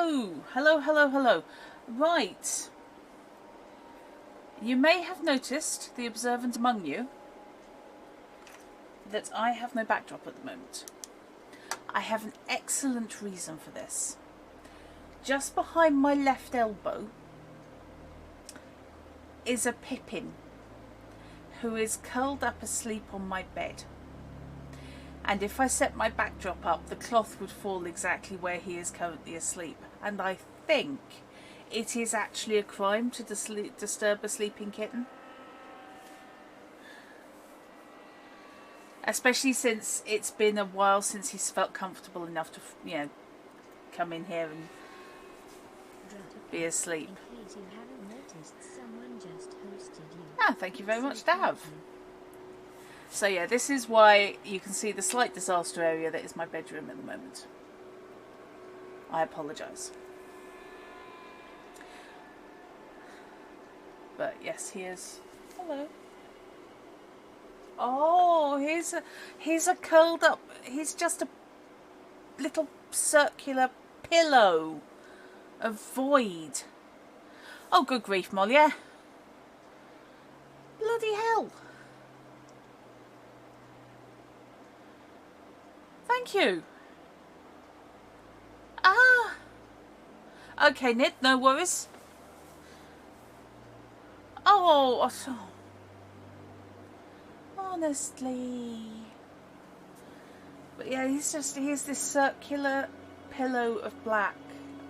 Hello, hello, hello, hello. Right. You may have noticed, the observant among you, that I have no backdrop at the moment. I have an excellent reason for this. Just behind my left elbow is a Pippin who is curled up asleep on my bed. And if I set my backdrop up, the cloth would fall exactly where he is currently asleep. And I think it is actually a crime to disturb a sleeping kitten. Especially since it's been a while since he's felt comfortable enough to, you know, come in here and be asleep. In case you haven't noticed, someone just hosted you. Ah, thank you very much, Dav. So yeah, this is why you can see the slight disaster area that is my bedroom at the moment. I apologise. But yes, he is. Hello. Oh, he's a curled up. He's just a little circular pillow of void. Oh, good grief, Molly. Yeah. Bloody hell. Thank you. Ah. Okay, Ned, no worries. Oh, honestly. But yeah, he's this circular pillow of black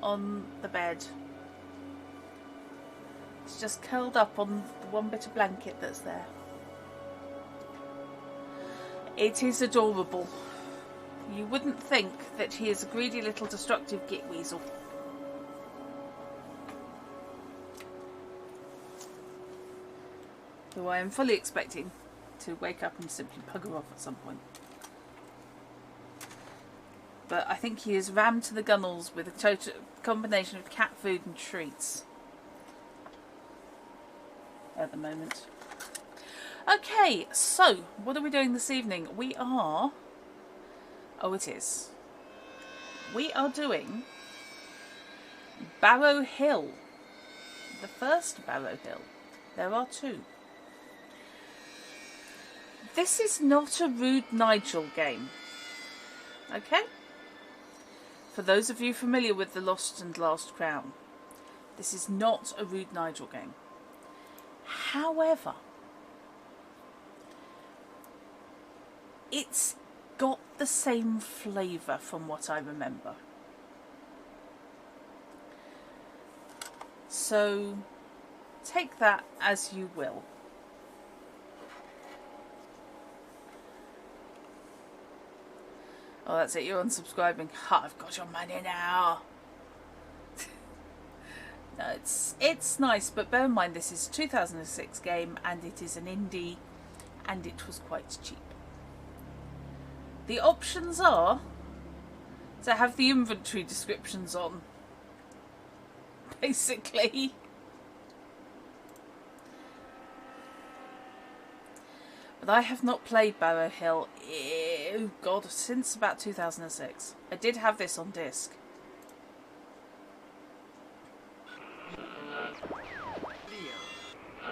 on the bed. It's just curled up on the one bit of blanket that's there. It is adorable. You wouldn't think that he is a greedy little destructive git weasel. Who I am fully expecting to wake up and simply bugger off at some point. But I think he is rammed to the gunnels with a total combination of cat food and treats at the moment. Okay, so what are we doing this evening? We are... Oh, it is. We are doing Barrow Hill. The first Barrow Hill. There are two. This is not a Rude Nigel game. Okay? For those of you familiar with the Lost and Last Crown, this is not a Rude Nigel game. However, it's got the same flavour from what I remember. So take that as you will. Oh, that's it, you're unsubscribing. Ha, I've got your money now. No, it's nice, but bear in mind this is a 2006 game and it is an indie and it was quite cheap. The options are to have the inventory descriptions on, basically. But I have not played Barrow Hill, oh god, since about 2006. I did have this on disc.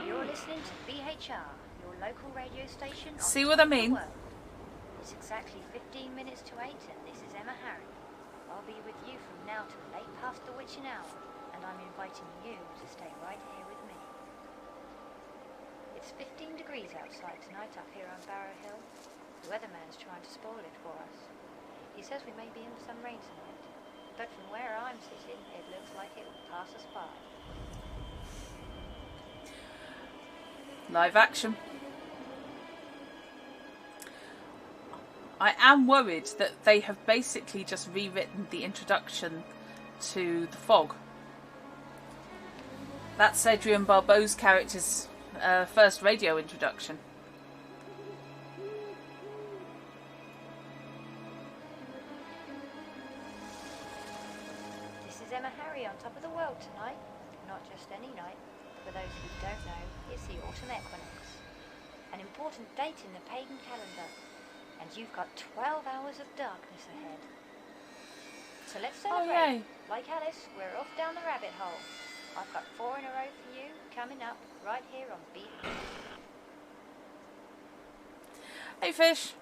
You're listening to BHR, your local radio station. See what I mean? It's exactly 15 minutes to 8 and this is Emma Harry. I'll be with you from now till late past the witching hour, and I'm inviting you to stay right here with me. It's 15 degrees outside tonight up here on Barrow Hill. The weatherman's trying to spoil it for us. He says we may be in for some rain tonight, but from where I'm sitting, it looks like it will pass us by. Live action. I am worried that they have basically just rewritten the introduction to the fog. That's Adrian Barbeau's character's first radio introduction. This is Emma Harry on top of the world tonight. Not just any night. For those who don't know, it's the autumn equinox. An important date in the pagan calendar. And you've got 12 hours of darkness ahead. So let's celebrate. Oh, yay. Like Alice, we're off down the rabbit hole. I've got 4 in a row for you, coming up, right here on Beat. Hey, fish.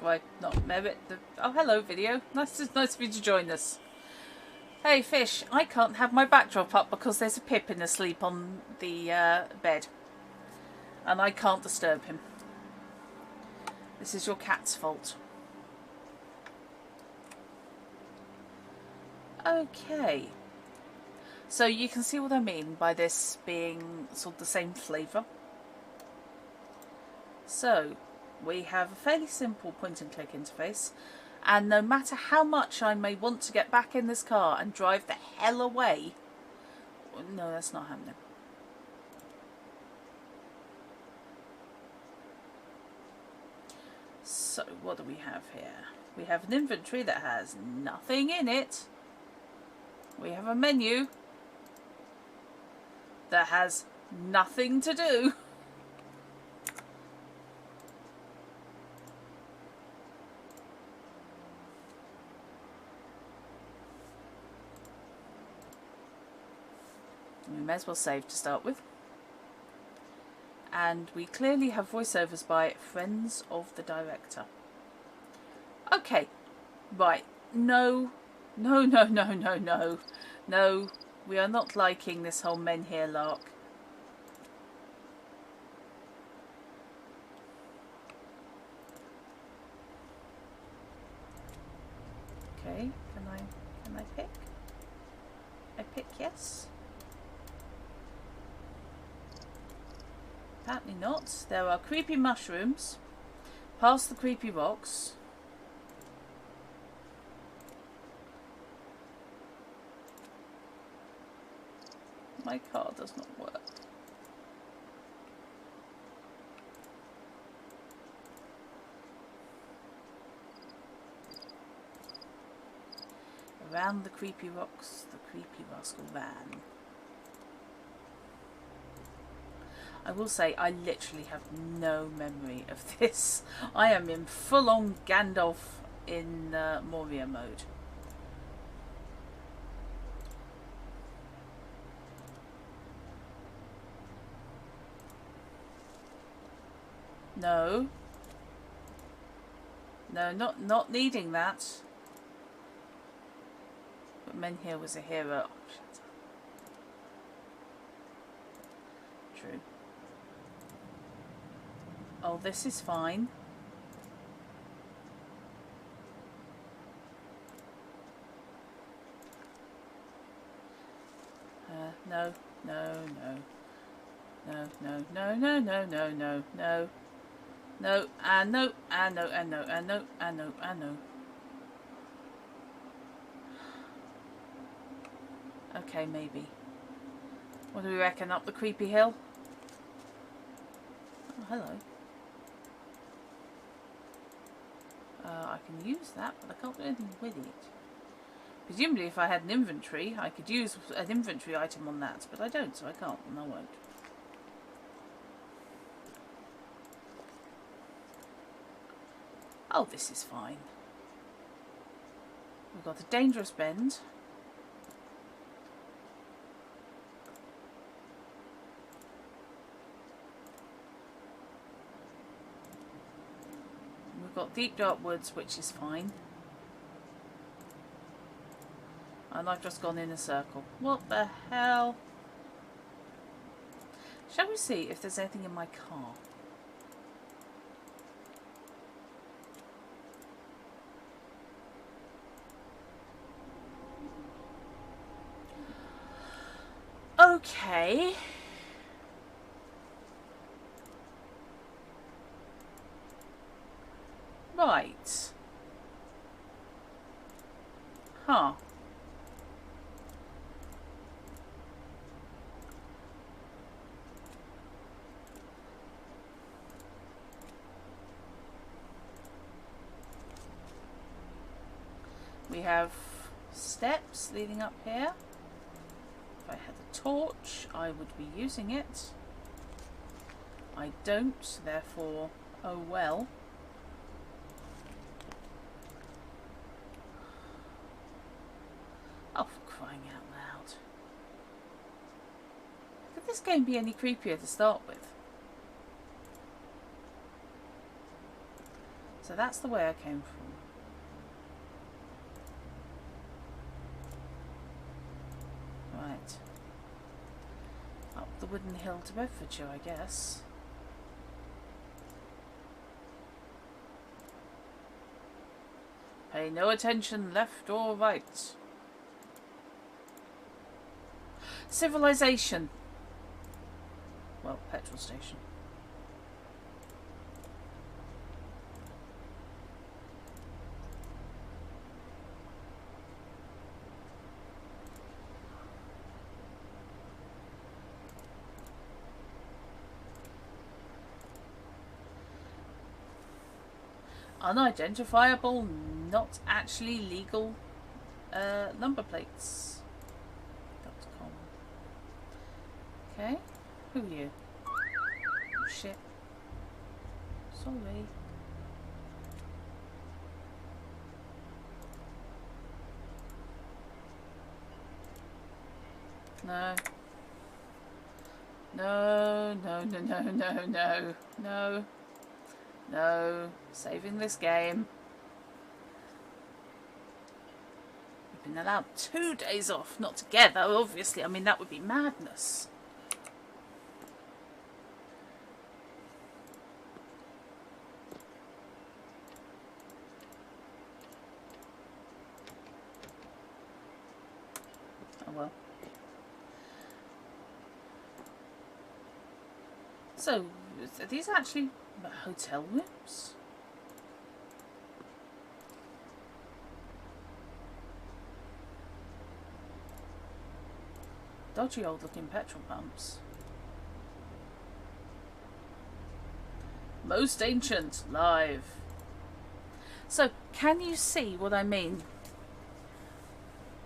Do I not merit the... Oh, hello, video. Nice for you to join us. Hey, fish. I can't have my backdrop up because there's a Pippin asleep on the bed. And I can't disturb him. This is your cat's fault. Okay. So you can see what I mean by this being sort of the same flavour. So we have a fairly simple point and click interface, and no matter how much I may want to get back in this car and drive the hell away, no, that's not happening. So what do we have here? We have an inventory that has nothing in it. We have a menu that has nothing to do. We may as well save to start with. And we clearly have voiceovers by friends of the director. Okay, right. No, no, no, no, no, no. No, we are not liking this whole men here lark. Okay, can I pick? I pick yes. Apparently not. There are creepy mushrooms past the creepy rocks. My car does not work. Around the creepy rocks, the creepy rascal ran. I will say I literally have no memory of this. I am in full-on Gandalf in Moria mode. No. No, not needing that. But Menhir was a hero. Oh, shut up. True. Oh, this is fine. No, no, no. No, no, no, no, no, no, no, no. No, and no, and no, and no, and no, and no, and no. Okay, maybe. What do we reckon? Up the creepy hill? Oh, hello. I can use that, but I can't do anything with it. Presumably if I had an inventory, I could use an inventory item on that, but I don't, so I can't, and I won't. Oh, this is fine. We've got a dangerous bend. We've got deep dark woods, which is fine. And I've just gone in a circle. What the hell? Shall we see if there's anything in my car? Okay. Right. Huh. We have steps leading up here. If I had a torch, I would be using it. I don't, therefore, oh well. Oh, for crying out loud. Could this game be any creepier to start with? So that's the way I came from. Right. Up the wooden hill to Bedfordshire, I guess. Pay no attention left or right. Civilization. Well, petrol station. Unidentifiable, not actually legal number plates. .com. Okay, who are you? Oh shit. Sorry. No. No, no, no, no, no, no, no. No, saving this game. We've been allowed 2 days off, not together, obviously. I mean, that would be madness. Oh well. So, are these actually hotel rooms? Dodgy old looking petrol pumps. Most ancient, live. So, can you see what I mean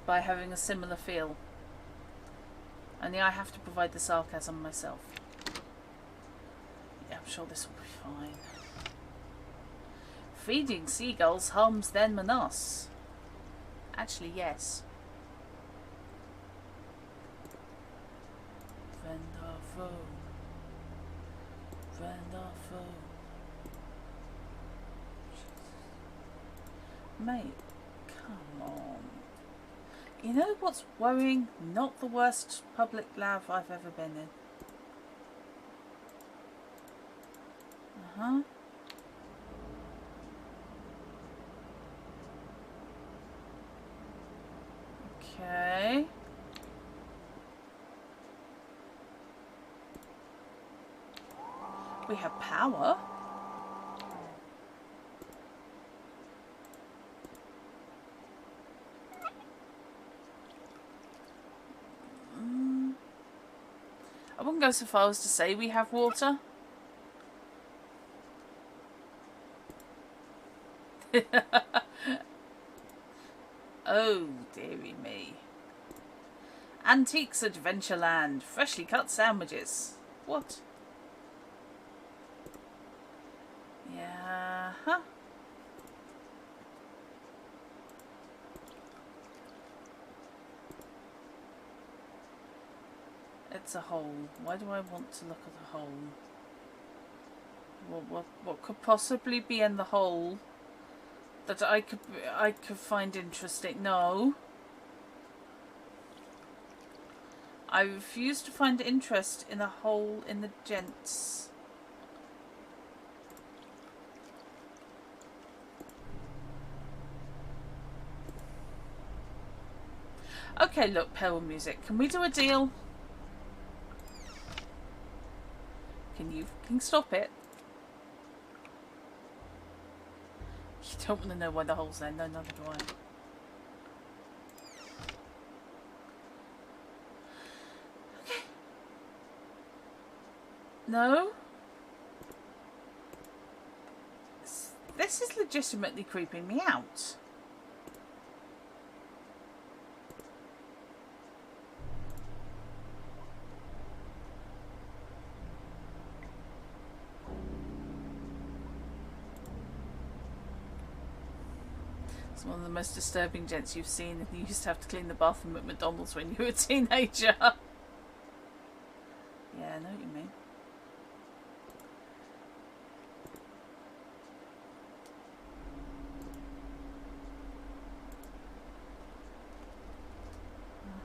by having a similar feel? Only I have to provide the sarcasm myself. Yeah, I'm sure this will be fine. Feeding seagulls harms them and us. Actually, yes. Friend or foe. Friend or foe. Mate, come on. You know what's worrying? Not the worst public lav I've ever been in. Uh-huh. Okay. We have power. I wouldn't go so far as to say we have water. Oh, dearie me. Antiques Adventureland. Freshly cut sandwiches. What? Yeah, huh? It's a hole. Why do I want to look at the hole? What could possibly be in the hole that I could find interesting? No. I refuse to find interest in a hole in the gents. Okay, look, peril music. Can we do a deal? Can you stop it? You don't want to know why the hole's there. No, neither do I. Okay. No. This is legitimately creeping me out. It's one of the most disturbing gents you've seen, and you used to have to clean the bathroom at McDonald's when you were a teenager. Yeah, I know what you mean.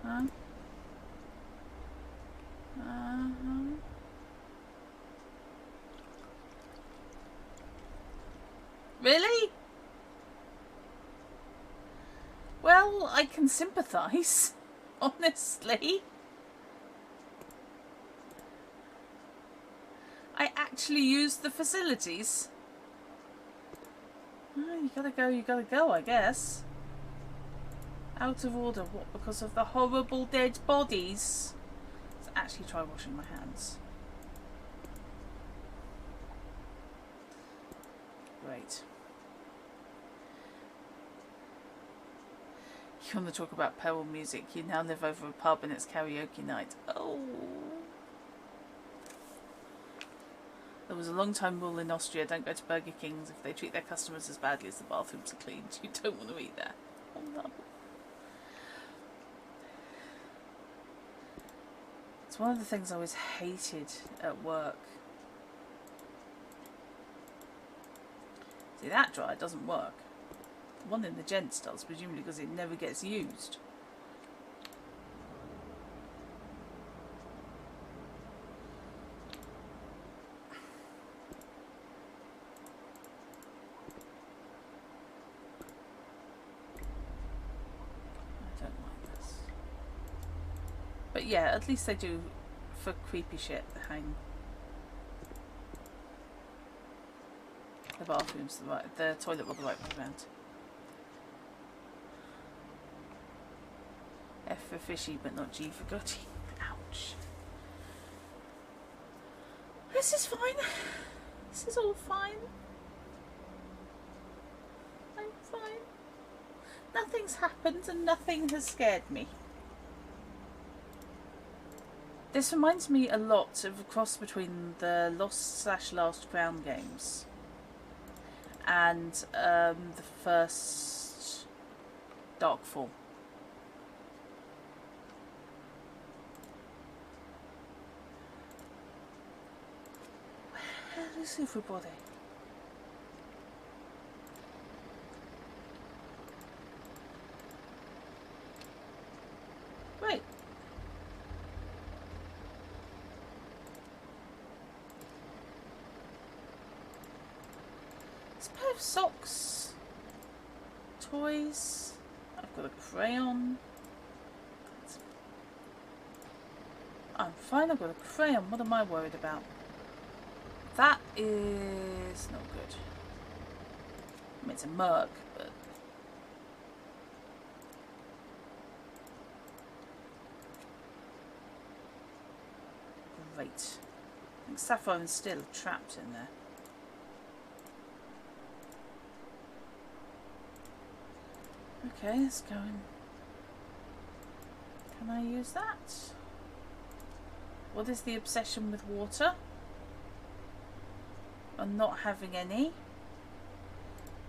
Uh-huh. Uh-huh. Really? Well, I can sympathise, honestly. I actually used the facilities. Oh, you gotta go, I guess. Out of order, what, because of the horrible dead bodies? Let's actually try washing my hands. Great. You want to talk about peril music? You now live over a pub and it's karaoke night. Oh. There was a long time rule in Austria, don't go to Burger King's if they treat their customers as badly as the bathrooms are cleaned. You don't want to eat there. Oh no. It's one of the things I always hated at work. See, that dryer doesn't work. The one in the gents does, presumably because it never gets used. But yeah, at least they do, for creepy shit, hang the bathrooms the toilet will the right way around. F for fishy, but not G for gutty. Ouch. This is fine. This is all fine. I'm fine. Nothing's happened and nothing has scared me. This reminds me a lot of a cross between the Lost/Last Crown games and the first Darkfall. Where is everybody? Right. It's a pair of socks, toys, I've got a crayon. I'm fine, I've got a crayon, what am I worried about? That is not good. I mean, it's a mug, but... Great. I think Sapphire and Still are trapped in there. Okay, let's go in. Can I use that? What is the obsession with water? And not having any.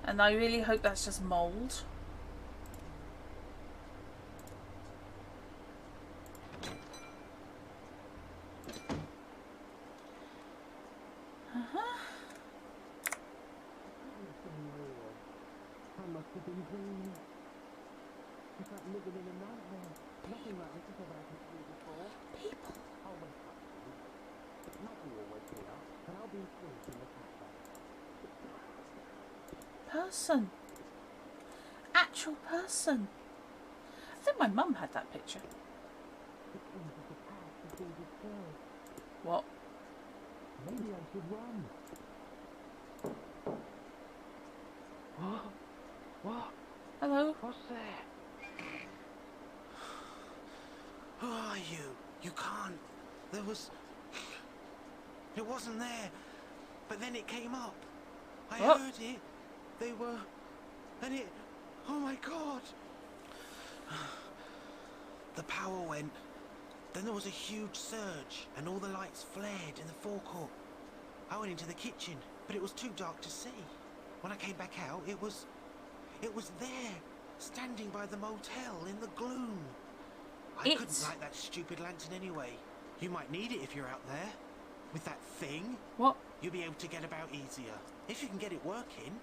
And I really hope that's just mould. Person. Actual person. I think my mum had that picture. What? Maybe I should run. What? Hello? What's there? Who are you? You can't. There was... It wasn't there. But then it came up. I heard it. They were... And it... Oh my God. The power went. Then there was a huge surge and all the lights flared in the forecourt. I went into the kitchen, but it was too dark to see. When I came back out, it was It was there, standing by the motel in the gloom. I couldn't light that stupid lantern anyway. You might need it if you're out there. With that thing, What? you'll be able to get about easier. If you can get it working.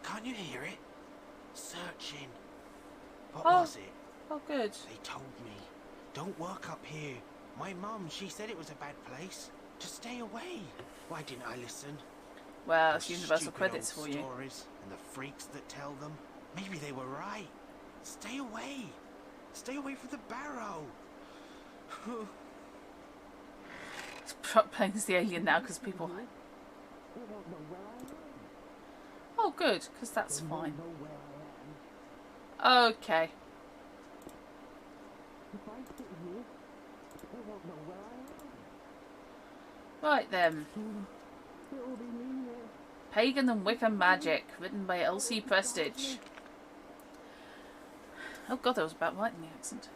Can't you hear it? Searching. What was it? Oh, good. They told me, don't work up here. My mum, she said it was a bad place. Just stay away. Why didn't I listen? Well, Those it's universal stupid credits old for you. stories and the freaks that tell them. Maybe they were right. Stay away. Stay away from the Barrow. It's playing as the alien now because people... Oh, good, because that's fine. Okay. Right then. Pagan and Wiccan Magic, written by Elsie Prestige. Oh god, I was about right in the accent.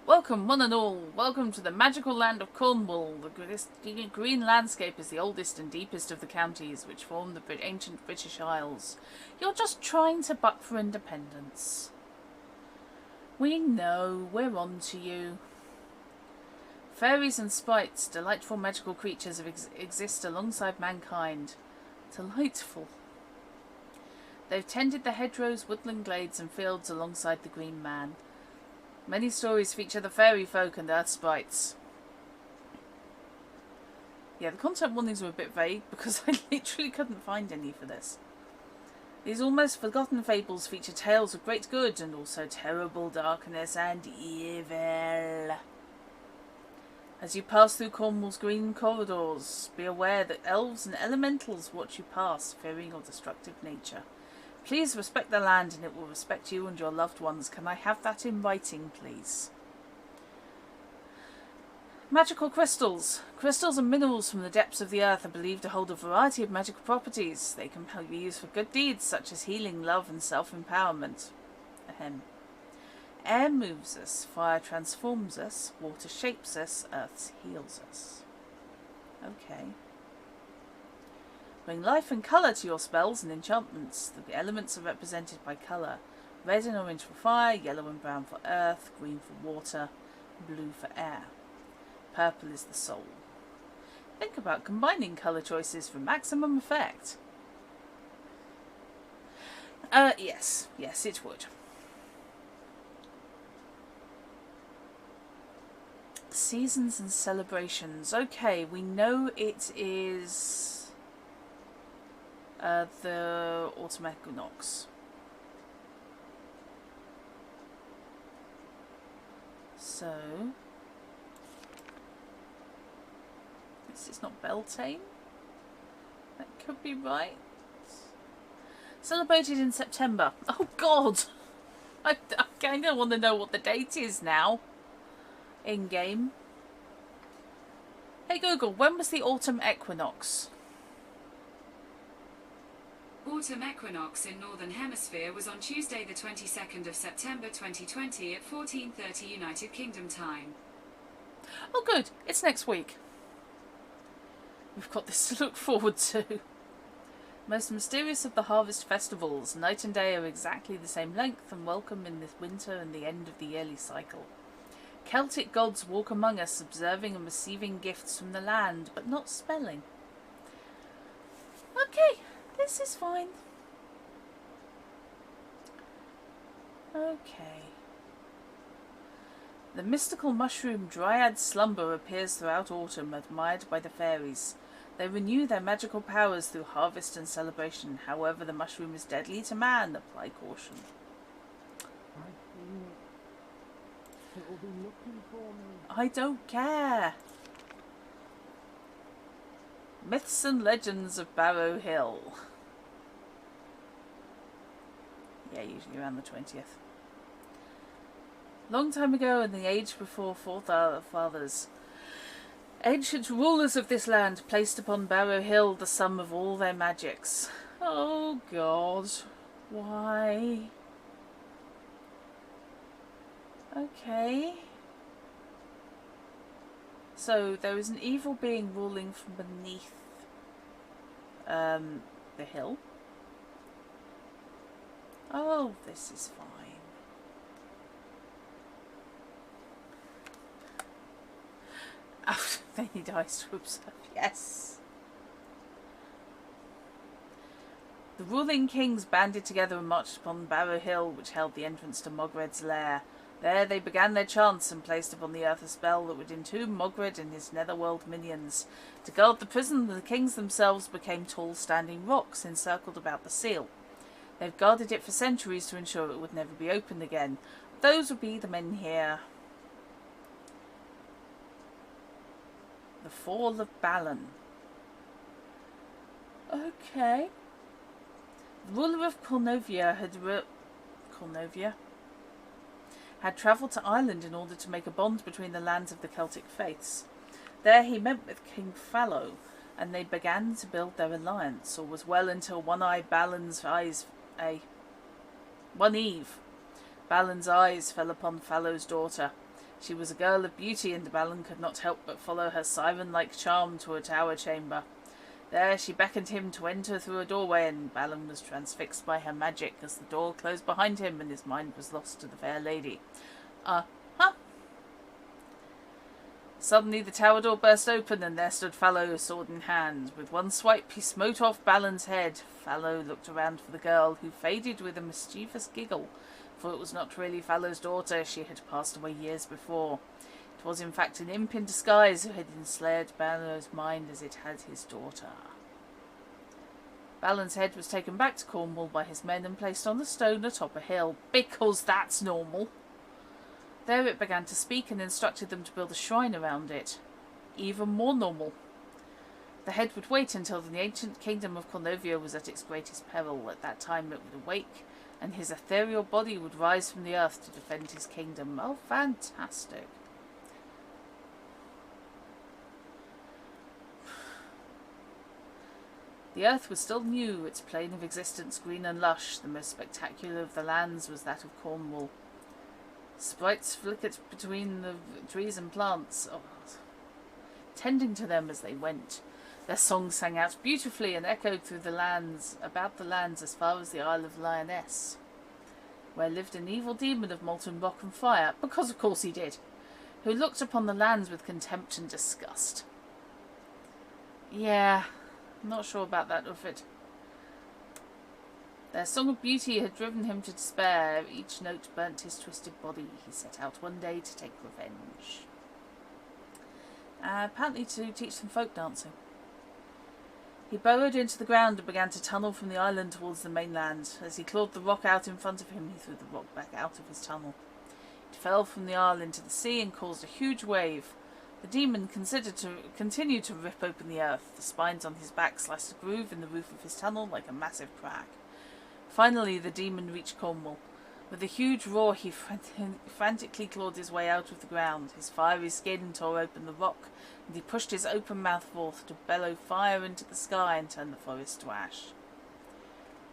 Welcome, one and all. Welcome to the magical land of Cornwall. The green landscape is the oldest and deepest of the counties which form the ancient British Isles. You're just trying to buck for independence. We know, we're on to you. Fairies and sprites, delightful magical creatures, exist alongside mankind. Delightful. They've tended the hedgerows, woodland glades and fields alongside the Green Man. Many stories feature the fairy folk and earth sprites. Yeah, the content warnings were a bit vague because I literally couldn't find any for this. These almost forgotten fables feature tales of great good and also terrible darkness and evil. As you pass through Cornwall's green corridors, be aware that elves and elementals watch you pass, fearing your destructive nature. Please respect the land and it will respect you and your loved ones. Can I have that in writing, please? Magical crystals. Crystals and minerals from the depths of the earth are believed to hold a variety of magical properties. They can be used for good deeds such as healing, love and self-empowerment. Ahem. Air moves us, fire transforms us, water shapes us, earth heals us. Okay. Bring life and colour to your spells and enchantments. The elements are represented by colour. Red and orange for fire, yellow and brown for earth, green for water, blue for air. Purple is the soul. Think about combining colour choices for maximum effect. Yes, it would. Seasons and celebrations. Okay, we know it is the autumn equinox. So this is not Beltane. That could be right. Celebrated in September. Oh God! I kind of want to know what the date is now. In game. Hey Google, when was the autumn equinox? Autumn equinox in Northern Hemisphere was on Tuesday the 22nd of September 2020 at 14:30 United Kingdom time. Oh good, it's next week. We've got this to look forward to. Most mysterious of the harvest festivals, night and day are exactly the same length and welcome in this winter and the end of the yearly cycle. Celtic gods walk among us, observing and receiving gifts from the land, but not spelling. Okay, this is fine. Okay. The mystical mushroom dryad slumber appears throughout autumn, admired by the fairies. They renew their magical powers through harvest and celebration. However, the mushroom is deadly to man. Apply caution. I don't care. Myths and legends of Barrow Hill. Yeah, usually around the 20th. Long time ago, in the age before forefathers, ancient rulers of this land placed upon Barrow Hill the sum of all their magics. Oh God, why? Okay. So there is an evil being ruling from beneath the hill. Oh, this is fine. Oh, they need eyes to observe. Yes. The ruling kings banded together and marched upon Barrow Hill, which held the entrance to Mogred's lair. There they began their chants and placed upon the earth a spell that would entomb Mogred and his netherworld minions. To guard the prison, the kings themselves became tall standing rocks encircled about the seal. They've guarded it for centuries to ensure it would never be opened again. Those would be the men here. The Fall of Balin. Okay. The ruler of Cornovia had travelled to Ireland in order to make a bond between the lands of the Celtic faiths. There he met with King Fallow, and they began to build their alliance, or was well until one eve, Balin's eyes fell upon Fallow's daughter. She was a girl of beauty, and Balin could not help but follow her siren-like charm to a tower chamber. There she beckoned him to enter through a doorway, and Balin was transfixed by her magic as the door closed behind him and his mind was lost to the fair lady. Suddenly the tower door burst open, and there stood Fallow, sword in hand. With one swipe he smote off Balin's head. Fallow looked around for the girl, who faded with a mischievous giggle, for it was not really Fallow's daughter. She had passed away years before. It was in fact an imp in disguise who had ensnared Ballow's mind as it had his daughter. Balin's head was taken back to Cornwall by his men and placed on a stone atop a hill, because that's normal. There it began to speak and instructed them to build a shrine around it. Even more normal. The head would wait until the ancient kingdom of Cornovia was at its greatest peril. At that time it would awake, and his ethereal body would rise from the earth to defend his kingdom. Oh, fantastic. The earth was still new, its plane of existence green and lush. The most spectacular of the lands was that of Cornwall. Sprites flickered between the trees and plants, tending to them as they went. Their songs sang out beautifully and echoed through the lands, about the lands as far as the Isle of Lioness, where lived an evil demon of molten rock and fire, because of course he did, who looked upon the lands with contempt and disgust. Yeah, I'm not sure about that, Uffit. Their song of beauty had driven him to despair. Each note burnt his twisted body. He set out one day to take revenge. Apparently to teach them folk dancing. He burrowed into the ground and began to tunnel from the island towards the mainland. As he clawed the rock out in front of him, he threw the rock back out of his tunnel. It fell from the isle into the sea and caused a huge wave. The demon continued to rip open the earth. The spines on his back sliced a groove in the roof of his tunnel like a massive crack. Finally, the demon reached Cornwall. With a huge roar, he frantically clawed his way out of the ground. His fiery skin tore open the rock, and he pushed his open mouth forth to bellow fire into the sky and turn the forest to ash.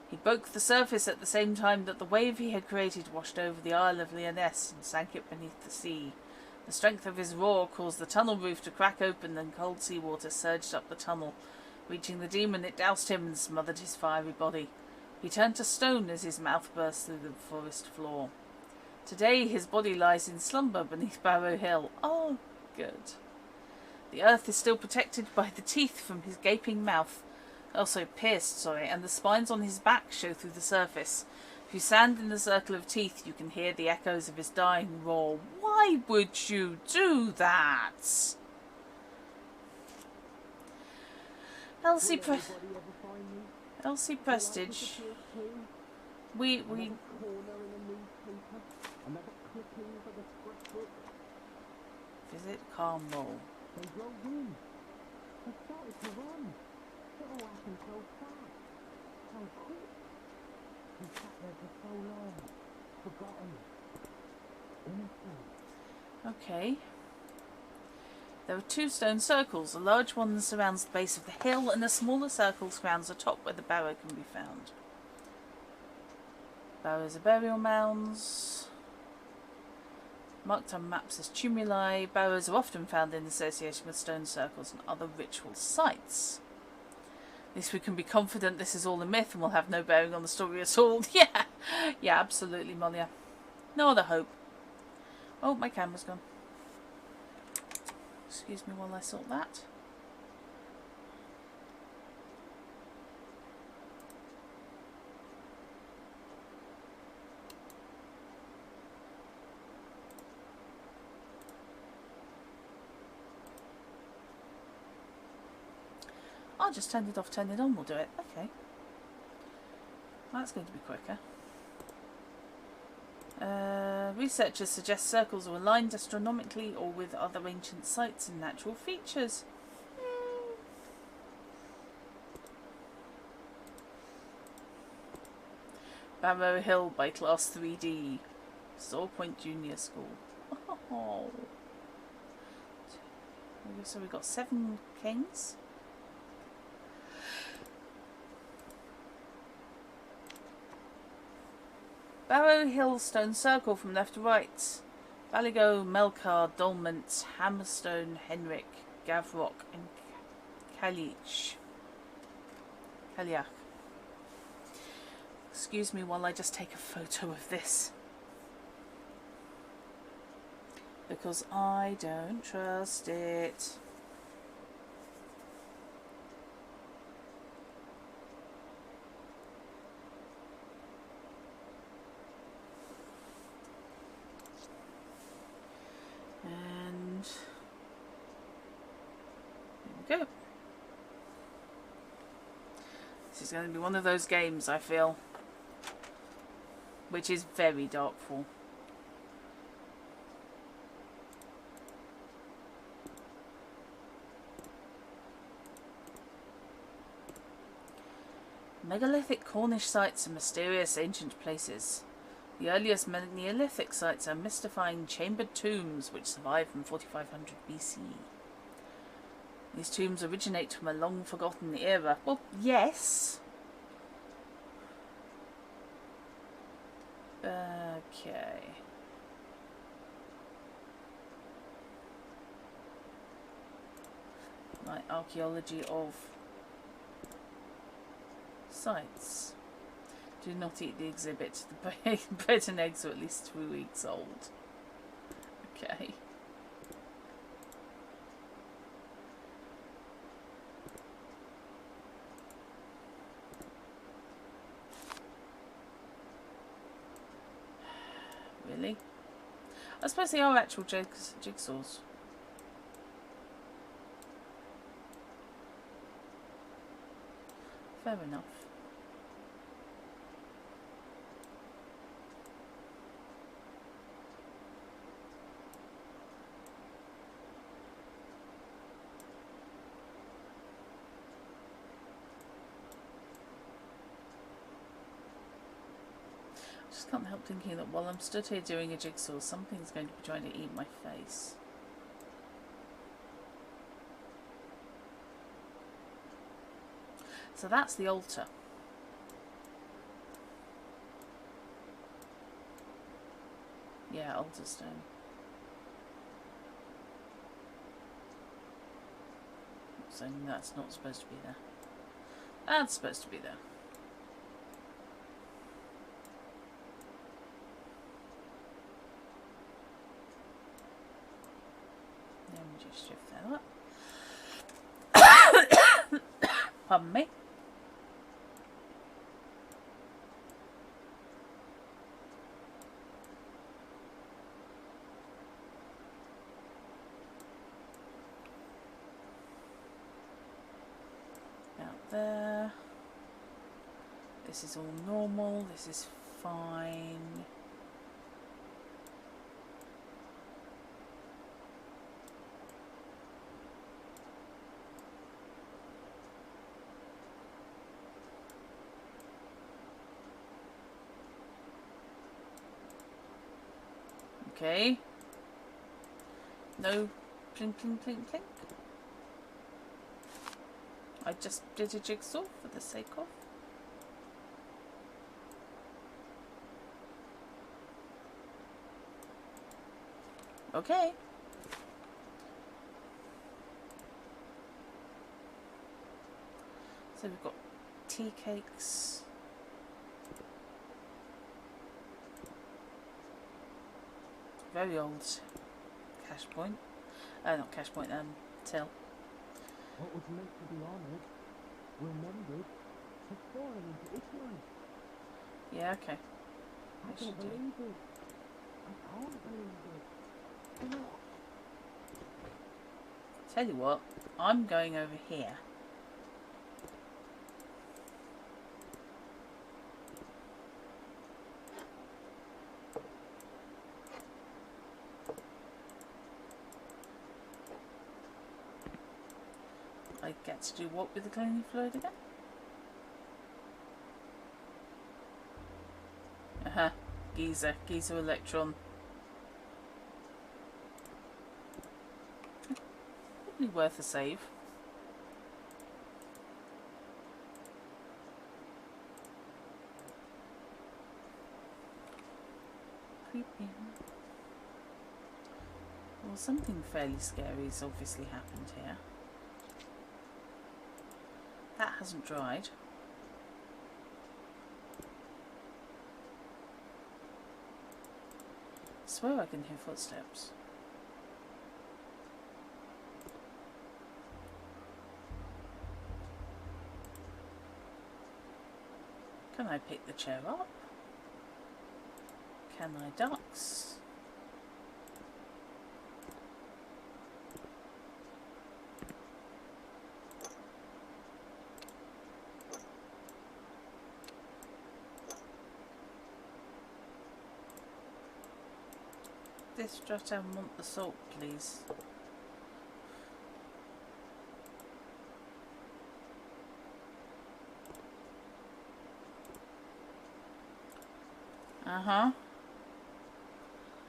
He broke the surface at the same time that the wave he had created washed over the Isle of Lioness and sank it beneath the sea. The strength of his roar caused the tunnel roof to crack open, and cold seawater surged up the tunnel. Reaching the demon, it doused him and smothered his fiery body. He turned to stone as his mouth burst through the forest floor. Today his body lies in slumber beneath Barrow Hill. Oh, good. The earth is still protected by the teeth from his gaping mouth. Pierced, and the spines on his back show through the surface. If you stand in the circle of teeth, you can hear the echoes of his dying roar. Why would you do that? Elsie Prestige. We visit Cornwall. They drove in. They started to run. It all happened so fast, so quick. We sat there for so long, forgotten, innocent. Okay. There are two stone circles. A large one surrounds the base of the hill, and a smaller circle surrounds the top where the barrow can be found. Barrows are burial mounds. Marked on maps as tumuli, barrows are often found in association with stone circles and other ritual sites. At least we can be confident this is all a myth and will have no bearing on the story at all. Yeah, Yeah, absolutely, Molia. No other hope. Oh, my camera's gone. Excuse me while I sort that. I'll just turn it off, turn it on, we'll do it. Okay. That's going to be quicker. Researchers suggest circles are aligned astronomically or with other ancient sites and natural features. Barrow Hill by Class 3D. Saw Point Junior School. Oh. So we've got 7 kings. Barrow Hill Stone Circle from left to right. Balligo, Melcar, Dolmont, Hammerstone, Henrik, Gavrock and Kaliach. Excuse me while I just take a photo of this. Because I don't trust it. And there we go. This is going to be one of those games, I feel, which is very doubtful. Megalithic Cornish sites are mysterious ancient places. The earliest Neolithic sites are mystifying chambered tombs which survive from 4500 BC. These tombs originate from a long-forgotten era. Well, yes. Okay. Right, archaeology of sites. Do not eat the exhibit. The bread and eggs are at least 2 weeks old. Okay. Really? I suppose they are actual jigsaws. Fair enough. I just can't help thinking that while I'm stood here doing a jigsaw, something's going to be trying to eat my face. So that's the altar. Yeah, altar stone. So that's not supposed to be there. That's supposed to be there. Let me just shift that up. Pardon me. There. This is all normal, this is fine. Okay. No clink clink clink clink. I just did a jigsaw for the sake of. Okay. So we've got tea cakes. very old cash point. Not cash point, till. What was meant to be honoured, remembered, has fallen into ignorance. Yeah, okay. I don't believe it. I can't believe it. Tell you what, I'm going over here. I get to do what with the cleaning fluid again? Geyser electron. Probably worth a save. Creepy. Well, something fairly scary has obviously happened here. That hasn't dried. I swear I can hear footsteps. Can I pick the chair up? Can I ducks? This jot down, want the salt, please.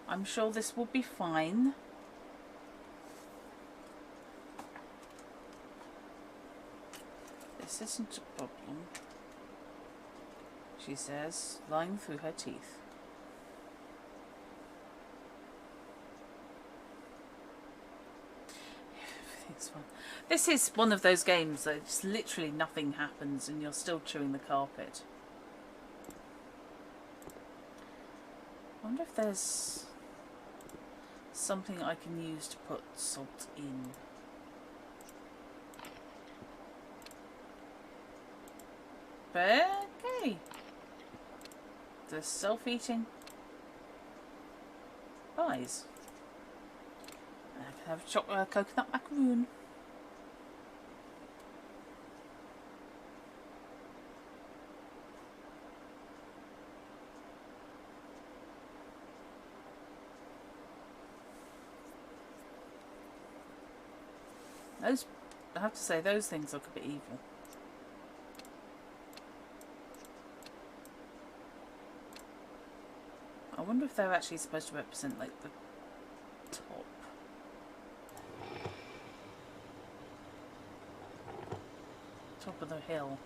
I'm sure this will be fine. This isn't a problem, she says, lying through her teeth. Everything's fine. This is one of those games that just literally nothing happens and you're still chewing the carpet. I wonder if there's something I can use to put salt in. Okay. The self-eating pies. I can have a coconut macaroon. Those, I have to say, those things look a bit evil. I wonder if they're actually supposed to represent, like, the top of the hill.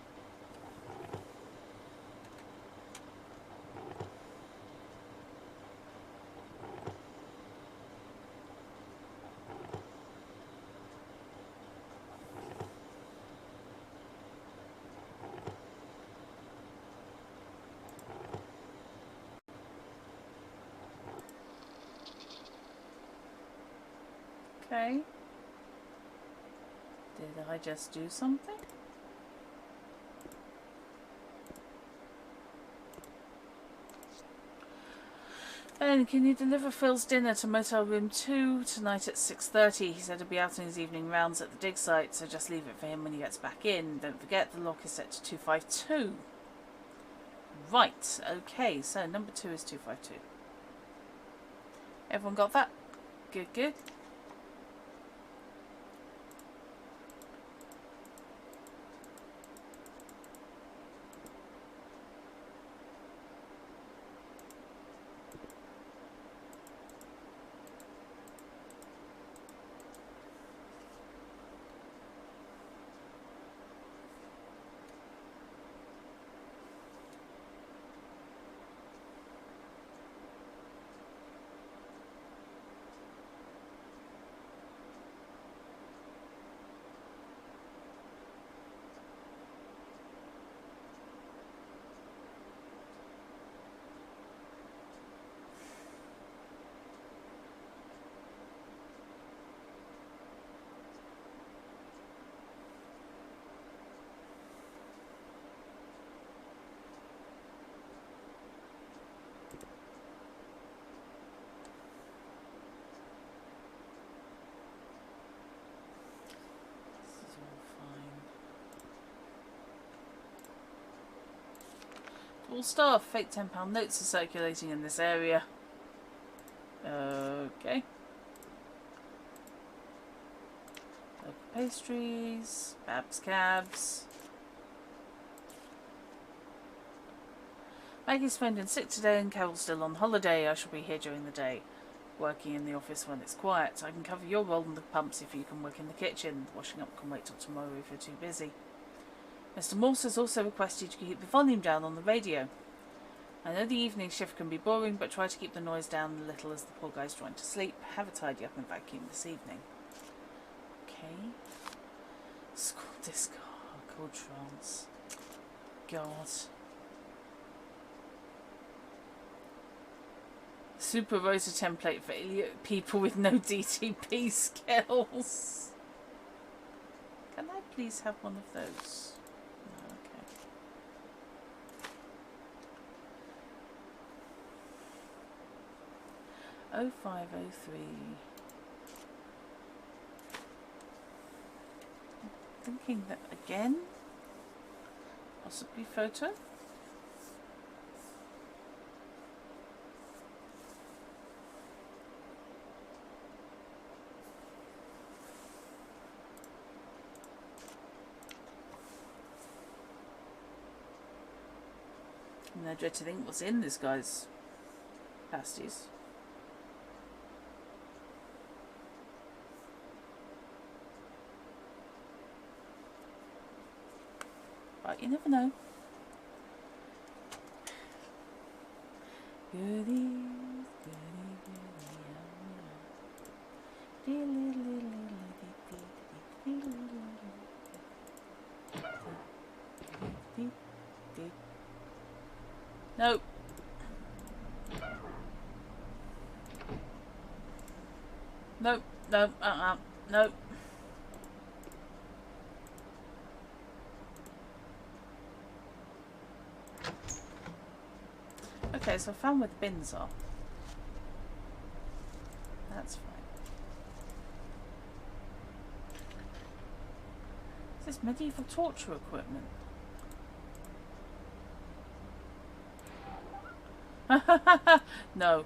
Okay. Did I just do something? Ben, can you deliver Phil's dinner to Motel Room 2 tonight at 6:30? He said he'll be out on his evening rounds at the dig site, so just leave it for him when he gets back in. Don't forget, the lock is set to 252. Right, okay, so number 2 is 252. Everyone got that? Good, good. All staff, fake £10 notes are circulating in this area. Okay. Local pastries, Babs Cabs. Maggie's phoned in sick today and Carol's still on holiday. I shall be here during the day, working in the office when it's quiet. I can cover your role in the pumps if you can work in the kitchen. Washing up can wait till tomorrow if you're too busy. Mr. Morse has also requested you keep the volume down on the radio. I know the evening shift can be boring, but try to keep the noise down a little as the poor guy's trying to sleep. Have a tidy up and vacuum this evening. Okay. School disc. Oh, cold trance. God. Supervisor template for people with no DTP skills. Can I please have one of those? No, okay. 0503. I'm thinking that again. Possibly photo. I dread to think what's in this guy's pasties. But you never know. Nope. Nope. Nope. Nope. Okay, so I found where the bins are. That's fine. Is this medieval torture equipment? No.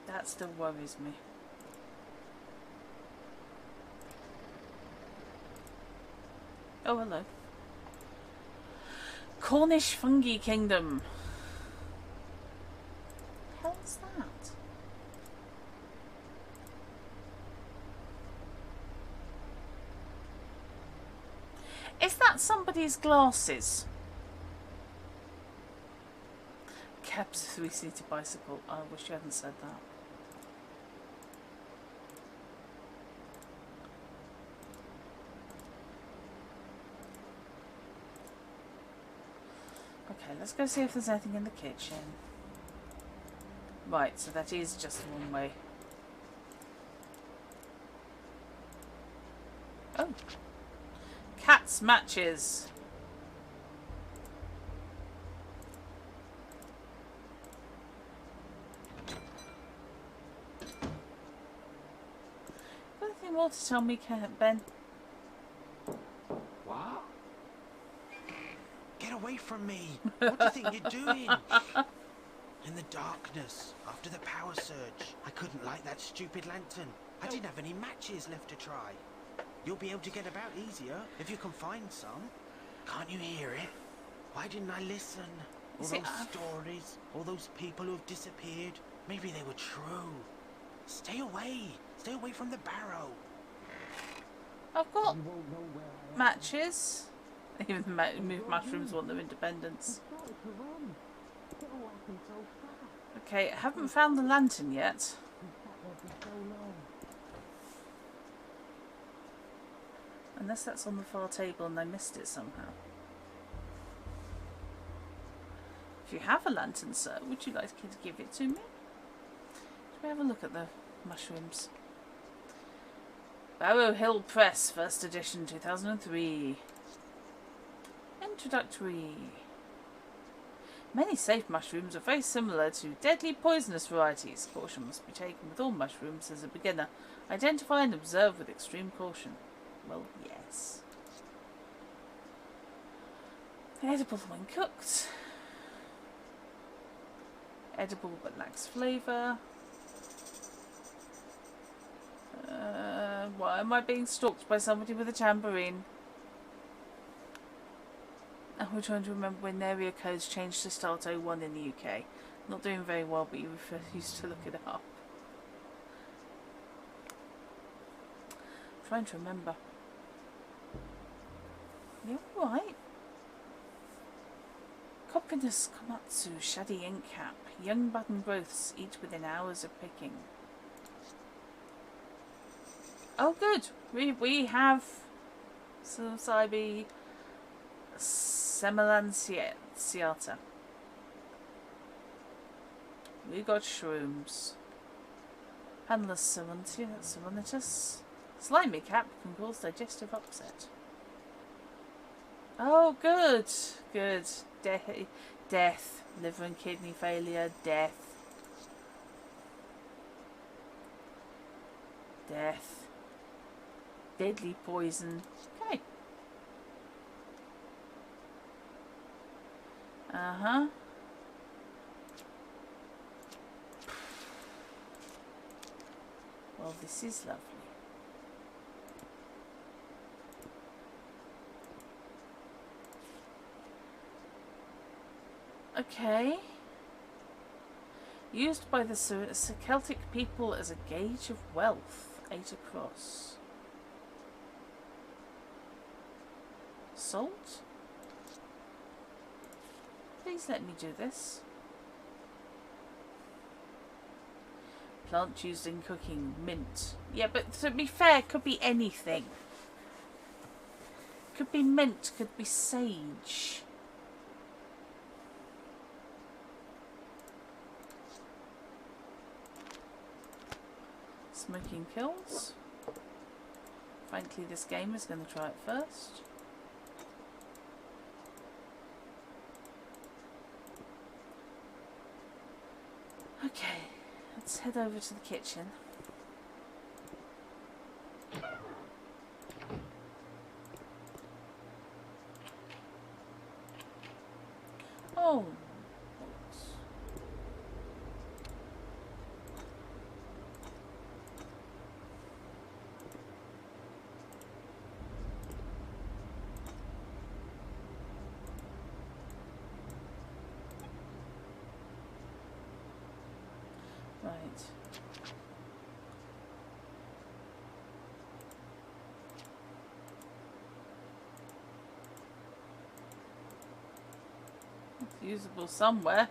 That still worries me. Oh, hello. Cornish Fungi Kingdom. The hell is that? Is that somebody's glasses? Cab's a three-seater bicycle. I wish you hadn't said that. Okay, let's go see if there's anything in the kitchen. Right, so that is just one way. Oh. Cat's matches. Anything more to tell me, Ben? What? Get away from me! What do you think you're doing? In the darkness, after the power surge, I couldn't light that stupid lantern. I didn't have any matches left to try. You'll be able to get about easier if you can find some. Can't you hear it? Why didn't I listen? All those stories, all those people who have disappeared, maybe they were true. Stay away! Stay away from the Barrow! I've got matches. Even the mushrooms want their independence. Okay, I haven't found the lantern yet. Unless that's on the far table and I missed it somehow. If you have a lantern, sir, would you like to give it to me? Should we have a look at the mushrooms? Barrow Hill Press, 1st edition, 2003. Introductory. Many safe mushrooms are very similar to deadly poisonous varieties. Caution must be taken with all mushrooms as a beginner. Identify and observe with extreme caution. Well, yes. Edible when cooked. Edible but lacks flavour. Why am I being stalked by somebody with a tambourine? And we're trying to remember when area codes changed to start 01 in the UK. Not doing very well, but you refuse to look it up. Trying to remember. You're right. Copinus Komatsu, Shady Ink Cap. Young button growths, each within hours of picking. Oh good, we have psilocybe semelanciata. We got shrooms. Panless Serenitus. Slimy cap can cause digestive upset. Oh good, good. Death, liver and kidney failure, death. Deadly poison. Okay. Uh-huh. Well, this is lovely. Okay. Used by the Celtic people as a gauge of wealth. 8 across. Salt? Please let me do this. Plant used in cooking. Mint. Yeah, but to be fair, it could be anything. Could be mint, could be sage. Smoking kills. Frankly, this game is going to try it first. Okay, let's head over to the kitchen. Oh. Right. It's usable somewhere.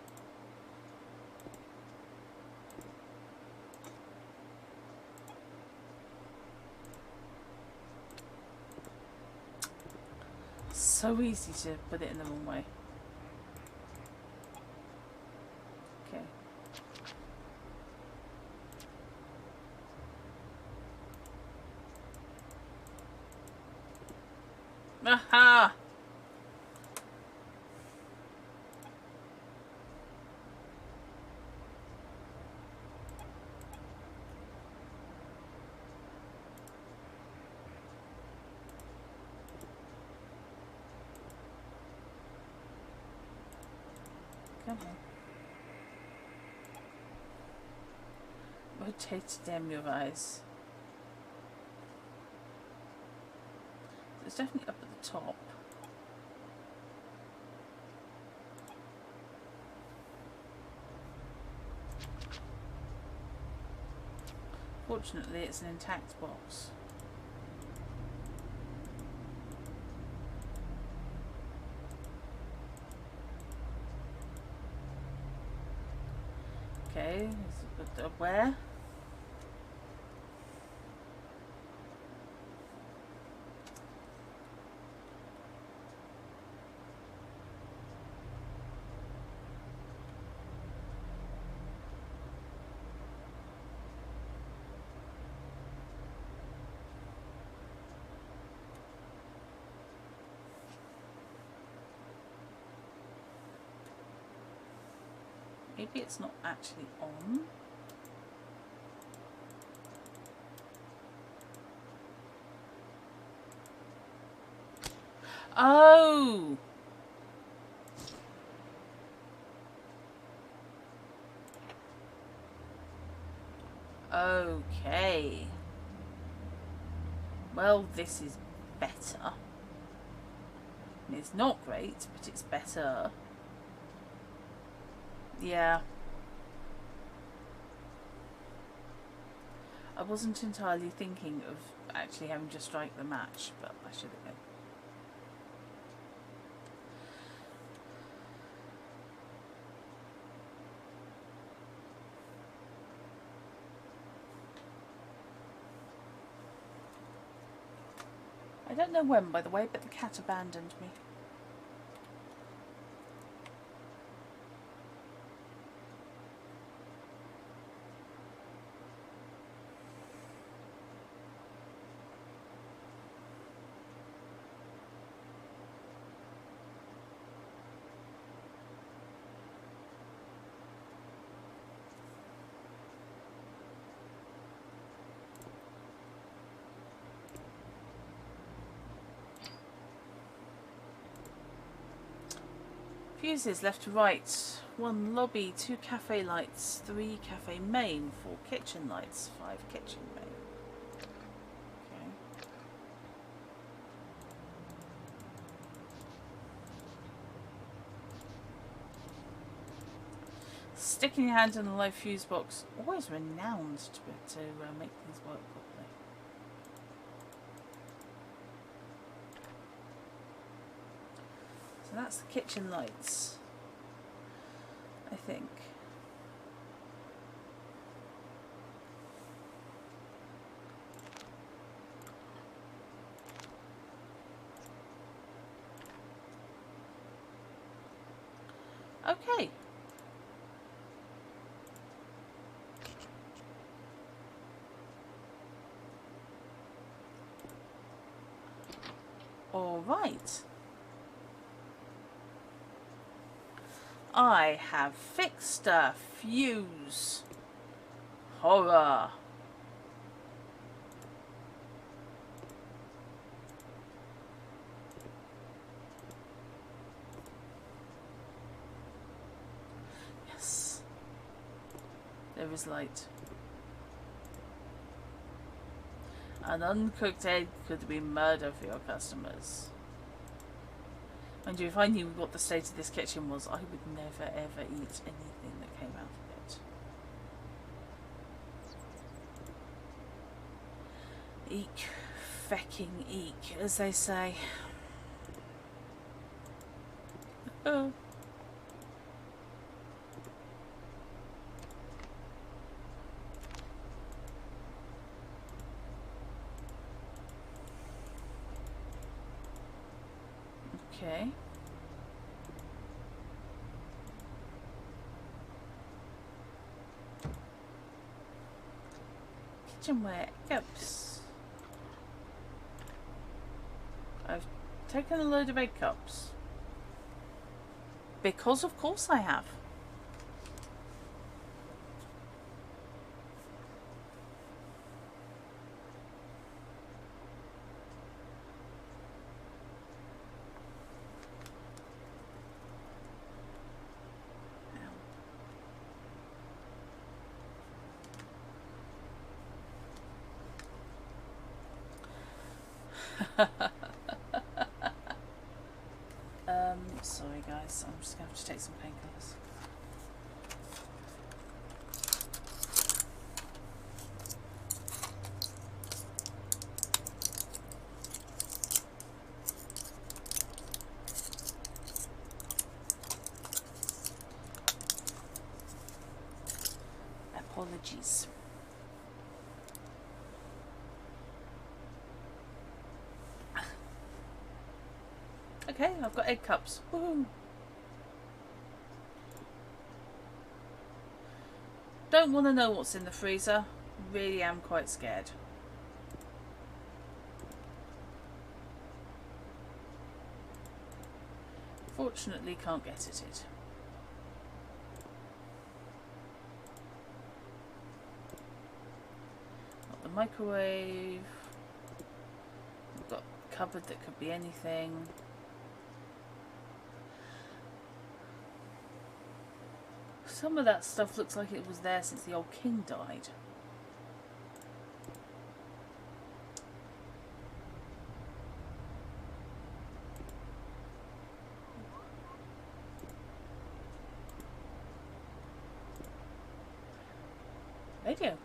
So easy to put it in the wrong way. Okay. Aha! Come on. Rotate damn your eyes. It's definitely up at the top. Fortunately, it's an intact box. Okay, but where? Maybe it's not actually on. Oh! Okay. Well, this is better. It's not great, but it's better. Yeah. I wasn't entirely thinking of actually having to strike the match, but I should have been. I don't know when, by the way, but the cat abandoned me. Fuses left to right. 1 lobby, 2 cafe lights, 3 cafe main, 4 kitchen lights, 5 kitchen main. Okay. Sticking your hand in the low fuse box. Always renowned to make things work properly. So that's the kitchen lights, I think. Okay. All right. I have fixed a fuse. Horror. Yes. There is light. An uncooked egg could be murder for your customers. Mind you, if I knew what the state of this kitchen was, I would never ever eat anything that came out of it. Eek. Fecking eek, as they say. Oh. Okay. Kitchenware cups. I've taken a load of egg cups. Because of course I have. Sorry guys, I'm just going to have to take some painkillers. Apologies. Okay, I've got egg cups. Woohoo! Don't want to know what's in the freezer. Really am quite scared. Fortunately, can't get at it. microwave. We've got a cupboard that could be anything. Some of that stuff looks like it was there since the old king died. Radio.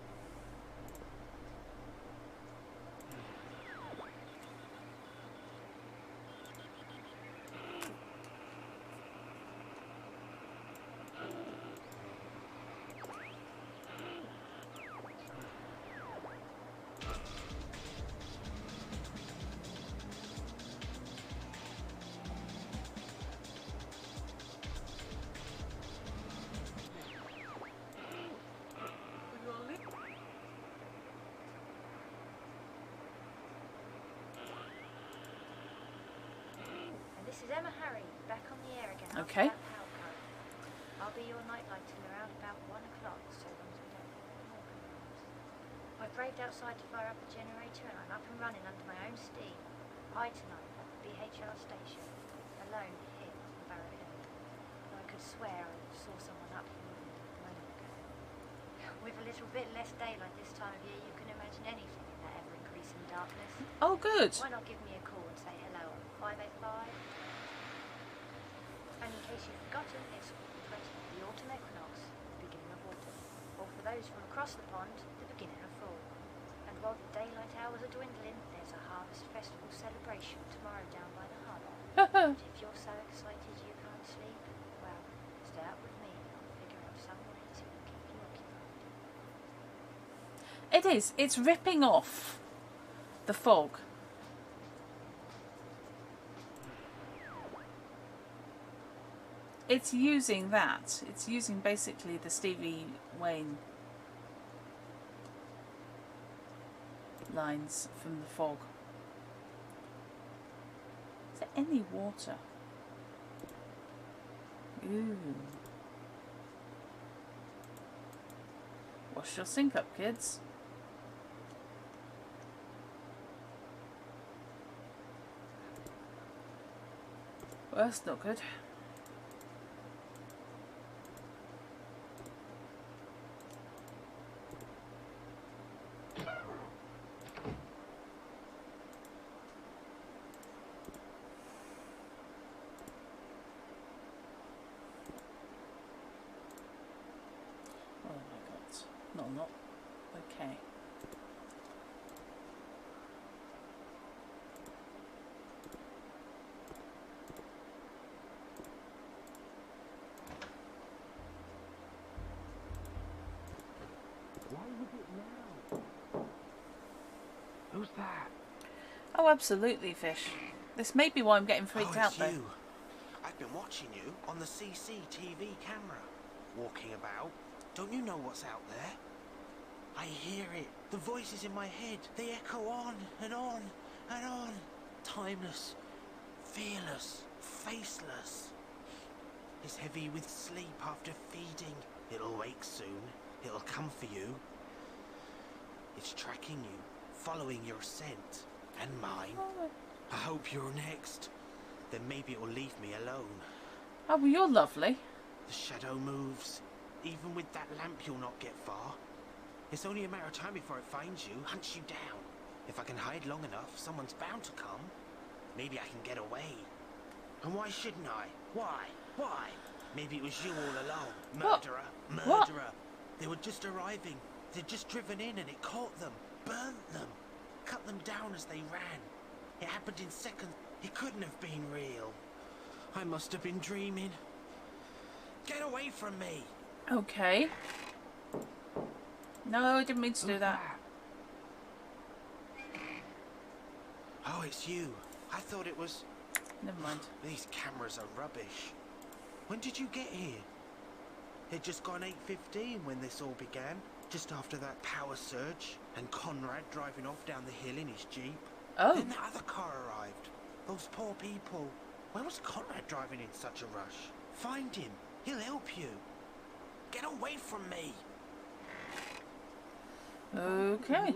This is Emma Harry, back on the air again. Okay. I'll be your nightlight till around about 1 o'clock, so long as we don't get more commands. I've braved outside to fire up the generator and I'm up and running under my own steam. I tonight at the BHR station, alone here on Barrow Hill. I could swear I saw someone up here a moment ago. With a little bit less daylight this time of year, you can imagine anything in that ever-increasing darkness. Oh, good. Why not give me a call and say hello on 585? And in case you've forgotten, it's the autumn equinox, the beginning of autumn. Or for those from across the pond, the beginning of fall. And while the daylight hours are dwindling, there's a harvest festival celebration tomorrow down by the harbour. And if you're so excited you can't sleep, well, stay up with me and I'll figure out some way to keep you occupied. It is. It's ripping off the fog. It's using that. It's using basically the Stevie Wayne lines from the fog. Is there any water? Ooh. Wash your sink up, kids. Well, that's not good. No, not okay. Why would it now? Who's that? Oh, absolutely, Fish. This may be why I'm getting freaked out, though. You. I've been watching you on the CCTV camera, walking about. Don't you know what's out there? I hear it. The voices in my head, they echo on and on and on. Timeless, fearless, faceless. It's heavy with sleep after feeding. It'll wake soon. It'll come for you. It's tracking you, following your scent and mine. I hope you're next. Then maybe it'll leave me alone. Oh, well, you're lovely. The shadow moves. Even with that lamp, you'll not get far. It's only a matter of time before it finds you, hunts you down. If I can hide long enough, someone's bound to come. Maybe I can get away. And why shouldn't I? Why? Why? Maybe it was you all along. Murderer. What? Murderer. What? They were just arriving. They'd just driven in and it caught them. Burnt them. Cut them down as they ran. It happened in seconds. It couldn't have been real. I must have been dreaming. Get away from me. Okay. No, I didn't mean to do that. Oh, it's you. I thought it was... Never mind. These cameras are rubbish. When did you get here? It'd just gone 8:15 when this all began. Just after that power surge. And Conrad driving off down the hill in his Jeep. Oh. Then that other car arrived. Those poor people. Why was Conrad driving in such a rush? Find him. He'll help you. Get away from me. Okay.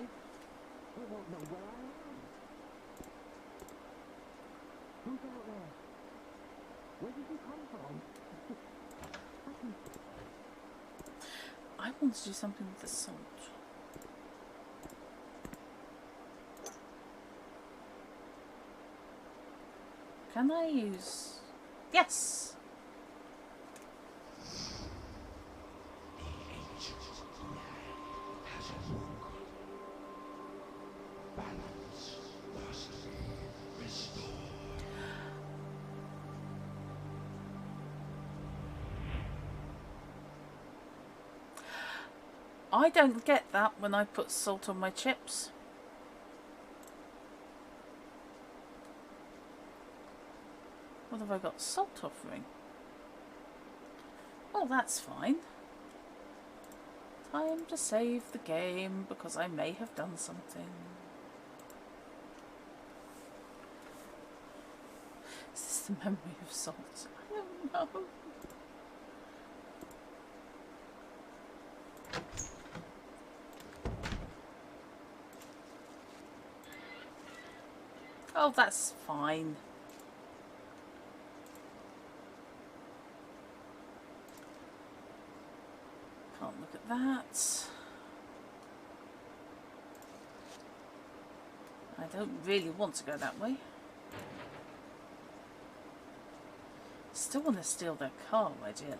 want to do something with the salt. Can I use... Yes! I don't get that when I put salt on my chips. What have I got? Salt offering. Well, that's fine. Time to save the game because I may have done something. Is this the memory of salt? I don't know. Oh, that's fine. Can't look at that. I don't really want to go that way. Still want to steal their car, ideally.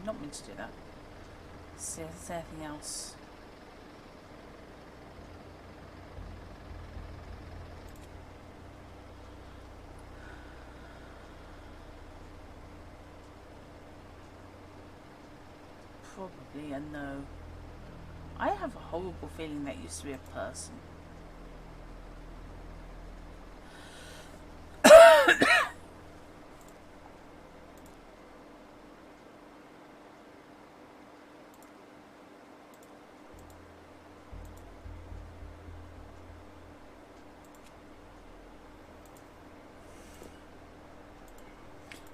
Not meant to do that. Let's see if there's anything else. Probably a no. I have a horrible feeling that used to be a person.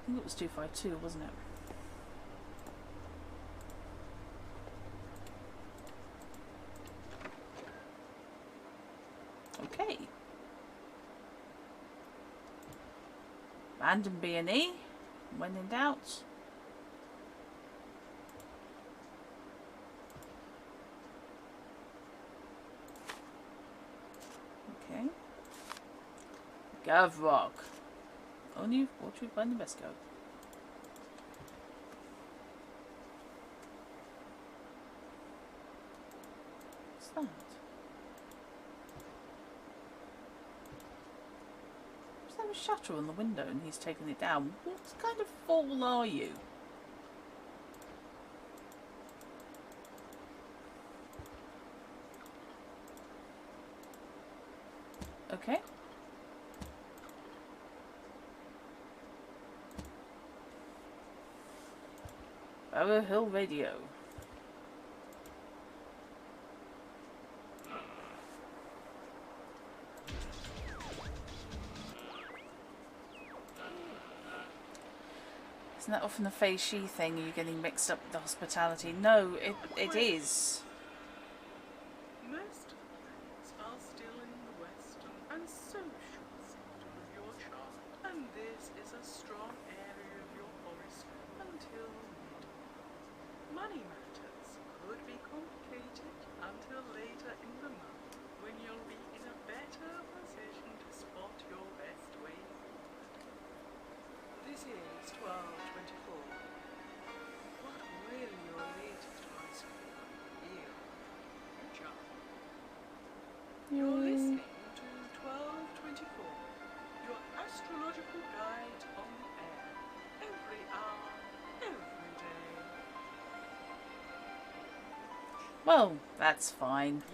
I think it was 252, wasn't it? Okay. Random B&E. When in doubt. Okay. Gavrock. Only what we find the best go. What's that? Is there a shutter on the window and he's taken it down? What kind of fool are you? Okay. Barrow Hill radio. Isn't that often a Fei Shi thing? Are you getting mixed up with the hospitality? No, it is. Most things are still in the Western and social sector of your chart, and this is a strong area of your horoscope until mid. Money matters could be complicated until later in the month, when you'll be in a better position to spot your best way forward. This is 1224. What will your latest horoscope reveal? John. You're listening to 1224, your astrological guide on the air, every hour, every day. Well, that's fine.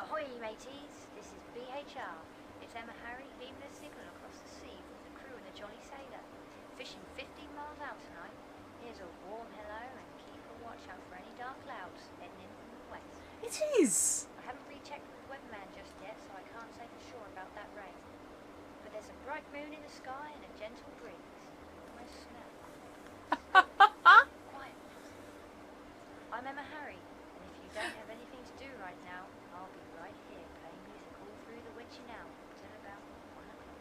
Ahoy, mateys! This is BHR. It's Emma Harry beaming a signal across the sea from the crew and the Jolly Sailor. Fishing 15 miles out tonight. Here's a warm hello and keep a watch out for any dark clouds heading in from the west. It is. I haven't rechecked with the weatherman just yet, so I can't say for sure about that rain. But there's a bright moon you now till about 1 o'clock.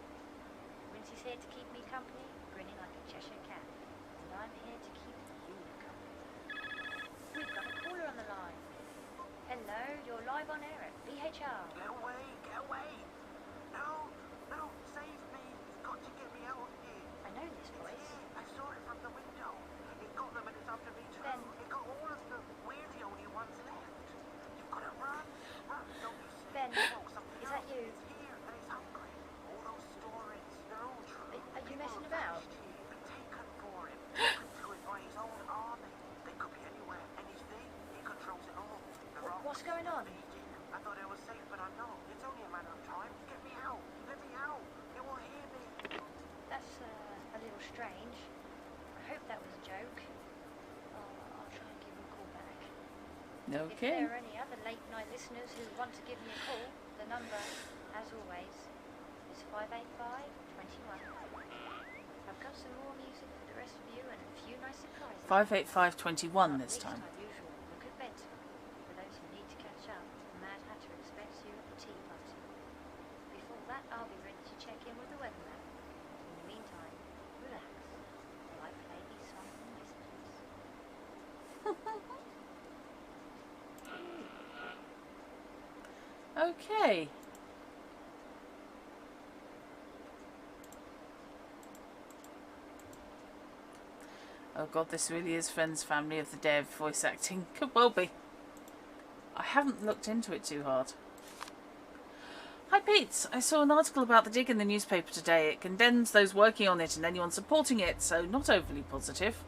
Wincy's here to keep me company, grinning like a Cheshire cat, and I'm here to keep you company. We've got a caller on the line. Hello, you're live on air at BHR. Get away! Get away! No! No! Save me! You've got to get me out of here! I know this It's voice. here! I saw it from the window! It got them and it's after me too! Ben. It got all of them! We're the only ones left! You've got to run! Run! Don't be Ben, scared! Look, something is that else. you? It's here and it's hungry! All those stories, they're all true! Are you People messing have about? vanished here, been taken for him, taken to it by his own army. They could be anywhere, and he's there. He controls it all. The rocks, What's going on? I thought I was safe, but I'm not. It's only a matter of time. Get me out. Let me out. They won't hear me. That's a little strange. I hope that was a joke. I'll try and give him a call back. If Okay. there are any other late night listeners who want to give me a call, the number, as always, is 585-21. I've got some more music for the rest of you and a few nice surprises. 58521 this time. At least unusual. Look at bedtime. For those who need to catch up, the Mad Hatter expects you at the tea party. Before that, I'll be ready to check in with the weatherman. In the meantime, relax while I play these songs and messages. Okay. Oh god, this really is Friends Family of the Dead voice acting. Could well be. I haven't looked into it too hard. Hi Pete, I saw an article about the dig in the newspaper today. It condemns those working on it and anyone supporting it, so not overly positive.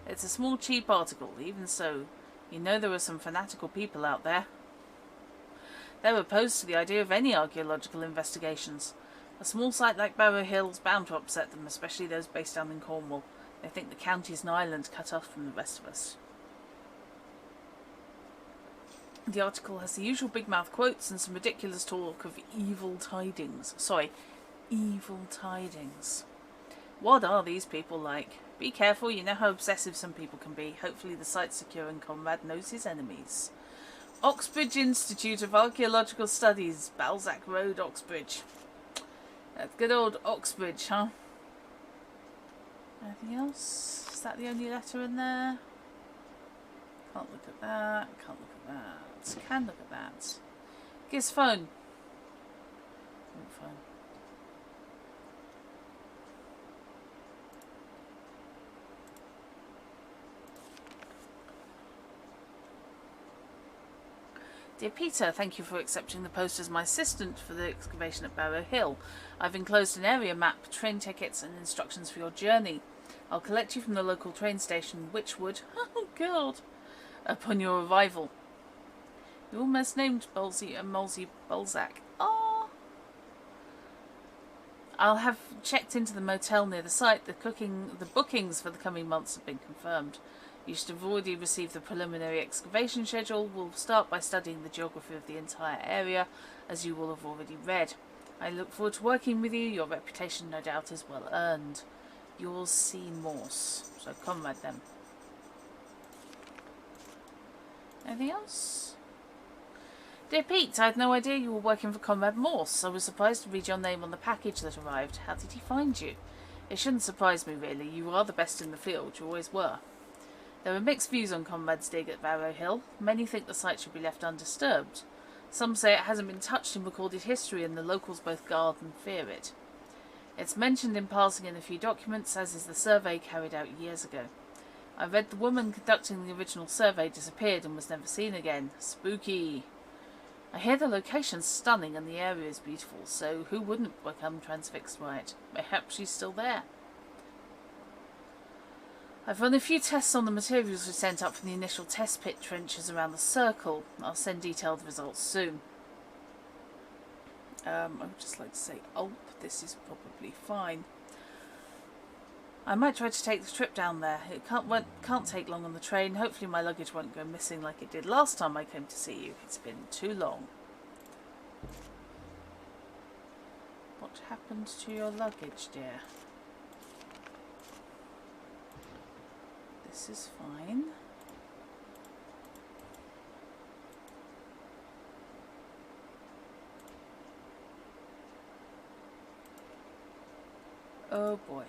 It's a small cheap article, even so, you know there are some fanatical people out there. They're opposed to the idea of any archaeological investigations. A small site like Barrow Hill is bound to upset them, especially those based down in Cornwall. They think the county is an island cut off from the rest of us. The article has the usual big mouth quotes and some ridiculous talk of evil tidings. Sorry, evil tidings. What are these people like? Be careful, you know how obsessive some people can be. Hopefully the site's secure and Conrad knows his enemies. Oxbridge Institute of Archaeological Studies, Balzac Road, Oxbridge. That good old Oxbridge, huh? Anything else? Is that the only letter in there? Can't look at that. Can't look at that. Can look at that. His phone. Phone. Dear Peter, thank you for accepting the post as my assistant for the excavation at Barrow Hill. I've enclosed an area map, train tickets and instructions for your journey. I'll collect you from the local train station, Witchwood, oh god, upon your arrival. You almost named Bolsey and Molsey Balzac. Ah. I'll have checked into the motel near the site. The bookings for the coming months have been confirmed. You should have already received the preliminary excavation schedule. We'll start by studying the geography of the entire area, as you will have already read. I look forward to working with you. Your reputation, no doubt, is well earned. Yours, C. Morse. So, Conrad, then. Anything else? Dear Pete, I had no idea you were working for Conrad Morse. I was surprised to read your name on the package that arrived. How did he find you? It shouldn't surprise me, really. You are the best in the field. You always were. There are mixed views on Conrad's dig at Barrow Hill. Many think the site should be left undisturbed. Some say it hasn't been touched in recorded history and the locals both guard and fear it. It's mentioned in passing in a few documents, as is the survey carried out years ago. I read the woman conducting the original survey disappeared and was never seen again. Spooky. I hear the location's stunning and the area is beautiful, so who wouldn't become transfixed by it? Perhaps she's still there. I've run a few tests on the materials we sent up from the initial test pit trenches around the circle. I'll send detailed results soon. I would just like to say, this is probably fine. I might try to take the trip down there. It can't take long on the train. Hopefully my luggage won't go missing like it did last time I came to see you. It's been too long. What happened to your luggage, dear? This is fine. Oh boy.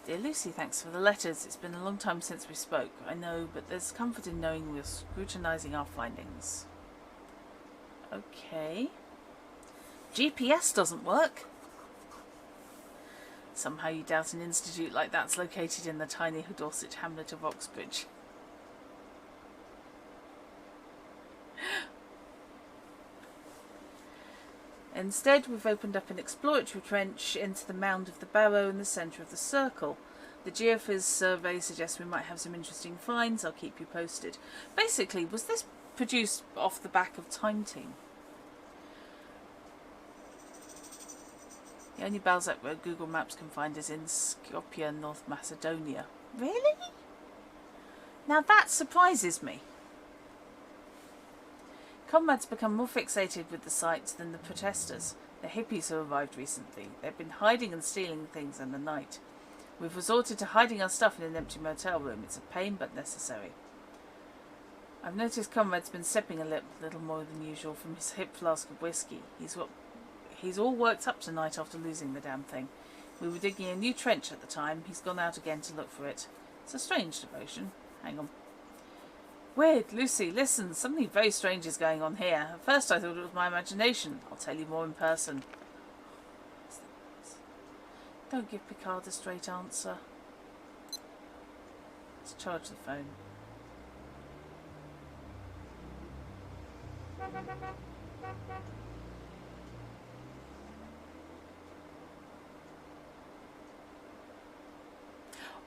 Dear Lucy, thanks for the letters. It's been a long time since we spoke, I know, but there's comfort in knowing we're scrutinising our findings. Okay. GPS doesn't work. Somehow you doubt an institute like that's located in the tiny Dorset hamlet of Oxbridge. Instead, we've opened up an exploratory trench into the mound of the Barrow in the centre of the circle. The geophys survey suggests we might have some interesting finds. I'll keep you posted. Basically, was this produced off the back of Time Team? The only Balzac road Google Maps can find is in Skopje, North Macedonia. Really? Now that surprises me. Comrades become more fixated with the sites than the protesters. The hippies who arrived recently. They've been hiding and stealing things in the night. We've resorted to hiding our stuff in an empty motel room. It's a pain but necessary. I've noticed Comrade's been stepping a little more than usual from his hip flask of whiskey. He's all worked up tonight after losing the damn thing. We were digging a new trench at the time. He's gone out again to look for it. It's a strange devotion. Hang on. Weird, Lucy, listen, something very strange is going on here. At first I thought it was my imagination. I'll tell you more in person. Don't give Picard a straight answer. Let's charge the phone.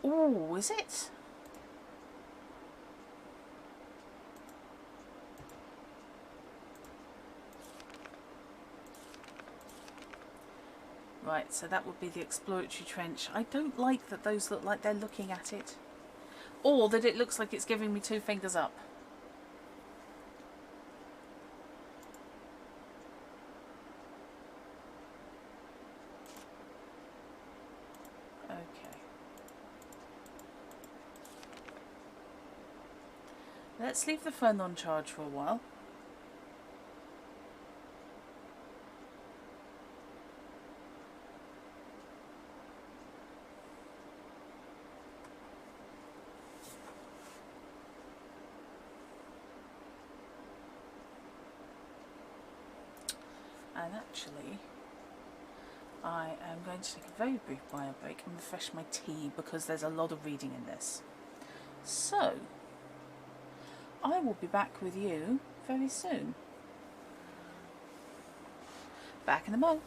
Oh, is it? Right, so that would be the exploratory trench. I don't like that those look like they're looking at it. Or that it looks like it's giving me two fingers up. Okay. Let's leave the phone on charge for a while. And actually, I am going to take a very brief bio break and refresh my tea because there's a lot of reading in this. So, I will be back with you very soon. Back in a moment.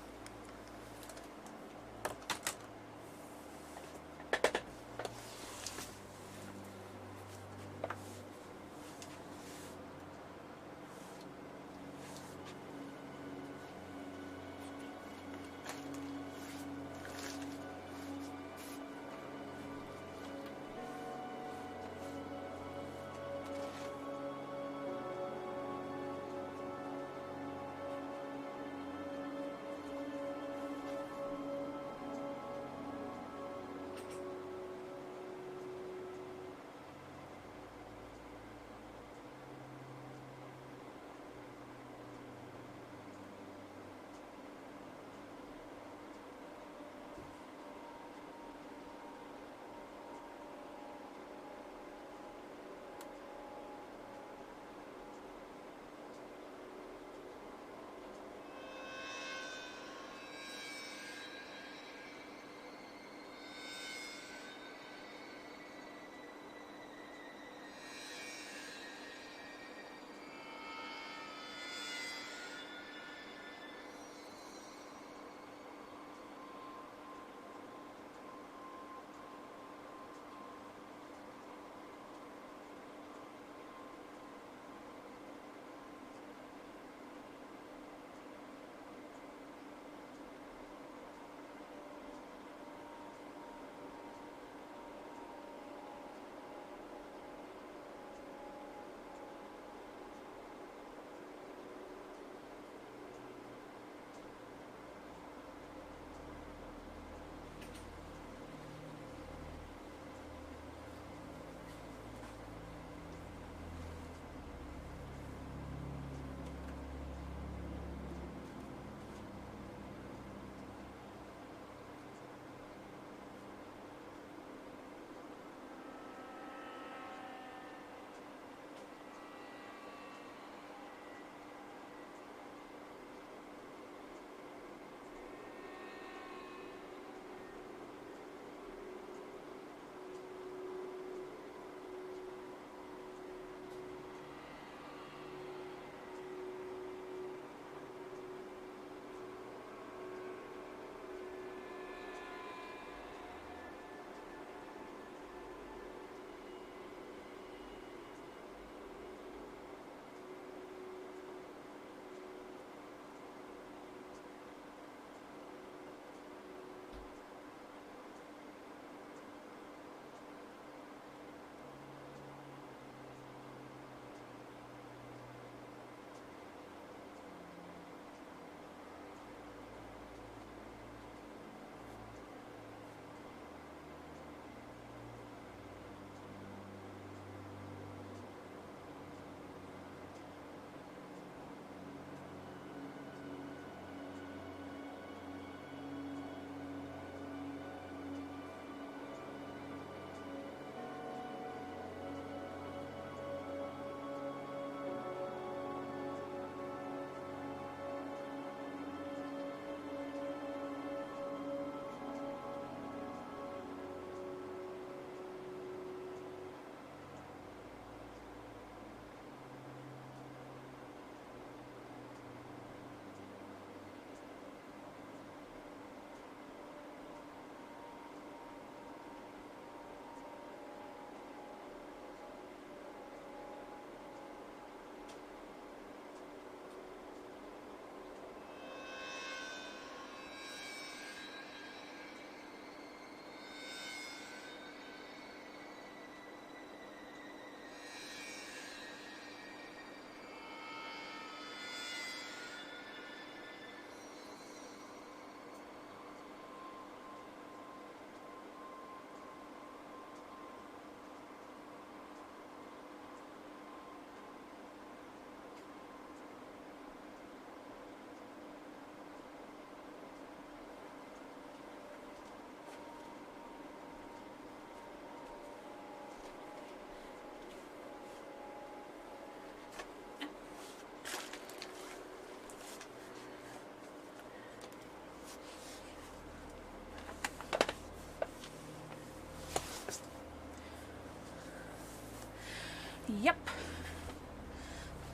Yep.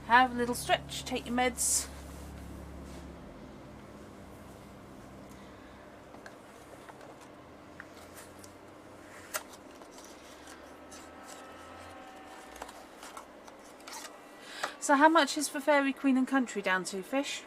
Have a little stretch, take your meds. So how much is for Fairy Queen and Country down to, Fish?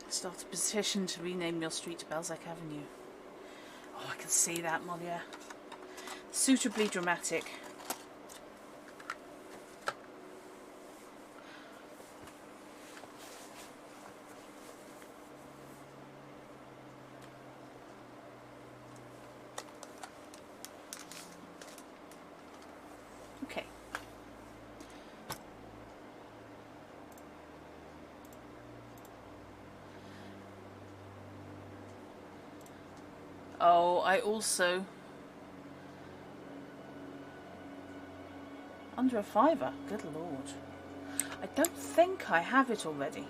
Start a petition to rename your street to Balzac Avenue. Oh, I can see that, Molia. Suitably dramatic. Okay. Oh, I also... Under a £5, good lord. I don't think I have it already.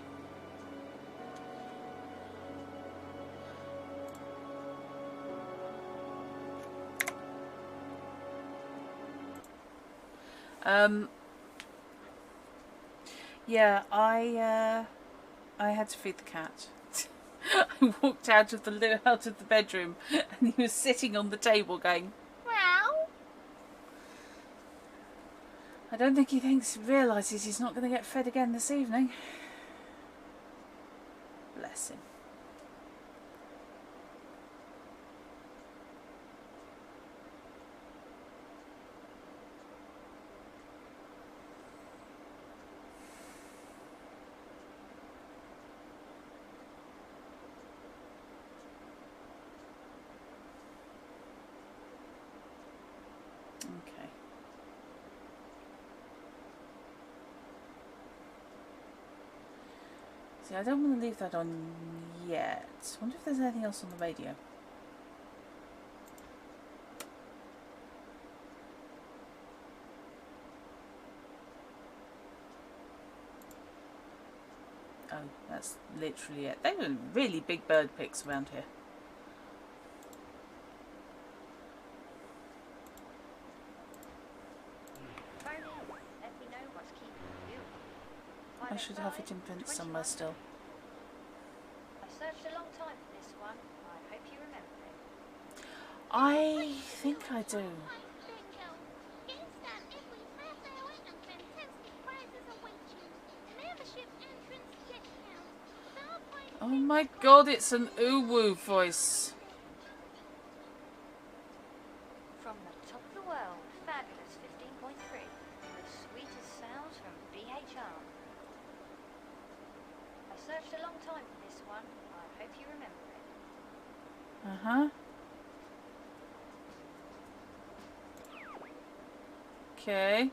Yeah, I had to feed the cat. I walked out of the bedroom and he was sitting on the table going, meow. I don't think he realises he's not going to get fed again this evening. Bless him. Okay. See, I don't want to leave that on yet. I wonder if there's anything else on the radio. Oh, that's literally it. They were really big bird pics around here. I should have it in print somewhere still. I searched a long time for this one. I hope you remember it. I think I do. Oh my god, it's an uwu voice. From the top of the world, fabulous 15.3. The sweetest sounds from BHR. I searched a long time for this one. I hope you remember it. Uh-huh. Okay.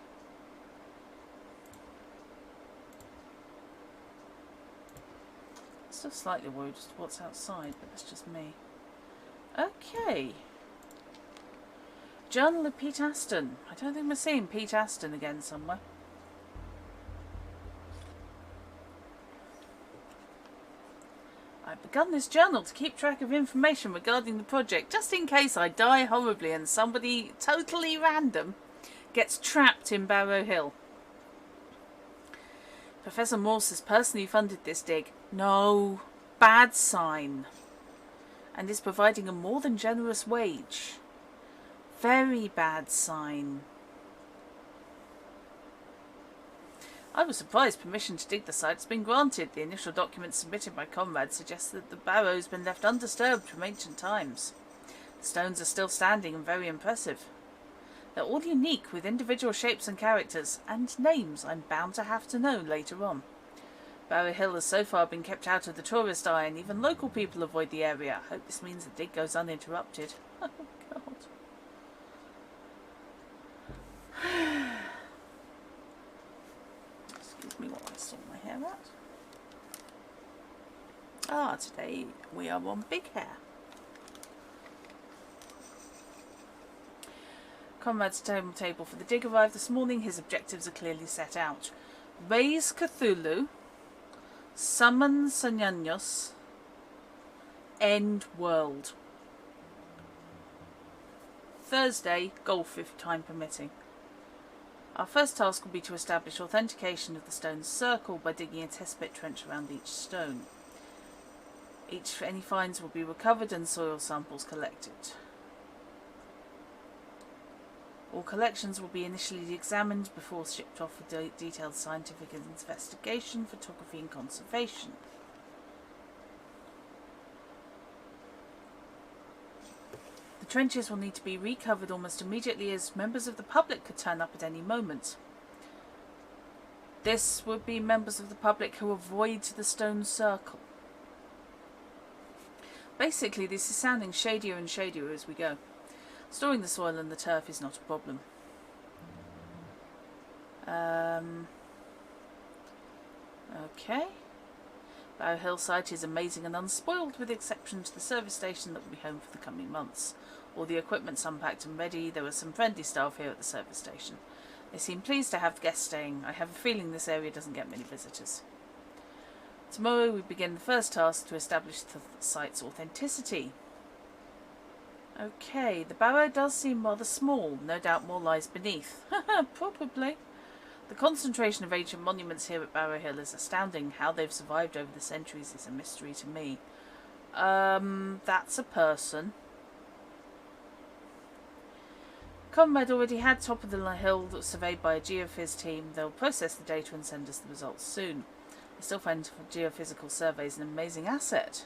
Still slightly worried as to what's outside, but that's just me. Okay. Journal of Pete Aston. I don't think we're seeing Pete Aston again somewhere. I've begun this journal to keep track of information regarding the project, just in case I die horribly and somebody totally random gets trapped in Barrow Hill. Professor Morse has personally funded this dig. No, bad sign. And is providing a more than generous wage. Very bad sign. I was surprised permission to dig the site has been granted. The initial documents submitted by comrades suggest that the barrow has been left undisturbed from ancient times. The stones are still standing and very impressive. They're all unique with individual shapes and characters, and names I'm bound to have to know later on. Barrow Hill has so far been kept out of the tourist eye, and even local people avoid the area. I hope this means the dig goes uninterrupted. Oh, God. Excuse me while I sort my hair out. Ah, today we are on Big Hair. Conrad's table for the dig arrived this morning. His objectives are clearly set out. Raise Cthulhu, summon Sanyanos, end world. Thursday, golf if time permitting. Our first task will be to establish authentication of the stone's circle by digging a test pit trench around each stone. Any finds will be recovered and soil samples collected. All collections will be initially examined before shipped off for detailed scientific investigation, photography and conservation. The trenches will need to be recovered almost immediately, as members of the public could turn up at any moment. This would be members of the public who avoid the stone circle. Basically, this is sounding shadier and shadier as we go. Storing the soil and the turf is not a problem. Okay. Barrow Hill site is amazing and unspoiled, with the exception to the service station that will be home for the coming months. All the equipment's unpacked and ready. There were some friendly staff here at the service station. They seem pleased to have guests staying. I have a feeling this area doesn't get many visitors. Tomorrow we begin the first task to establish the site's authenticity. Okay, the barrow does seem rather small. No doubt more lies beneath. Probably. The concentration of ancient monuments here at Barrow Hill is astounding. How they've survived over the centuries is a mystery to me. That's a person. Conrad already had top of the hill surveyed by a geophys team. They'll process the data and send us the results soon. I still find geophysical surveys an amazing asset.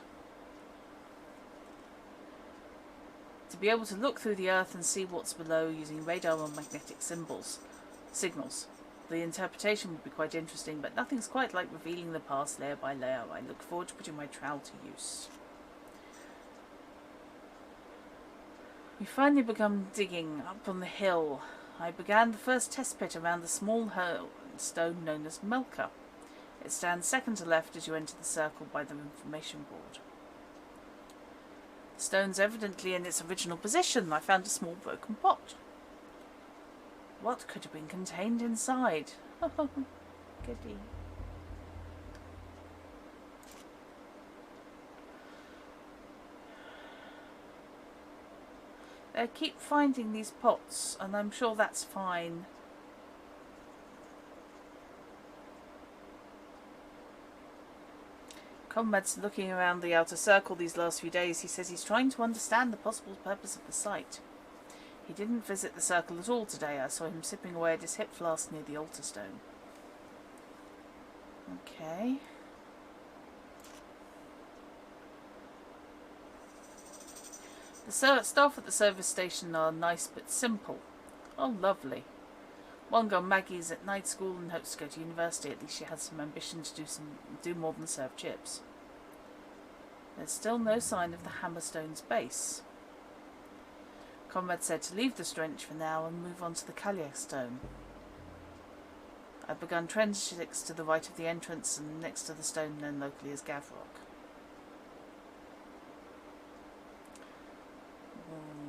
To be able to look through the earth and see what's below using radar or magnetic signals. The interpretation would be quite interesting, but nothing's quite like revealing the past layer by layer. I look forward to putting my trowel to use. We finally begun digging up on the hill. I began the first test pit around the small stone known as Melka. It stands second to left as you enter the circle by the information board. The stone's evidently in its original position. I found a small broken pot. What could have been contained inside? Goody. They keep finding these pots, and I'm sure that's fine. Conrad's looking around the outer circle these last few days. He says he's trying to understand the possible purpose of the site. He didn't visit the circle at all today. I saw him sipping away at his hip flask near the altar stone. Okay. The staff at the service station are nice but simple. Oh, lovely. One girl, Maggie's at night school and hopes to go to university. At least she has some ambition to do more than serve chips. There's still no sign of the Hammerstone's base. Conrad said to leave the trench for now and move on to the Kalia stone. I've begun trench 6 to the right of the entrance and next to the stone known locally as Gavrock.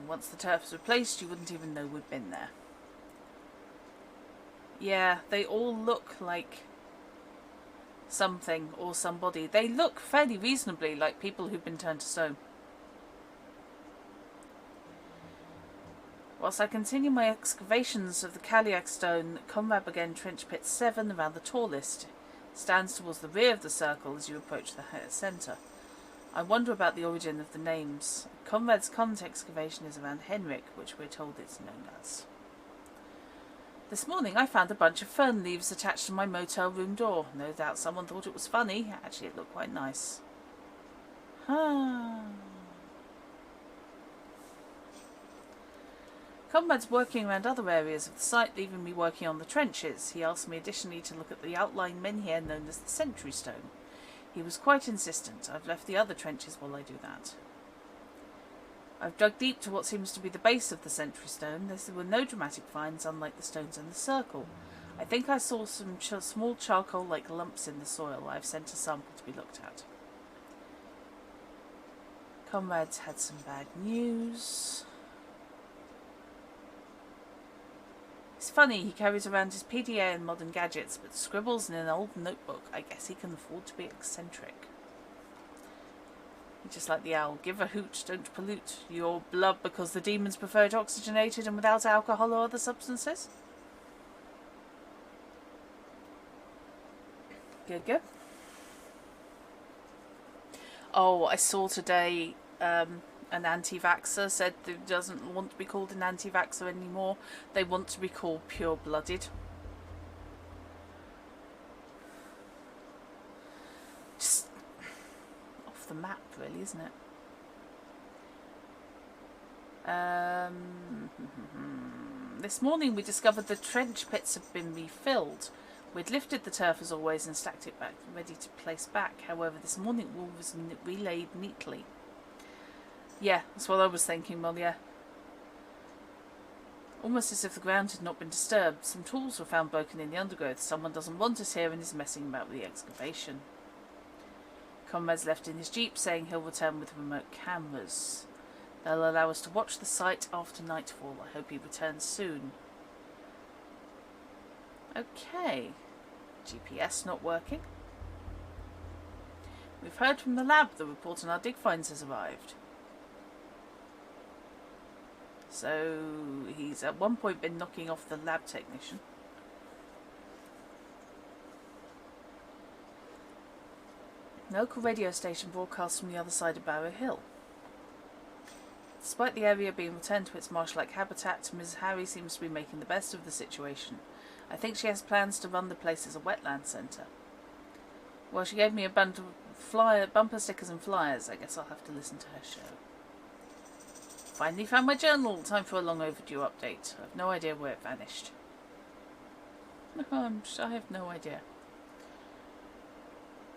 Once the turf's replaced, you wouldn't even know we'd been there. Yeah, they all look like something or somebody. They look fairly reasonably like people who've been turned to stone. Whilst I continue my excavations of the Kaliak stone, Conrad began trench pit 7 around the tallest. It stands towards the rear of the circle as you approach the centre. I wonder about the origin of the names. Conrad's current excavation is around Henrik, which we're told it's known as. This morning I found a bunch of fern leaves attached to my motel room door. No doubt someone thought it was funny. Actually, it looked quite nice. Conrad's working around other areas of the site, leaving me working on the trenches. He asked me additionally to look at the outlying menhir known as the Sentry Stone. He was quite insistent. I've left the other trenches while I do that. I've dug deep to what seems to be the base of the Sentry Stone. There were no dramatic finds, unlike the stones in the circle. I think I saw some small charcoal-like lumps in the soil. I've sent a sample to be looked at. Comrade's had some bad news. It's funny, he carries around his PDA and modern gadgets, but scribbles in an old notebook. I guess he can afford to be eccentric. Just like the owl, give a hoot, don't pollute your blood because the demons prefer it oxygenated and without alcohol or other substances. Good, good. Oh, I saw today an anti-vaxxer said that doesn't want to be called an anti-vaxxer anymore. They want to be called pure-blooded. Just off the map, really, isn't it? This morning we discovered the trench pits have been refilled. We'd lifted the turf as always and stacked it back, ready to place back. However, this morning it was relayed neatly. Yeah, that's what I was thinking, well, yeah. Almost as if the ground had not been disturbed. Some tools were found broken in the undergrowth. Someone doesn't want us here and is messing about with the excavation. Comrade's left in his jeep, saying he'll return with remote cameras. They'll allow us to watch the site after nightfall. I hope he returns soon. Okay. GPS not working. We've heard from the lab. The report on our dig finds has arrived. So he's at one point been knocking off the lab technician. Local radio station broadcasts from the other side of Barrow Hill. Despite the area being returned to its marsh-like habitat, Mrs. Harry seems to be making the best of the situation. I think she has plans to run the place as a wetland centre. Well, she gave me a bunch of bumper stickers and flyers. I guess I'll have to listen to her show. Finally found my journal. Time for a long overdue update. I have no idea where it vanished. I have no idea.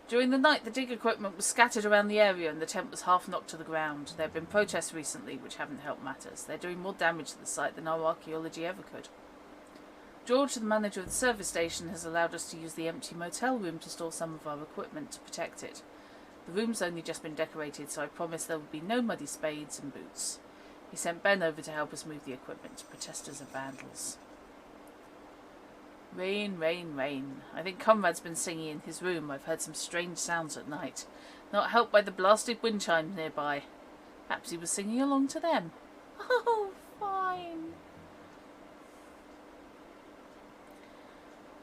During the night, the dig equipment was scattered around the area and the tent was half knocked to the ground. There have been protests recently which haven't helped matters. They're doing more damage to the site than our archaeology ever could. George, the manager of the service station, has allowed us to use the empty motel room to store some of our equipment to protect it. The room's only just been decorated, so I promise there will be no muddy spades and boots. He sent Ben over to help us move the equipment. Protesters are vandals. Rain, rain, rain. I think Conrad's been singing in his room. I've heard some strange sounds at night. Not helped by the blasted wind chimes nearby. Perhaps he was singing along to them. Oh, fine.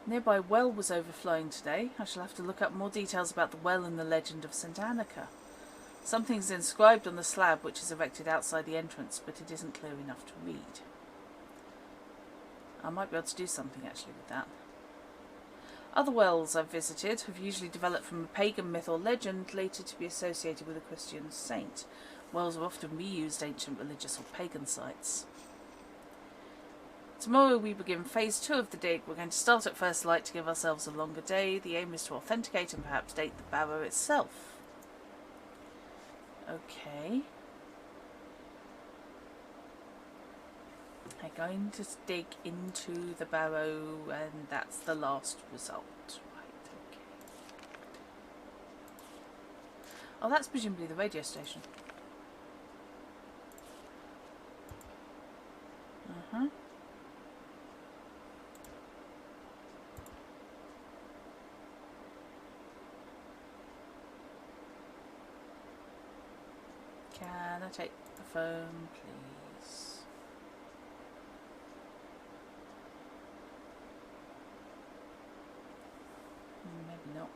Nearby well was overflowing today. I shall have to look up more details about the well and the legend of St. Annika. Something's inscribed on the slab which is erected outside the entrance, but it isn't clear enough to read. I might be able to do something actually with that. Other wells I've visited have usually developed from a pagan myth or legend, later to be associated with a Christian saint. Wells are often reused ancient religious or pagan sites. Tomorrow we begin phase 2 of the dig. We're going to start at first light to give ourselves a longer day. The aim is to authenticate and perhaps date the barrow itself. Okay. I'm going to dig into the barrow and that's the last result. Right, okay. Oh, that's presumably the radio station. Uh-huh. Can I take the phone, please? Maybe not.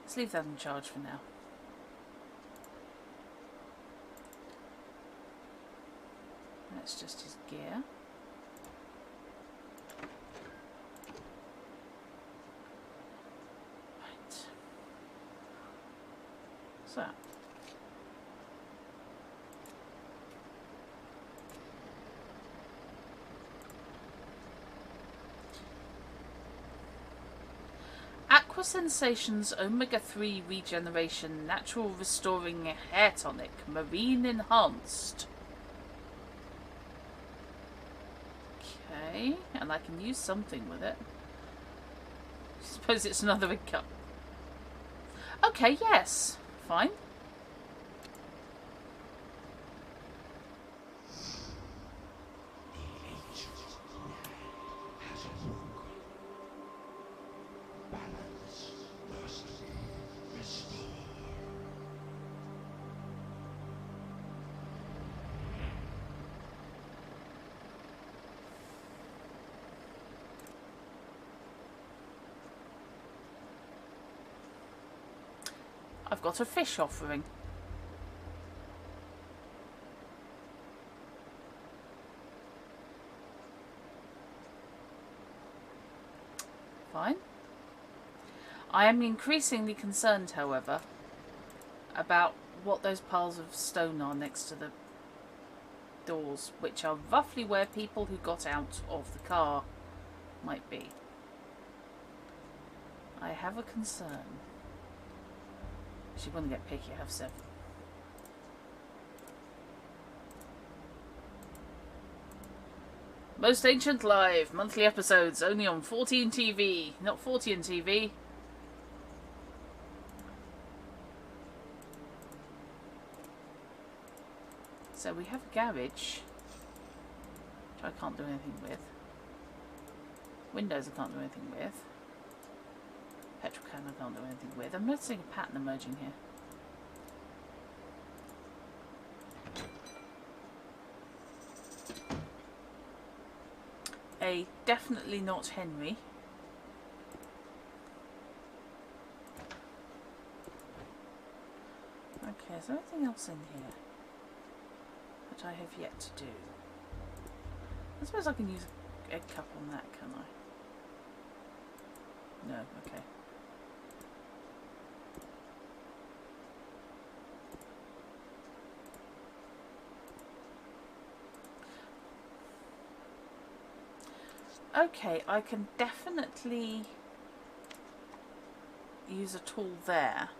Let's leave that in charge for now. That's just his gear. So, Aqua Sensations Omega-3 Regeneration Natural Restoring Hair Tonic Marine Enhanced. Okay, and I can use something with it. I suppose it's another income. Okay, yes. Fine. I've got a fish offering. Fine. I am increasingly concerned, however, about what those piles of stone are next to the doors, which are roughly where people who got out of the car might be. I have a concern. She wouldn't get picky, I have 7. Most Ancient Live, monthly episodes, only on 14 TV, not 40 on TV. So we have a garage, which I can't do anything with. Windows I can't do anything with. Petrol can I can't do anything with. I'm noticing a pattern emerging here. A definitely not Henry. Okay, is there anything else in here that I have yet to do? I suppose I can use an egg cup on that, can I? No, okay. Okay, I can definitely use a tool there.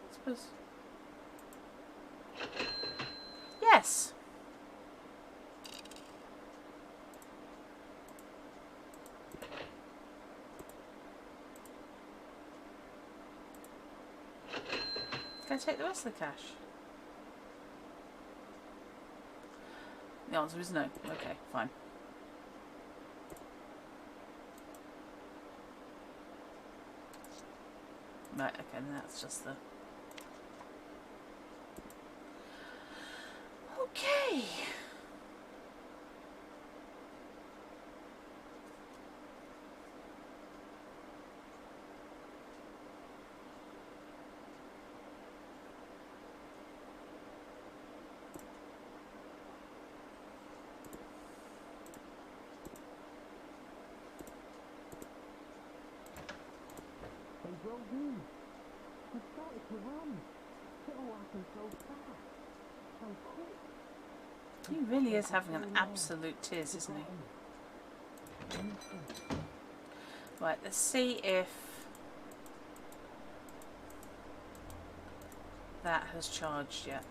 I suppose. Yes. Can I take the rest of the cash? The answer is no. Okay, fine. Right, okay, then that's just the... Okay. They drove in. They started to run. It all happened so fast. So quick. He really is having an absolute tiz, isn't he? Right, let's see if that has charged yet.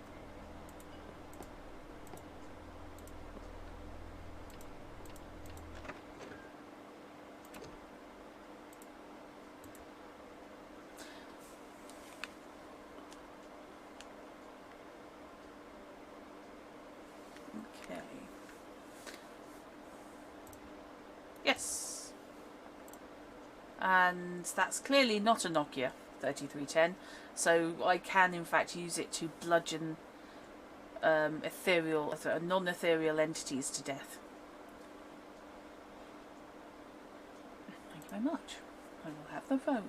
Okay. Yes. And that's clearly not a Nokia 3310, so I can in fact use it to bludgeon non-ethereal entities to death. Thank you very much. I will have the phone.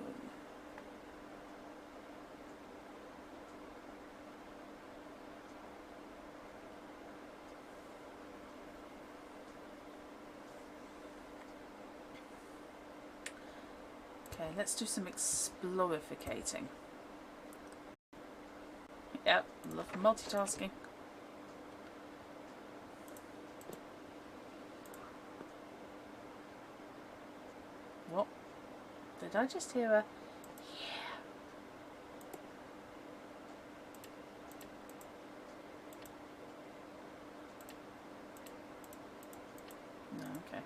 Okay, let's do some explorificating. Yep, love multitasking. What? Did I just hear a... Yeah. No, okay.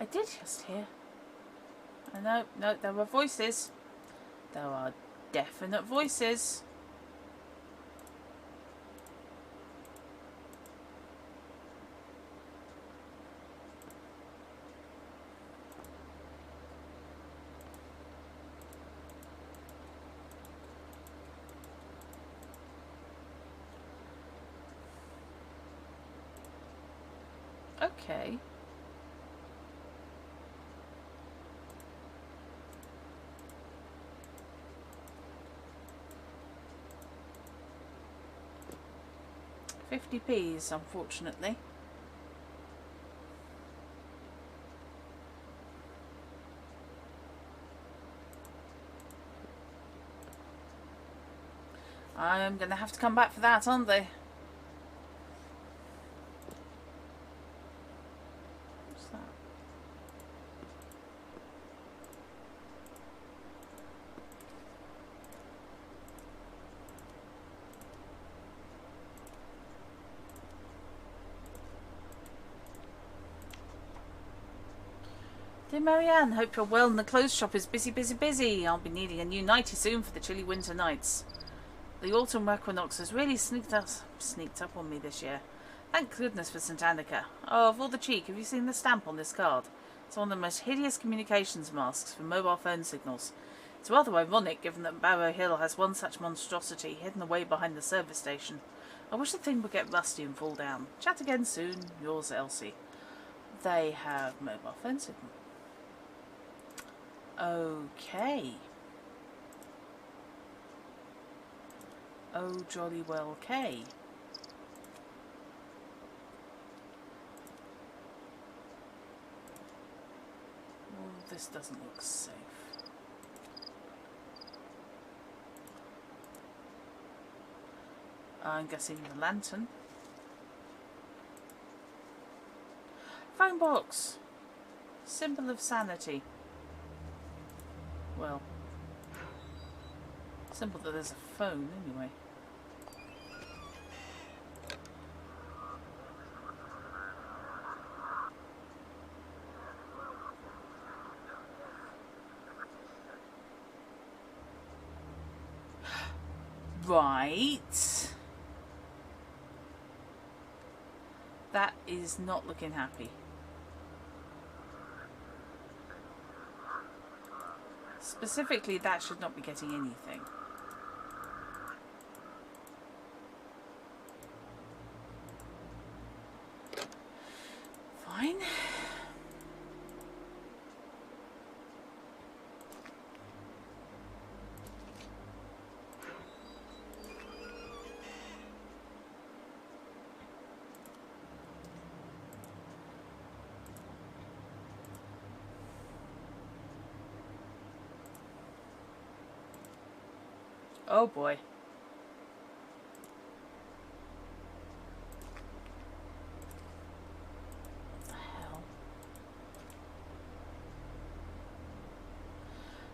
I did just hear. No, no, there were voices. There are definite voices. Okay. £50, unfortunately. I'm going to have to come back for that, aren't they? What's that? Dear Marianne, hope you're well and the clothes shop is busy, busy, busy. I'll be needing a new nightie soon for the chilly winter nights. The autumn equinox has really sneaked up on me this year. Thank goodness for St. Annika. Oh, of all the cheek, have you seen the stamp on this card? It's one of the most hideous communications masks for mobile phone signals. It's rather ironic given that Barrow Hill has one such monstrosity hidden away behind the service station. I wish the thing would get rusty and fall down. Chat again soon. Yours, Elsie. They have mobile phone signal. Okay. Oh, jolly well, okay. Well, this doesn't look safe. I'm guessing the lantern. Phone box. Symbol of sanity. Well, simple that there's a phone anyway. Right. That is not looking happy. Specifically, that should not be getting anything. Fine. Oh boy. What the hell?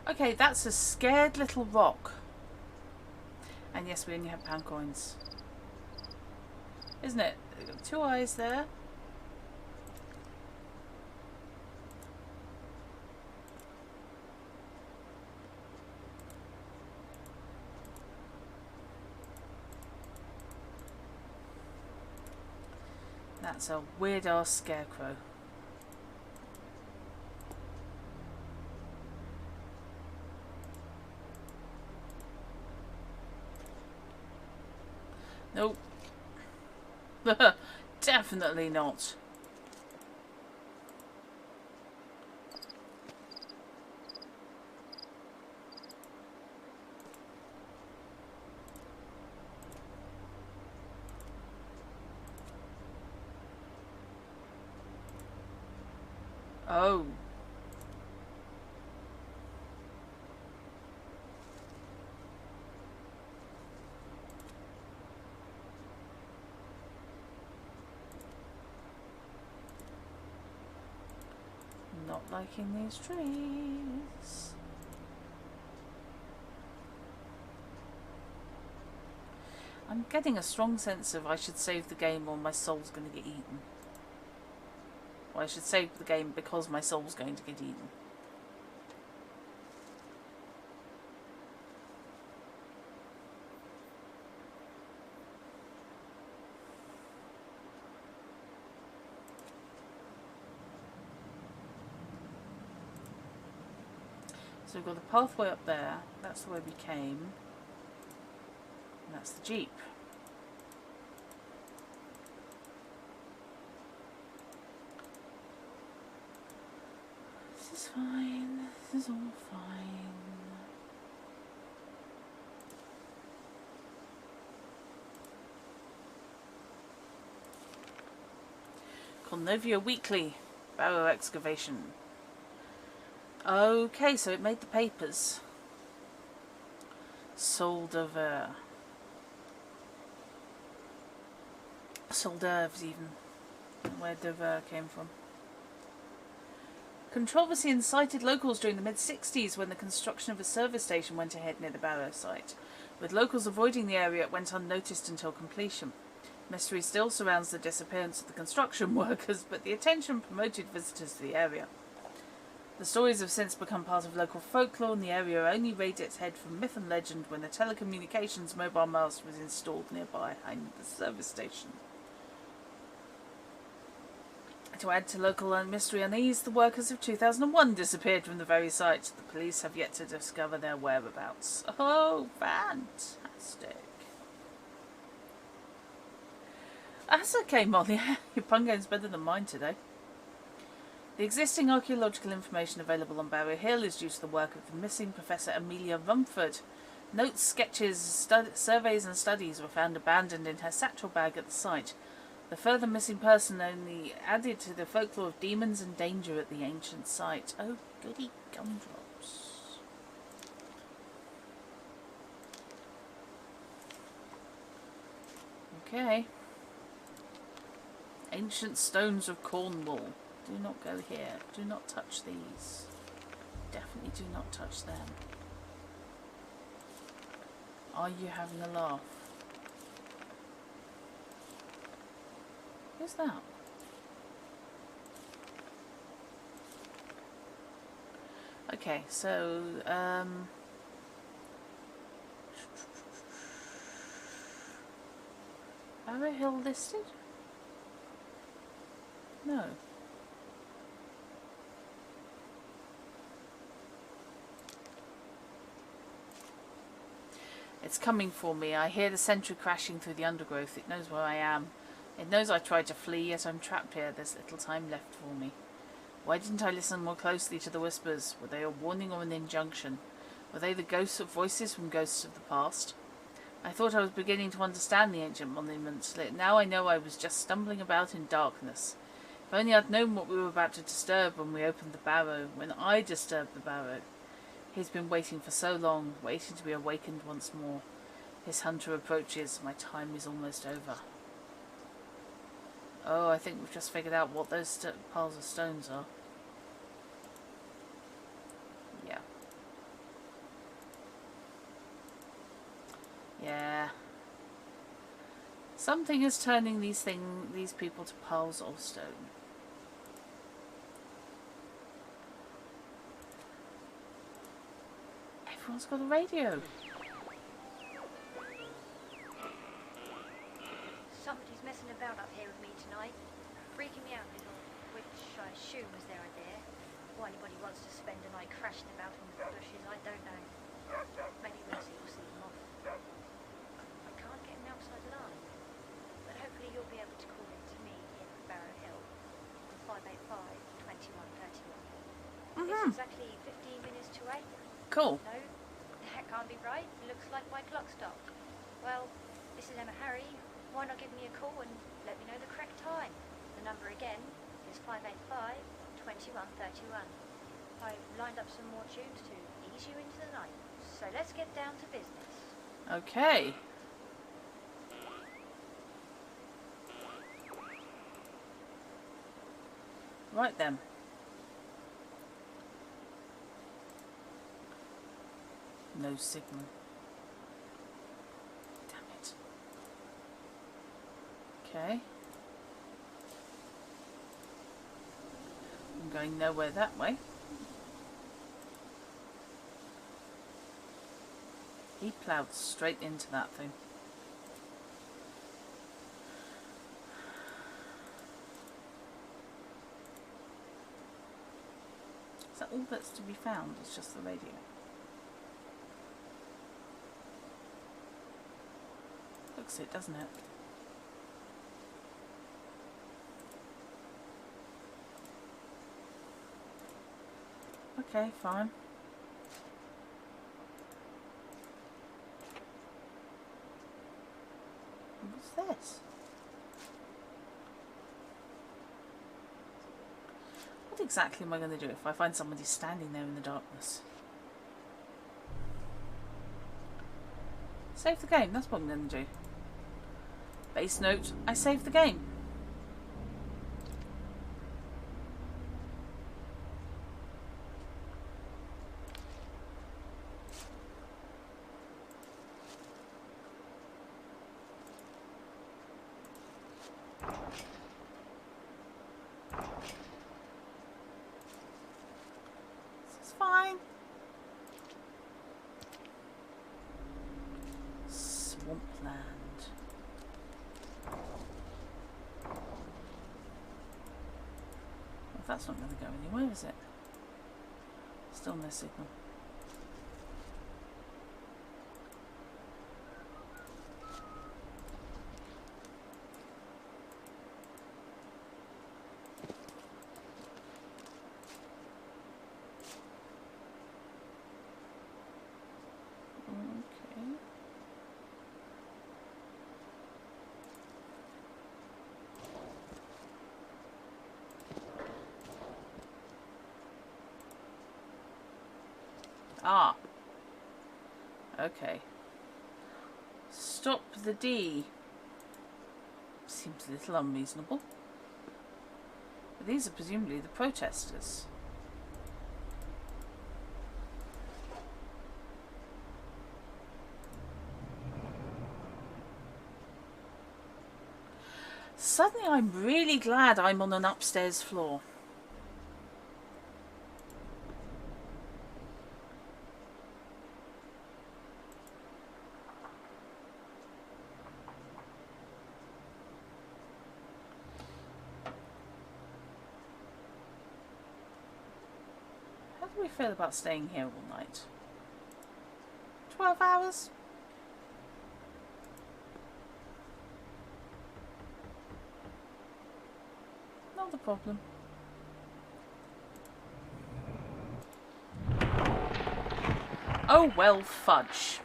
Okay, that's a scared little rock. And yes, we only have pound coins. Isn't it? They've got two eyes there. That's a weird ass scarecrow. Nope. Definitely not. Oh. Not liking these trees. I'm getting a strong sense of I should save the game or my soul's going to get eaten. Well, I should save the game because my soul's going to get eaten. So we've got the pathway up there. That's the way we came. And that's the jeep. This is fine. This is all fine. Cornovia Weekly. Barrow excavation. Okay, so it made the papers. Soldiers even. Where Dover came from. Controversy incited locals during the mid-60s when the construction of a service station went ahead near the Barrow site. With locals avoiding the area, it went unnoticed until completion. Mystery still surrounds the disappearance of the construction workers, but the attention promoted visitors to the area. The stories have since become part of local folklore, and the area only raised its head from myth and legend when a telecommunications mobile mast was installed nearby behind the service station. To add to local mystery unease, the workers of 2001 disappeared from the very site. The police have yet to discover their whereabouts. Oh, fantastic. That's okay, Molly. Your pun game's better than mine today. The existing archaeological information available on Barrow Hill is due to the work of the missing Professor Amelia Rumford. Notes, sketches, surveys and studies were found abandoned in her satchel bag at the site. The further missing person only added to the folklore of demons and danger at the ancient site. Oh, goody gumdrops. Okay. Ancient stones of Cornwall. Do not go here. Do not touch these. Definitely do not touch them. Are you having a laugh? Who's that? Okay, so Barrow Hill listed? No. It's coming for me. I hear the sentry crashing through the undergrowth. It knows where I am. It knows I tried to flee, yet I'm trapped here. There's little time left for me. Why didn't I listen more closely to the whispers? Were they a warning or an injunction? Were they the ghosts of voices from ghosts of the past? I thought I was beginning to understand the ancient monuments. Now I know I was just stumbling about in darkness. If only I'd known what we were about to disturb when we opened the barrow, when I disturbed the barrow. He's been waiting for so long, waiting to be awakened once more. His hunter approaches. My time is almost over. Oh, I think we've just figured out what those piles of stones are. Yeah. Yeah. Something is turning these people to piles of stone. Everyone's got a radio. Somebody's messing about up here with me tonight, freaking me out a little, which I assume was their idea. Why anybody wants to spend a night crashing about in the bushes, I don't know. Maybe Lucy will see them off. I can't get an outside line, but hopefully you'll be able to call in to me here at Barrow Hill on 585-2131. It's exactly 15 minutes to 8. Cool. No, that can't be right. It looks like my clock stopped. Well, this is Emma Harry. Why not give me a call and let me know the correct time? The number again is 585-2131. I've lined up some more tunes to ease you into the night. So let's get down to business. Okay. Right then. No signal. Damn it. Okay. I'm going nowhere that way. He ploughed straight into that thing. Is that all that's to be found? It's just the radio. Looks it, doesn't it? Okay, fine. What's this? What exactly am I going to do if I find somebody standing there in the darkness? Save the game, that's what I'm going to do. Base note, I saved the game. This is fine. Swampland. Well, that's not going to go anywhere, is it? Still no signal. Okay. Ah. Okay. Stop the D. Seems a little unreasonable. But these are presumably the protesters. Suddenly I'm really glad I'm on an upstairs floor. How do we feel about staying here all night? 12 hours? Not a problem. Oh well, fudge.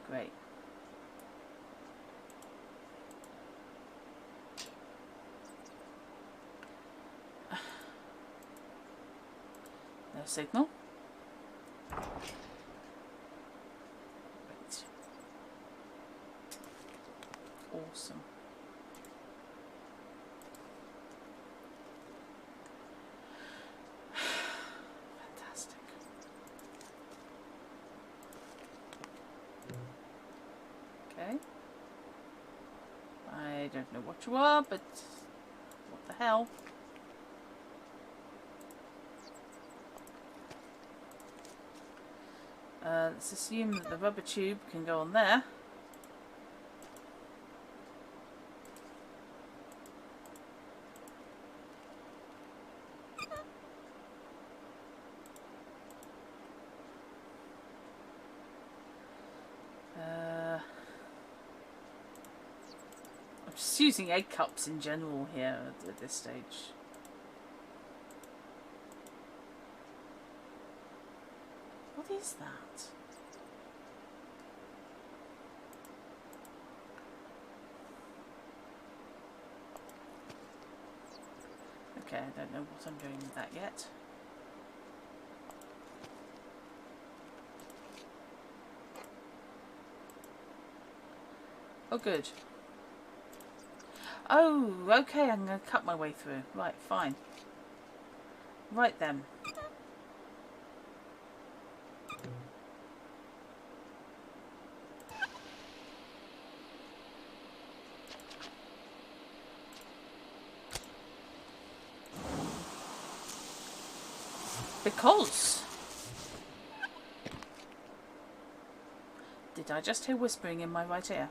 Great. No signal. Great. Awesome. Fantastic. Okay. I don't know what you are, but what the hell? Let's assume that the rubber tube can go on there. I'm just using egg cups in general here at this stage. What is that? Okay, I don't know what I'm doing with that yet. Oh, good. Oh, okay, I'm going to cut my way through. Right, fine. Right then. Because... Did I just hear whispering in my right ear?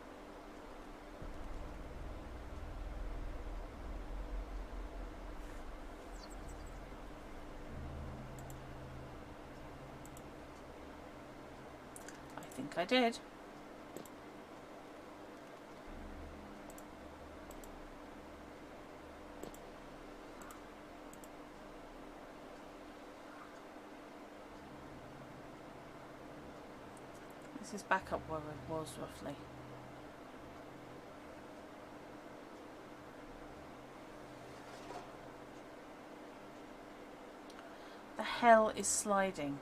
I think I did. This is back up where it was roughly. The hell is sliding?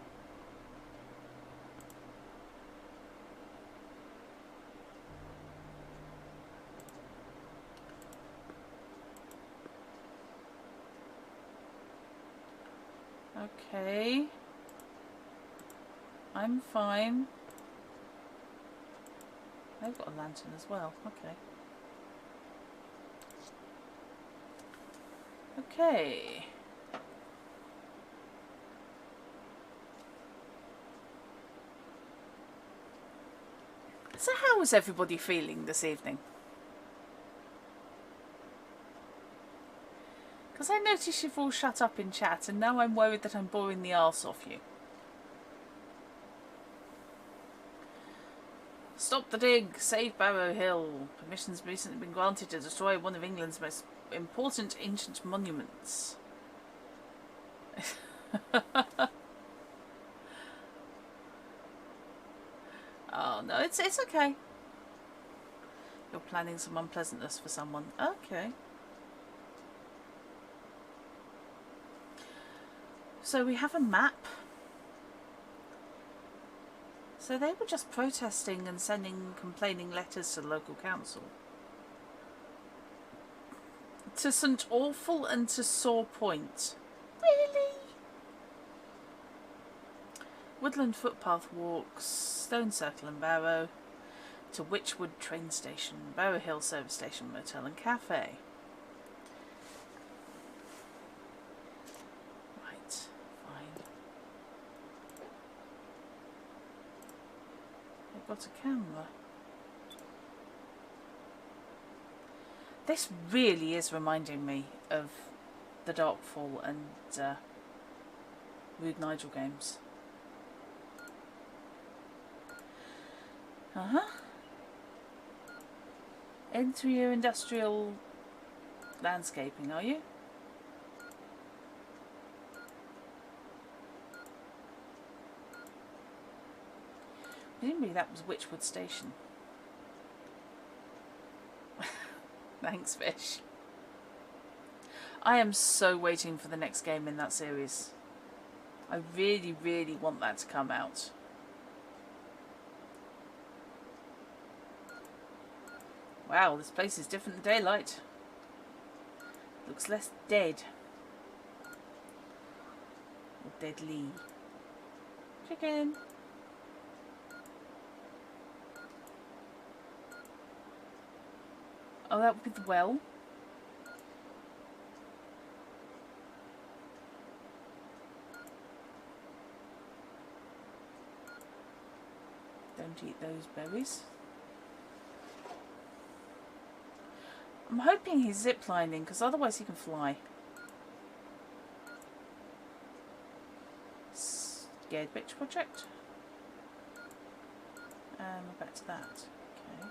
Okay. I'm fine. They've got a lantern as well. Okay. Okay. So how is everybody feeling this evening? Because I notice you've all shut up in chat and now I'm worried that I'm boring the arse off you. Stop the dig! Save Barrow Hill! Permission's recently been granted to destroy one of England's most important ancient monuments. Oh no, it's okay. You're planning some unpleasantness for someone. Okay. So we have a map. So they were just protesting and sending complaining letters to the local council. To St Awful and to Saw Point. Really? Woodland footpath walks, Stone Circle and Barrow, to Witchwood train station, Barrow Hill service station, motel and cafe. Right, fine. They've got a camera. This really is reminding me of the Darkfall and Rude Nigel games. Into your industrial landscaping, are you? Presumably that was Witchwood Station. Thanks, fish. I am so waiting for the next game in that series. I really, really want that to come out. Wow, this place is different in daylight. Looks less dead. Or deadly. Chicken. Oh, that would be the well. Don't eat those berries. I'm hoping he's ziplining, because otherwise he can fly. Scared Bitch Project. And we're back to that. Okay.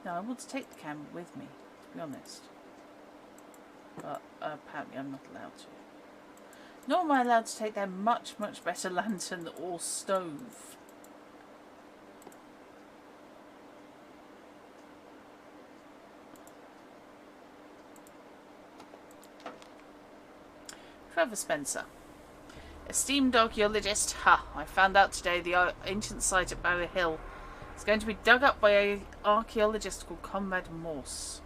Now I want to take the camera with me, to be honest. But apparently I'm not allowed to. Nor am I allowed to take their much, much better lantern or stove. Trevor Spencer. Esteemed archaeologist, I found out today the ancient site at Barrow Hill is going to be dug up by an archaeologist called Conrad Morse.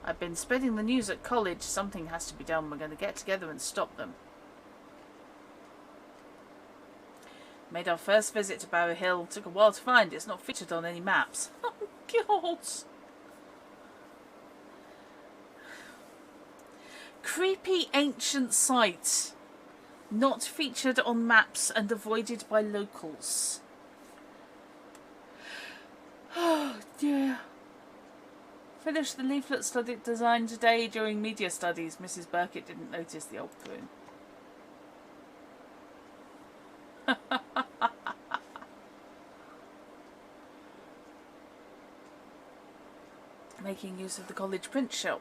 I've been spreading the news at college. Something has to be done. We're going to get together and stop them. Made our first visit to Barrow Hill. Took a while to find. It's not featured on any maps. Oh, God. Creepy ancient site. Not featured on maps and avoided by locals. Oh, dear. Finished the leaflet study design today during media studies. Mrs. Burkett didn't notice the old prune. Making use of the college print shop.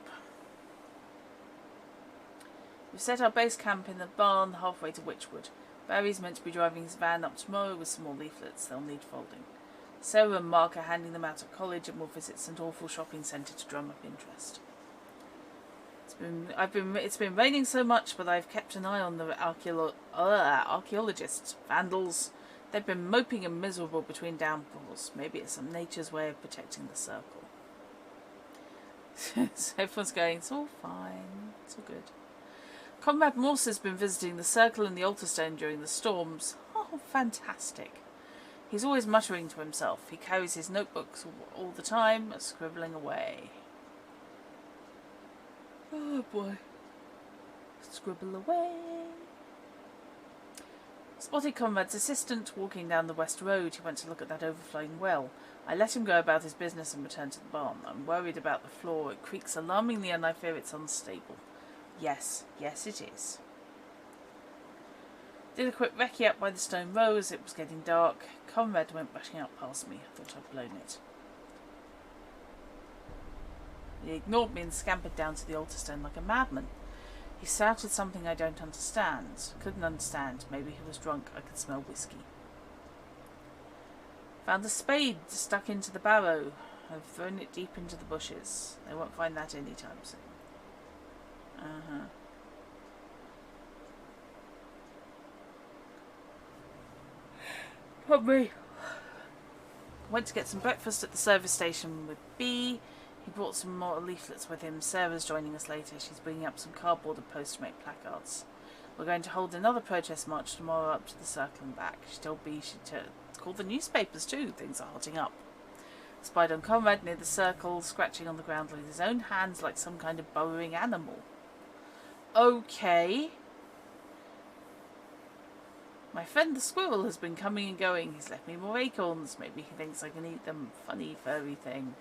We've set our base camp in the barn halfway to Witchwood. Barry's meant to be driving his van up tomorrow with some more leaflets. They'll need folding. Sarah and Mark are handing them out at college, and we'll visit St Awful Shopping Centre to drum up interest. It's been raining so much, but I've kept an eye on the archaeologists, vandals. They've been moping and miserable between downpours. Maybe it's some nature's way of protecting the circle. So everyone's going, it's all fine, it's all good. Conrad Morse has been visiting the circle and the altar stone during the storms. Oh, fantastic. He's always muttering to himself. He carries his notebooks all the time, scribbling away. Oh boy. Scribble away. Spotted Conrad's assistant walking down the west road. He went to look at that overflowing well. I let him go about his business and returned to the barn. I'm worried about the floor. It creaks alarmingly and I fear it's unstable. Yes, it is. Did a quick recce up by the stone row as it was getting dark. Conrad went rushing out past me. I thought I'd blown it. He ignored me and scampered down to the altar stone like a madman. He shouted something I don't understand. Couldn't understand. Maybe he was drunk. I could smell whiskey. Found a spade stuck into the barrow. I've thrown it deep into the bushes. They won't find that any time soon. Probably. Went to get some breakfast at the service station with B. He brought some more leaflets with him. Sarah's joining us later. She's bringing up some cardboard and post to make placards. We're going to hold another protest march tomorrow up to the circle and back. She told B she'd call the newspapers too. Things are hotting up. Spied on Conrad near the circle, scratching on the ground with his own hands like some kind of burrowing animal. Okay. My friend the squirrel has been coming and going. He's left me more acorns. Maybe he thinks I can eat them. Funny furry thing.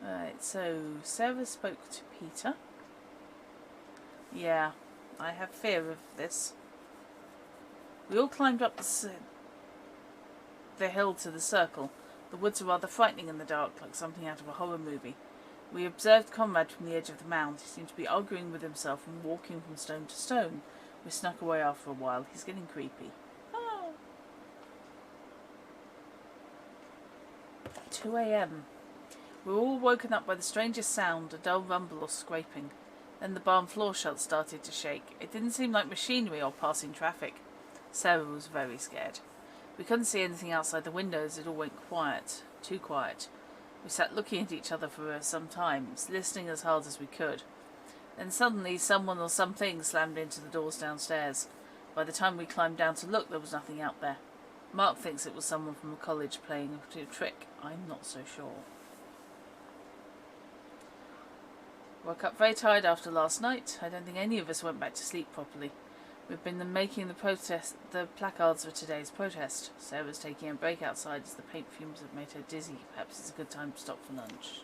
Right, so Sarah spoke to Peter. Yeah, I have fear of this. We all climbed up the hill to the circle. The woods are rather frightening in the dark, like something out of a horror movie. We observed Conrad from the edge of the mound. He seemed to be arguing with himself and walking from stone to stone. We snuck away after a while. He's getting creepy. Oh. 2 a.m. We were all woken up by the strangest sound, a dull rumble or scraping. Then the barn floor started to shake. It didn't seem like machinery or passing traffic. Sarah was very scared. We couldn't see anything outside the windows. It all went quiet. Too quiet. We sat looking at each other for some time, listening as hard as we could. Then suddenly someone or something slammed into the doors downstairs. By the time we climbed down to look, there was nothing out there. Mark thinks it was someone from the college playing a trick. I'm not so sure. Woke up very tired after last night. I don't think any of us went back to sleep properly. We've been making the placards for today's protest. Sarah's taking a break outside as the paint fumes have made her dizzy. Perhaps it's a good time to stop for lunch.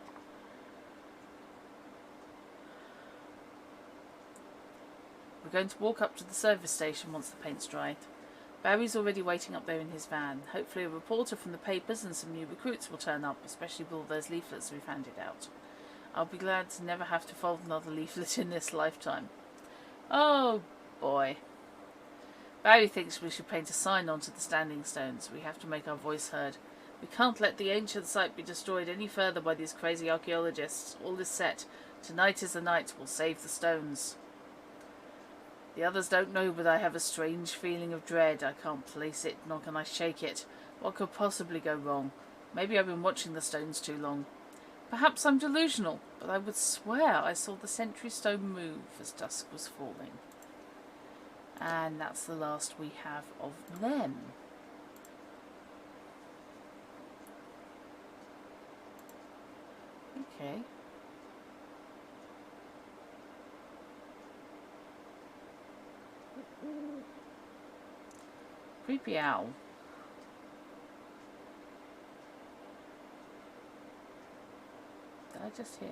We're going to walk up to the service station once the paint's dried. Barry's already waiting up there in his van. Hopefully a reporter from the papers and some new recruits will turn up, especially with all those leaflets we've handed out. I'll be glad to never have to fold another leaflet in this lifetime. Oh boy. Barry thinks we should paint a sign onto the standing stones. We have to make our voice heard. We can't let the ancient site be destroyed any further by these crazy archaeologists. All is set. Tonight is the night. We'll save the stones. The others don't know, but I have a strange feeling of dread. I can't place it, nor can I shake it. What could possibly go wrong? Maybe I've been watching the stones too long. Perhaps I'm delusional, but I would swear I saw the sentry stone move as dusk was falling. And that's the last we have of them. Okay. Creepy owl. Did I just hear?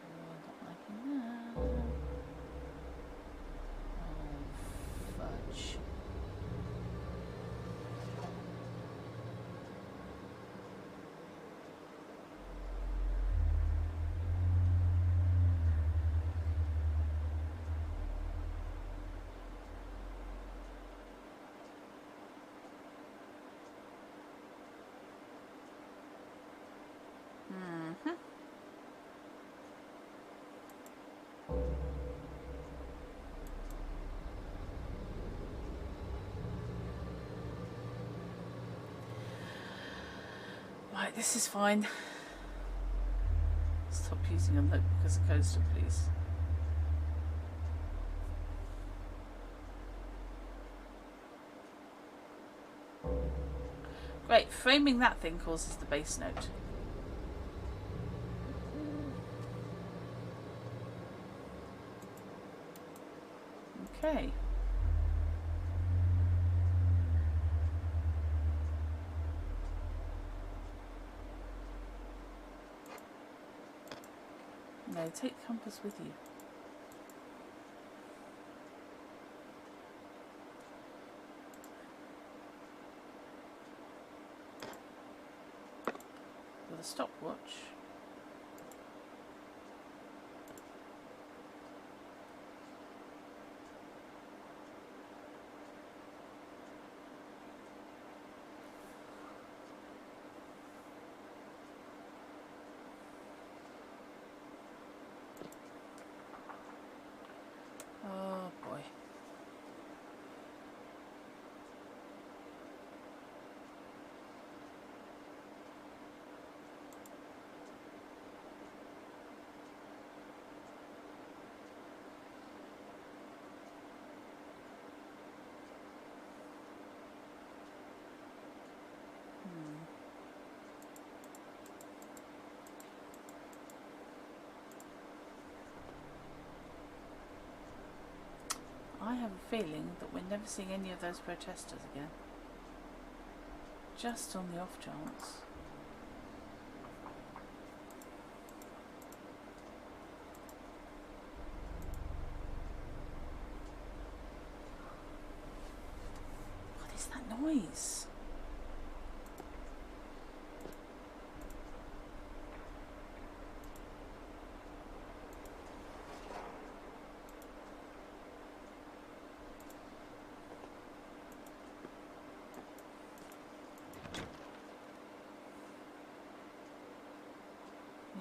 Oh, not liking that. Oh, fudge. Right, this is fine. Stop using a notebook as a coaster, please. Great, framing that thing causes the bass note. Okay. No, take the compass with you. With a stopwatch. Oh boy. I have a feeling that we're never seeing any of those protesters again. Just on the off chance. What is that noise?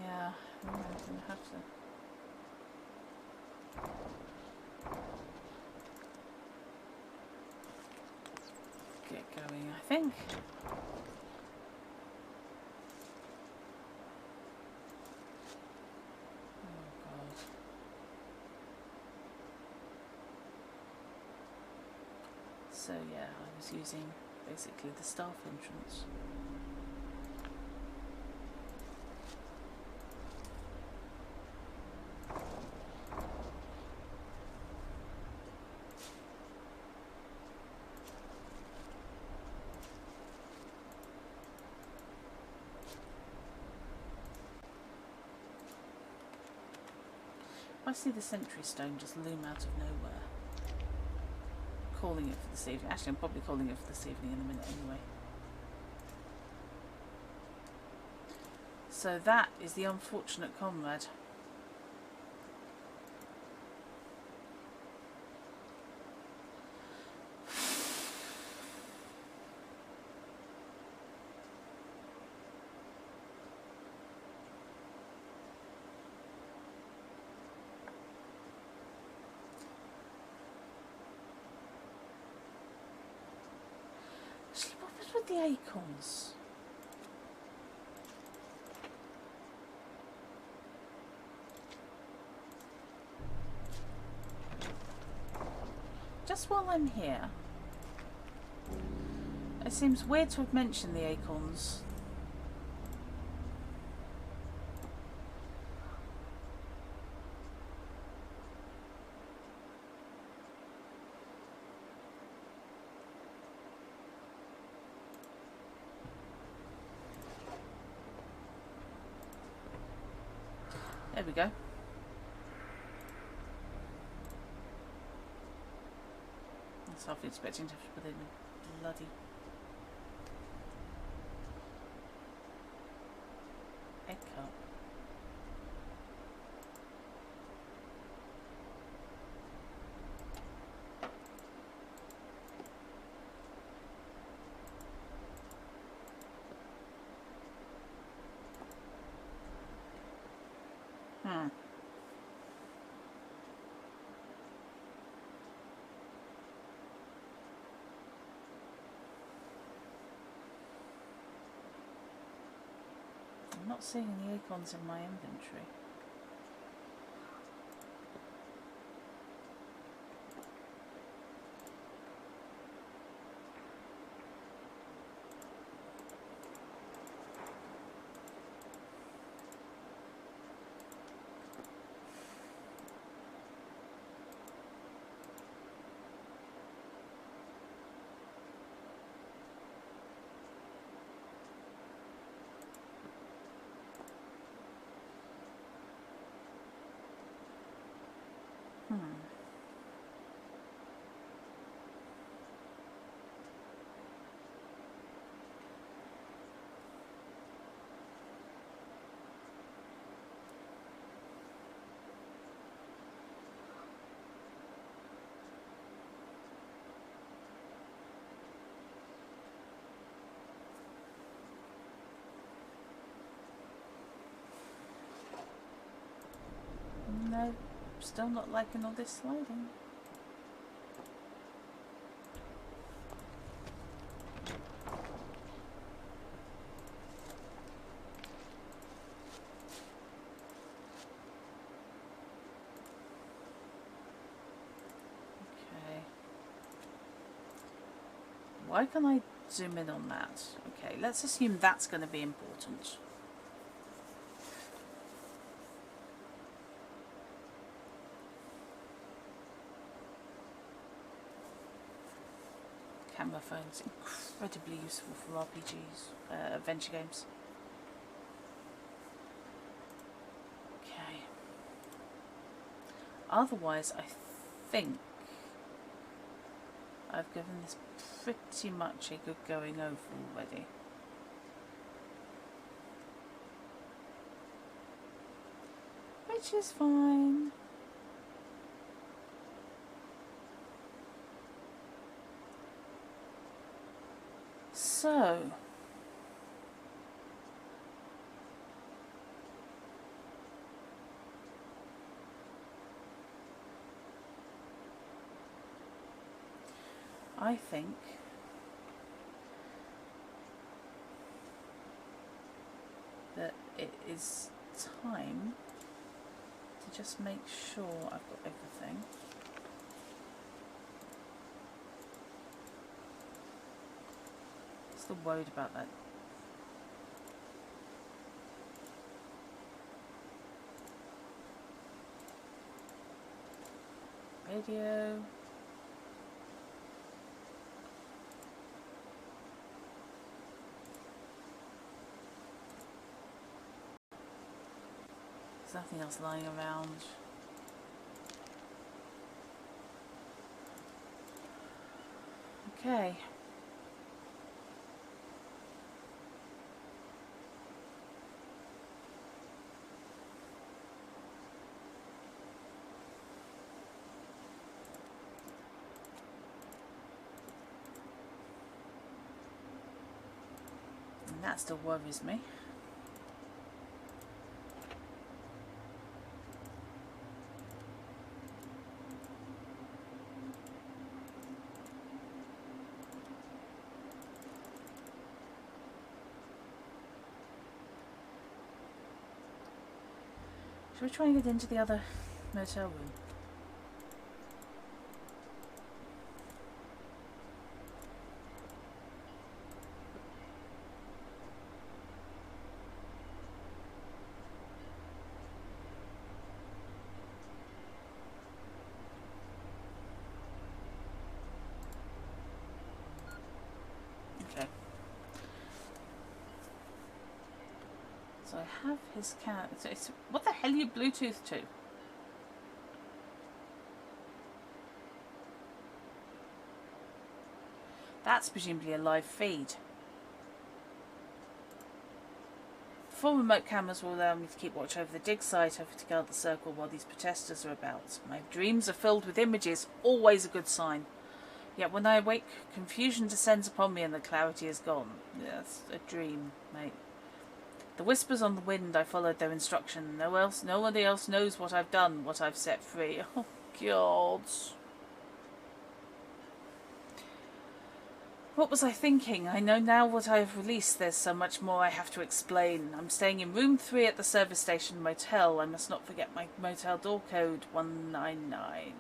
Yeah, I'm going to have to. Get going, I think. Oh god. So yeah, I was using basically the staff entrance. I see the sentry stone just loom out of nowhere. Calling it for this evening. Actually, I'm probably calling it for this evening in a minute anyway. So that is the unfortunate comrade. the acorns? Just while I'm here, it seems weird to have mentioned the acorns. There we go. I was half expecting to have to put in a bloody egg cup. I'm not seeing any acorns in my inventory. No, still not liking all this sliding. Okay. Why can't I zoom in on that? Okay, let's assume that's going to be important. Camera phone's incredibly useful for RPGs, adventure games. Okay. Otherwise, I think I've given this pretty much a good going over already. Which is fine. So, I think that it is time to just make sure I've got everything. Still worried about that. Radio. There's nothing else lying around. Okay. And that still worries me. Should we try and get into the other motel room? Okay. So I have his cat. What the hell are you Bluetooth to? That's presumably a live feed. 4 remote cameras will allow me to keep watch over the dig site, over to guard the circle while these protesters are about. My dreams are filled with images, always a good sign. Yet when I awake, confusion descends upon me and the clarity is gone. That's a dream, mate. The whispers on the wind, I followed their instruction. Nobody else knows what I've done, what I've set free. Oh, God. What was I thinking? I know now what I have released. There's so much more I have to explain. I'm staying in room 3 at the service station motel. I must not forget my motel door code, 199.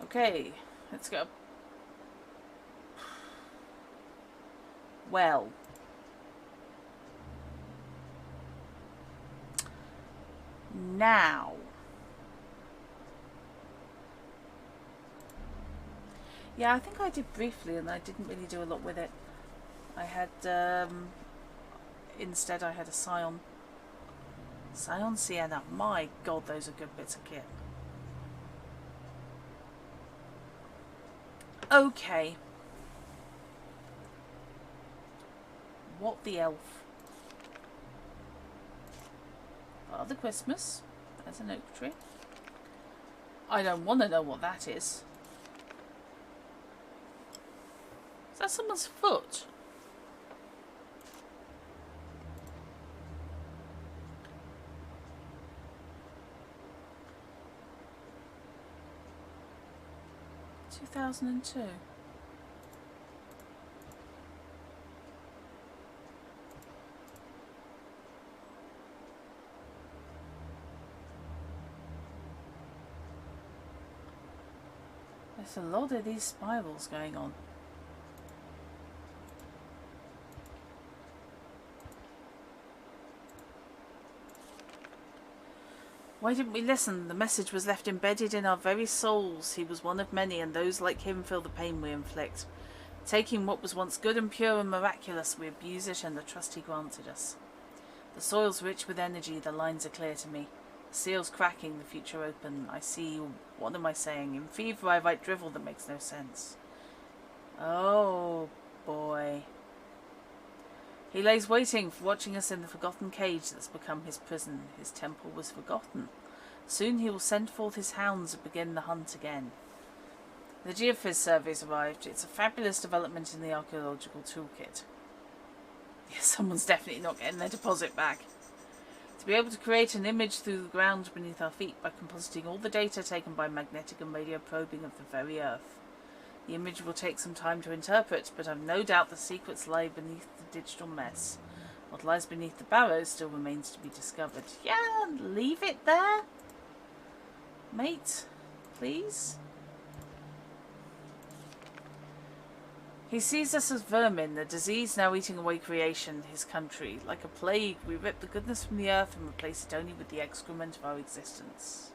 Okay, let's go. Well. Now. Yeah, I think I did briefly and I didn't really do a lot with it. I had, instead I had a Scion. Scion Sienna. My God, those are good bits of kit. Okay. What the elf? Father Christmas. There's an oak tree. I don't want to know what that is. Is that someone's foot? Two 2002. There's a lot of these spirals going on. Why didn't we listen? The message was left embedded in our very souls. He was one of many, and those like him feel the pain we inflict. Taking what was once good and pure and miraculous, we abuse it and the trust he granted us. The soil's rich with energy, the lines are clear to me. The seal's cracking, the future open. I see, what am I saying? In fever I write drivel that makes no sense. Oh, boy. He lays waiting, watching us in the forgotten cage that's become his prison. His temple was forgotten. Soon he will send forth his hounds and begin the hunt again. The geophys survey's arrived. It's a fabulous development in the archaeological toolkit. Yes, someone's definitely not getting their deposit back. To be able to create an image through the ground beneath our feet by compositing all the data taken by magnetic and radio probing of the very earth. The image will take some time to interpret, but I've no doubt the secrets lie beneath the digital mess. What lies beneath the barrow still remains to be discovered. Yeah, leave it there. Mate, please. He sees us as vermin, a disease now eating away creation, his country. Like a plague, we rip the goodness from the earth and replace it only with the excrement of our existence.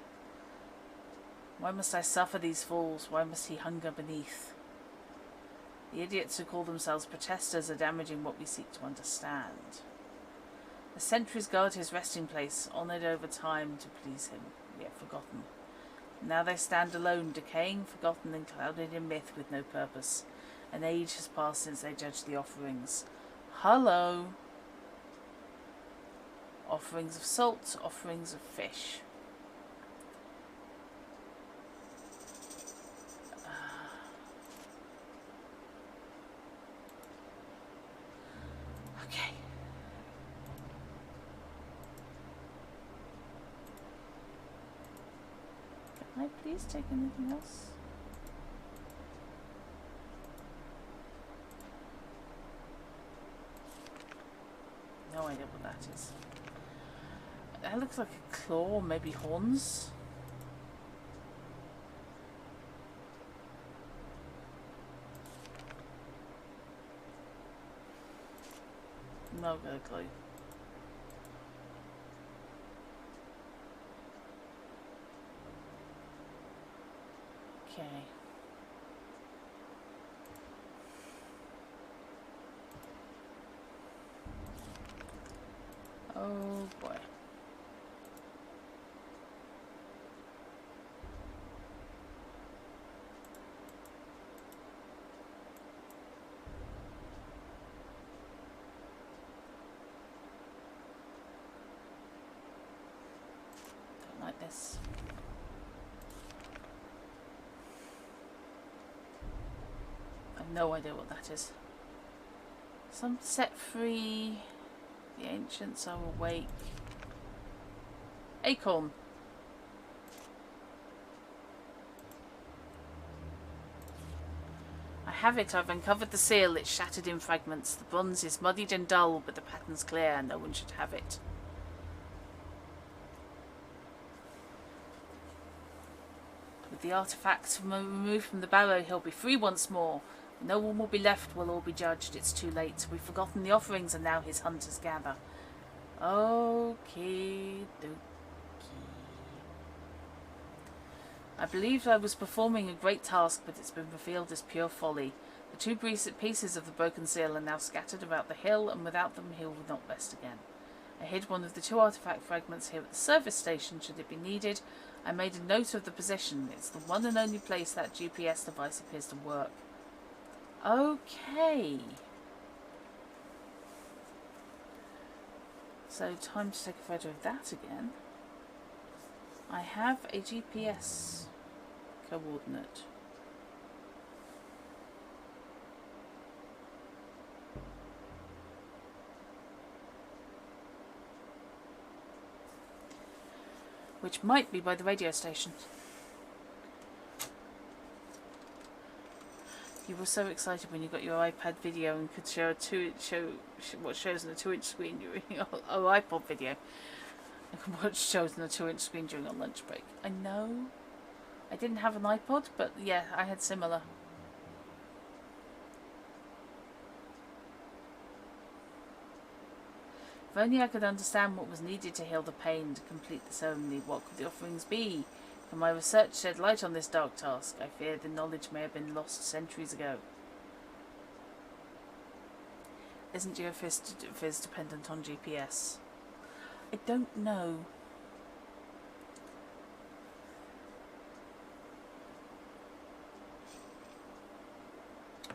Why must I suffer these falls? Why must he hunger beneath? The idiots who call themselves protesters are damaging what we seek to understand. The centuries guard his resting place, honoured over time to please him, yet forgotten. Now they stand alone, decaying, forgotten, and clouded in myth with no purpose. An age has passed since they judged the offerings. Hello! Offerings of salt, offerings of fish. Okay. please take anything else? No idea what that is. That looks like a claw, maybe horns. No clue. Okay. Oh boy. Don't like this. I've no idea what that is. Some set free. The ancients are awake. Acorn. I have it. I've uncovered the seal. It's shattered in fragments. The bronze is muddied and dull, but the pattern's clear. No one should have it. With the artifacts removed from the Barrow Hill, be free once more. No one will be left. We'll all be judged. It's too late. We've forgotten the offerings, and now his hunters gather. Okay, dokie. I believed I was performing a great task, but it's been revealed as pure folly. The two pieces of the broken seal are now scattered about the hill, and without them he will not rest again. I hid one of the two artifact fragments here at the service station, should it be needed. I made a note of the possession. It's the one and only place that GPS device appears to work. Okay. So, time to take a photo of that again. I have a GPS coordinate. Which might be by the radio station. You were so excited when you got your iPad video and could show what shows on a 2-inch screen during iPod video. I could watch shows on a 2-inch screen during a lunch break. I know. I didn't have an iPod, but yeah, I had similar. If only I could understand what was needed to heal the pain to complete the ceremony, what could the offerings be? Can my research shed light on this dark task? I fear the knowledge may have been lost centuries ago. Isn't geophysics dependent on GPS? I don't know.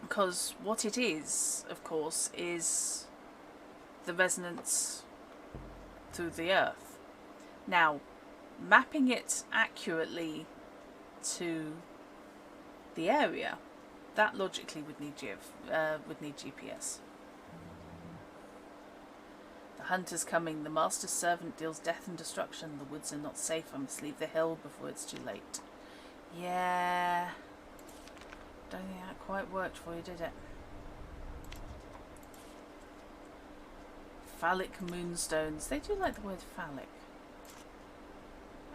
Because what it is, of course, is the resonance through the earth. Now, mapping it accurately to the area, that logically would need GPS. The hunter's coming. The master's servant deals death and destruction. The woods are not safe. I must leave the hill before it's too late. Yeah. Don't think that quite worked for you, did it? Phallic moonstones. They do like the word phallic.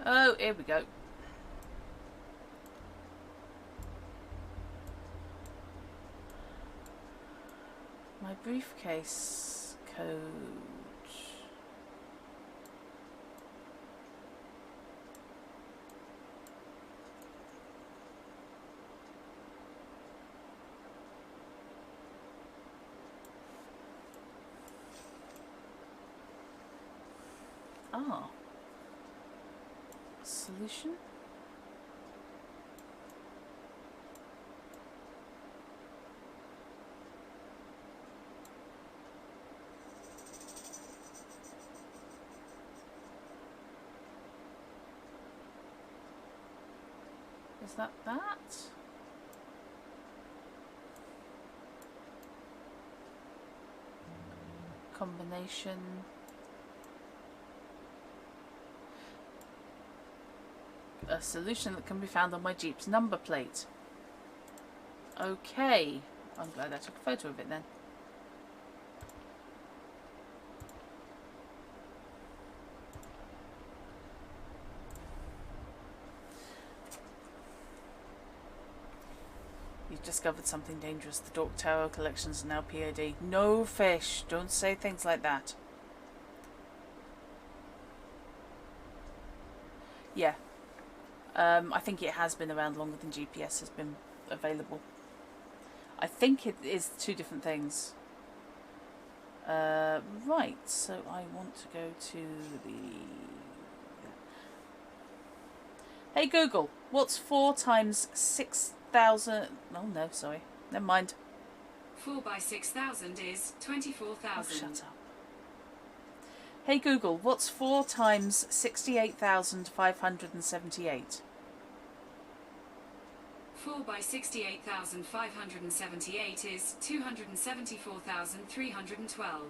Oh, here we go. My briefcase code. Ah. Solution? Is that? Combination. a solution that can be found on my Jeep's number plate. Okay. I'm glad I took a photo of it then. You've discovered something dangerous. The Dork Tower collections are now POD. No fish. Don't say things like that. Yeah. I think it has been around longer than GPS has been available. I think it is two different things. Right, so I want to go to the... Hey Google, what's 4 times 6,000... Oh no, sorry. Never mind. 4 by 6,000 is 24,000. Oh, shut up. Hey Google, what's 4 times 68,578? 4 by 68,578 is 274,312.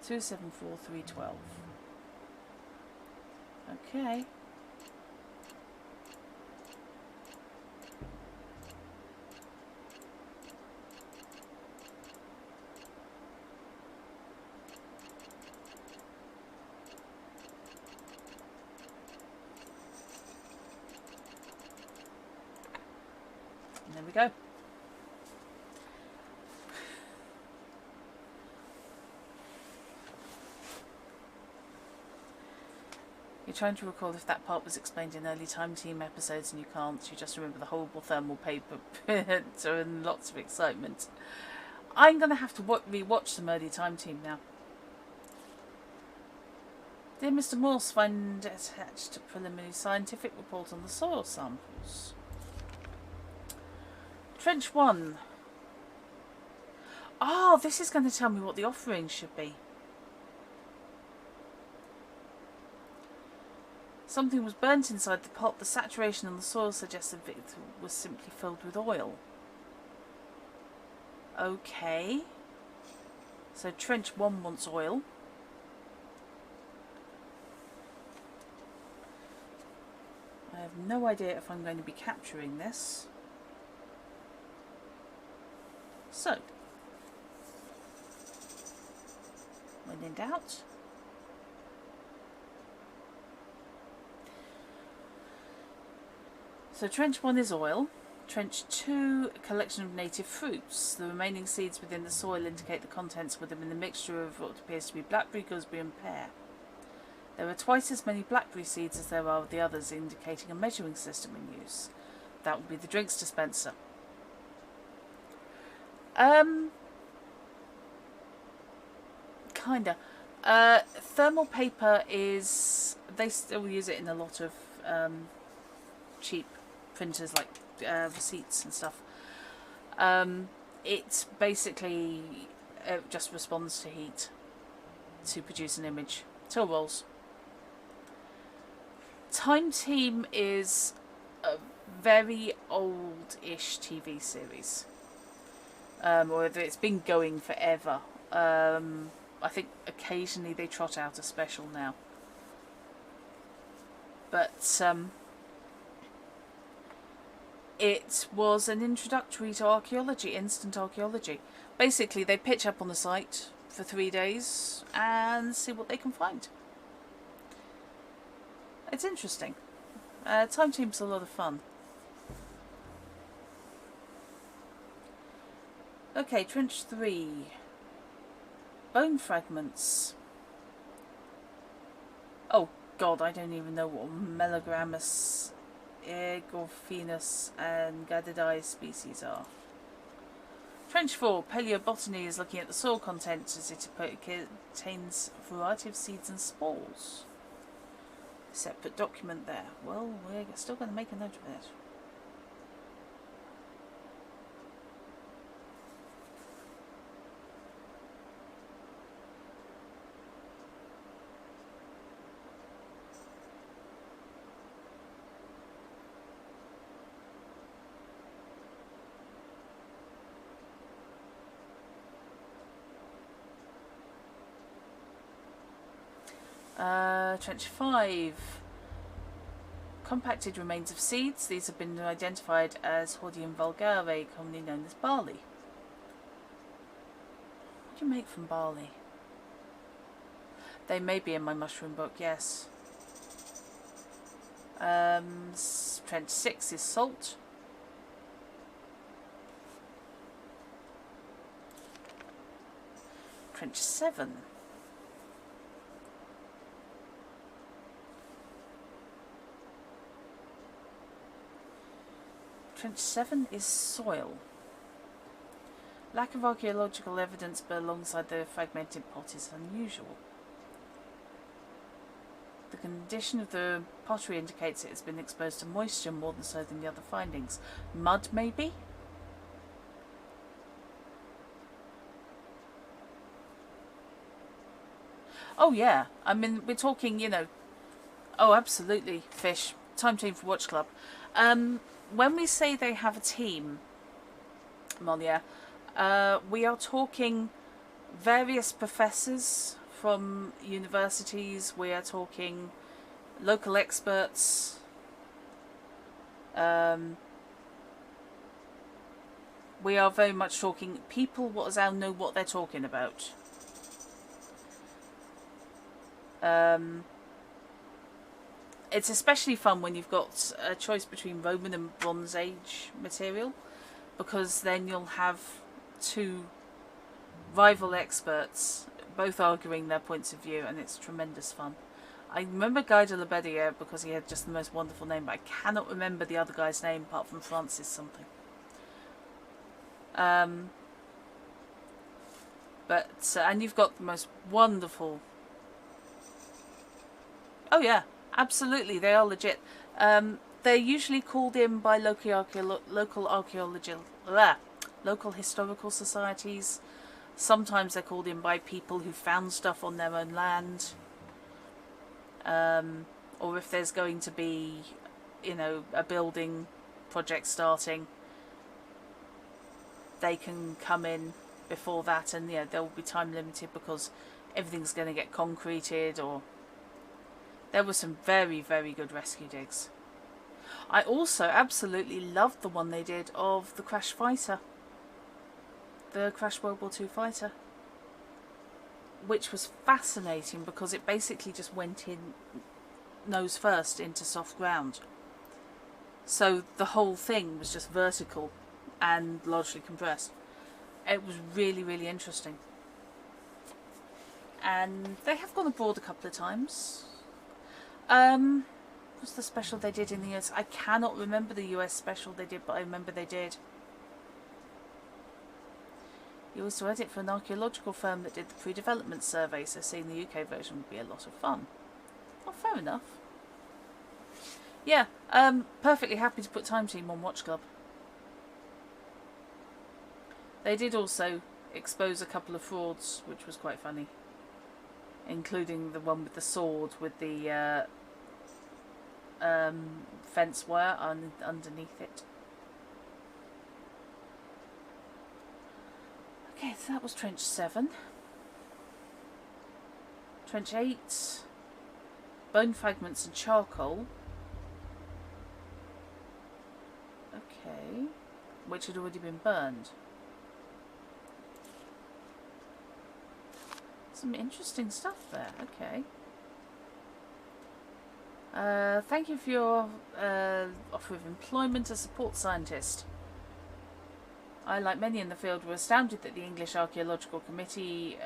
274,312. Okay. And there we go. You're trying to recall if that part was explained in early Time Team episodes and you can't. You just remember the horrible thermal paper printer and lots of excitement. I'm going to have to re-watch some early Time Team now. Dear Mr. Morse, find attached a preliminary scientific report on the soil samples. Trench 1. Oh, this is going to tell me what the offering should be. Something was burnt inside the pot. The saturation in the soil suggested it was simply filled with oil. Okay. So Trench 1 wants oil. I have no idea if I'm going to be capturing this. So, when in doubt, so Trench 1 is oil. Trench 2, a collection of native fruits. The remaining seeds within the soil indicate the contents within the mixture of what appears to be blackberry, gooseberry and pear. There are twice as many blackberry seeds as there are of the others, indicating a measuring system in use. That would be the drinks dispenser. Kinda. Thermal paper is... They still use it in a lot of cheap printers like receipts and stuff. It basically just responds to heat to produce an image. Till rolls. Time Team is a very old-ish TV series. Or it's been going forever. I think occasionally they trot out a special now. But it was an introductory to archaeology, instant archaeology. Basically, they pitch up on the site for 3 days and see what they can find. It's interesting. Time Team's a lot of fun. Okay, Trench 3. Bone fragments. Oh god, I don't even know what Melogrammus, Egorphenus and Gaddidae species are. Trench 4. Paleobotany is looking at the soil content as it contains a variety of seeds and spores. Separate document there. Well, we're still going to make a note of it. Trench 5. compacted remains of seeds. These have been identified as Hordeum vulgare, commonly known as barley. What do you make from barley? They may be in my mushroom book, yes. Trench 6 is salt. Trench 7. Trench 7 is soil. Lack of archaeological evidence but alongside the fragmented pot is unusual. The condition of the pottery indicates it has been exposed to moisture more than so than the other findings. Mud, maybe? Oh yeah, I mean, we're talking, you know... Oh, absolutely, fish. Time team for Watch Club. When we say they have a team, Monia, we are talking various professors from universities, we are talking local experts, we are very much talking people what does Al know what they're talking about. It's especially fun when you've got a choice between Roman and Bronze Age material, because then you'll have two rival experts both arguing their points of view, and it's tremendous fun. I remember Guy de la Bédière because he had just the most wonderful name, but I cannot remember the other guy's name apart from Francis something. And you've got the most wonderful... Oh yeah, absolutely, they are legit. They're usually called in by local historical societies. Sometimes they're called in by people who found stuff on their own land. Or if there's going to be, you know, a building project starting, they can come in before that, and yeah, they'll be time limited because everything's going to get concreted. Or there were some very, very good rescue digs. I also absolutely loved the one they did of the Crash fighter. The Crash World War II fighter. Which was fascinating because it basically just went in nose first into soft ground. So the whole thing was just vertical and largely compressed. It was really, really interesting. And they have gone abroad a couple of times. What's the special they did in the US? I cannot remember the US special they did, but I remember they did. He was to edit for an archaeological firm that did the pre-development survey, so seeing the UK version would be a lot of fun. Oh, fair enough. Yeah, perfectly happy to put Time Team on Watch Club. They did also expose a couple of frauds, which was quite funny. Including the one with the sword with the fence wire underneath it. Okay, so that was Trench 7. Trench 8. Bone fragments and charcoal. Okay. Which had already been burned. Some interesting stuff there. Okay. Thank you for your offer of employment as support scientist. I, like many in the field, were astounded that the English Archaeological Committee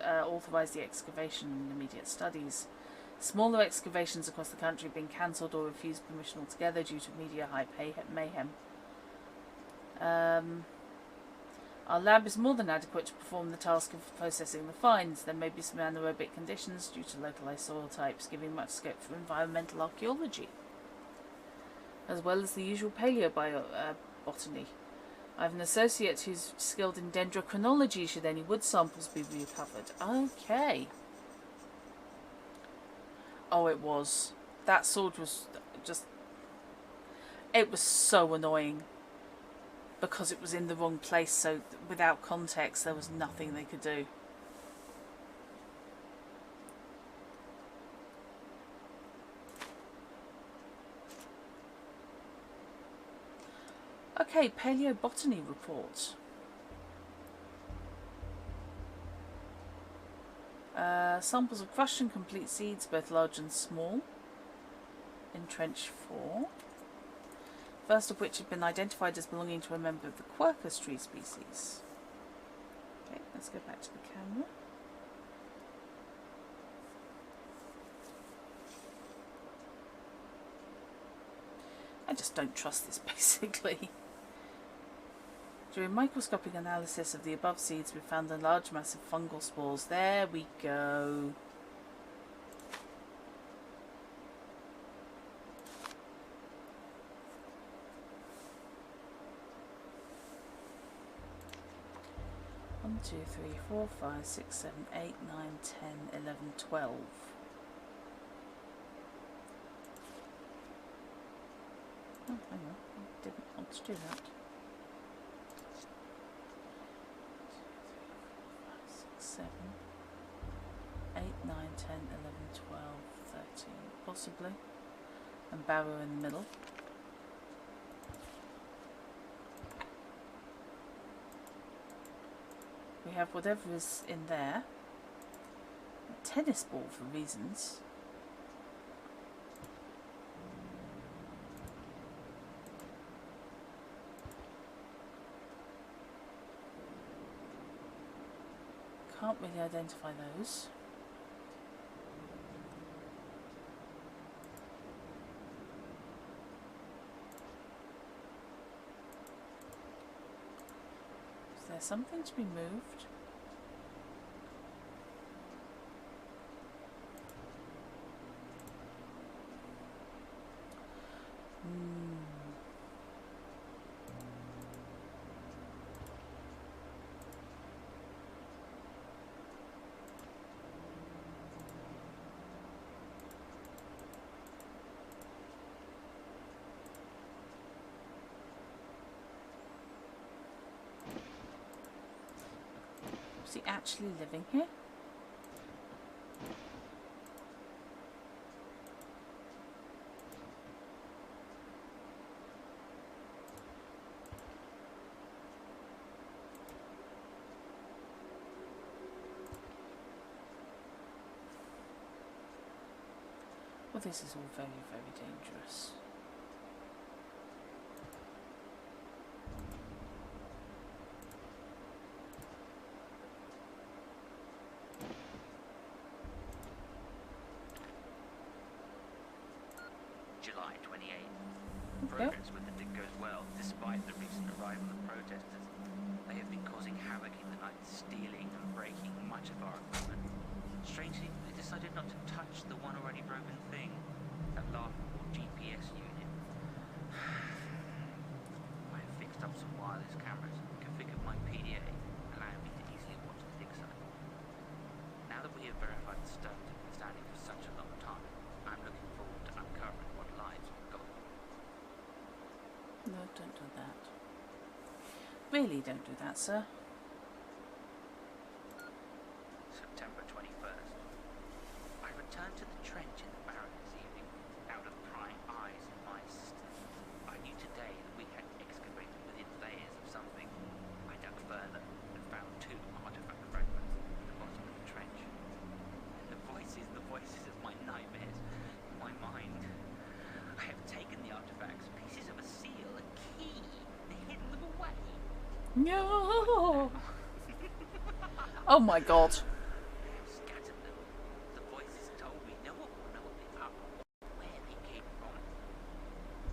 authorised the excavation and immediate studies. Smaller excavations across the country have been cancelled or refused permission altogether due to media hype mayhem. Our lab is more than adequate to perform the task of processing the finds. There may be some anaerobic conditions due to localised soil types, giving much scope for environmental archaeology, as well as the usual paleobotany. I have an associate who's skilled in dendrochronology should any wood samples be recovered. Okay. Oh, it was. That sword was just... It was so annoying. Because it was in the wrong place, so without context there was nothing they could do. Okay, paleobotany report. Samples of crushed and complete seeds, both large and small, in Trench 4. First of which had been identified as belonging to a member of the quercus tree species. Okay, let's go back to the camera. I just don't trust this, basically. During microscopic analysis of the above seeds, we found a large mass of fungal spores. There we go. One, 2, 3, 4, 5, 6, 7, 8, 9, 10, 11, 12. Oh, hang on. I didn't want to do that. 7, 8, 9, 10, 11, 12, 13, possibly, and Barrow in the middle. We have whatever is in there. A tennis ball for reasons. Can't really identify those. Is there something to be moved? Is he actually living here? Well, this is all very, very dangerous. July 28th. Okay. Progress with the dig goes well, despite the recent arrival of protesters. They have been causing havoc in the night, stealing and breaking much of our equipment. Strangely, they decided not to touch the one already broken thing, that laughable GPS unit. I have fixed up some wireless cameras and configured my PDA, allowing me to easily watch the dig site. Now that we have verified the stones have been standing for such a long time, I'm looking forward to uncovering what lies we've got. No, don't do that. Really don't do that, sir. September 21st. I returned to the trench in the Barrow this evening, out of prying eyes and my assistant. I knew today that we had excavated within layers of something. I dug further and found 2 artifact fragments at the bottom of the trench. And the voices of my nightmares in my mind. I have taken the artifacts, pieces of a seal, a key, and hidden them away. No! Oh my god. Scattered them. The voices told me no one will know what they are or where they came from.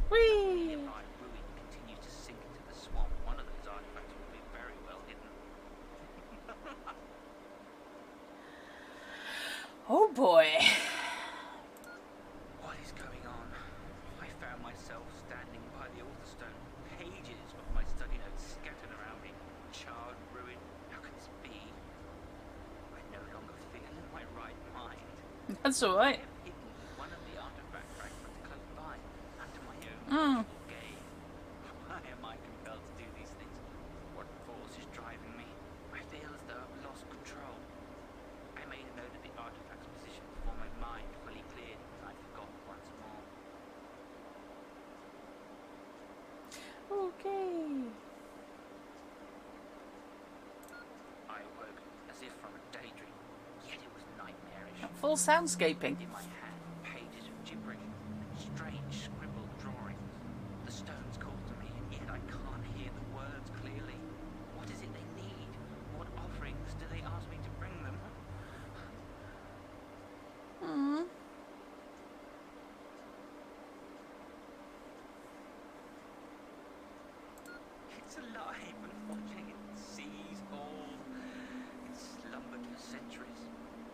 Whee! Nearby ruin continues to sink into the swamp. One of those artifacts will be very well hidden. Oh boy. What is going on? I found myself standing by the altar stone. Pages of my study notes scattered around me. Charred ruin. How could this be? I no longer feel in my right mind. That's alright. I have hidden one of the artifact fragments close by, under my own Mm. watchful gaze. Why am I compelled to do these things? What force is driving me? I feel as though I've lost control. I made a note of the artifact's position before my mind fully cleared and I forgot once more. Okay. full soundscaping. In my hand, pages of gibberish and strange scribbled drawings. The stones call to me, and yet I can't hear the words clearly. What is it they need? What offerings do they ask me to bring them? It's alive and watching. It sees all. It's slumbered for centuries,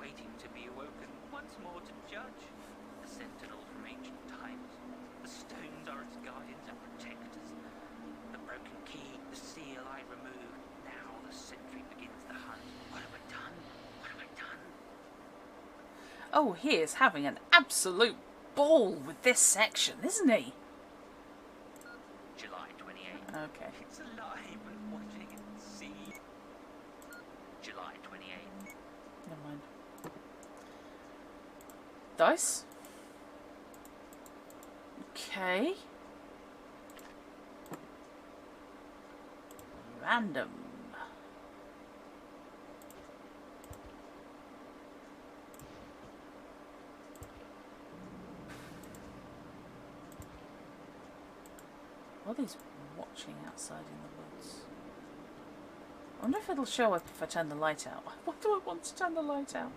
waiting to be awoken once more to judge. A sentinel from ancient times. The stones are its guardians and protectors. The broken key, the seal I removed. Now the sentry begins the hunt. What have I done? What have I done? Oh, he is having an absolute ball with this section, isn't he? July 28th. Okay. It's alive and watching. It sees. July 28th. Never mind. Dice. Okay. Random. What are these watching outside in the woods? I wonder if it'll show up if I turn the light out. Why do I want to turn the light out?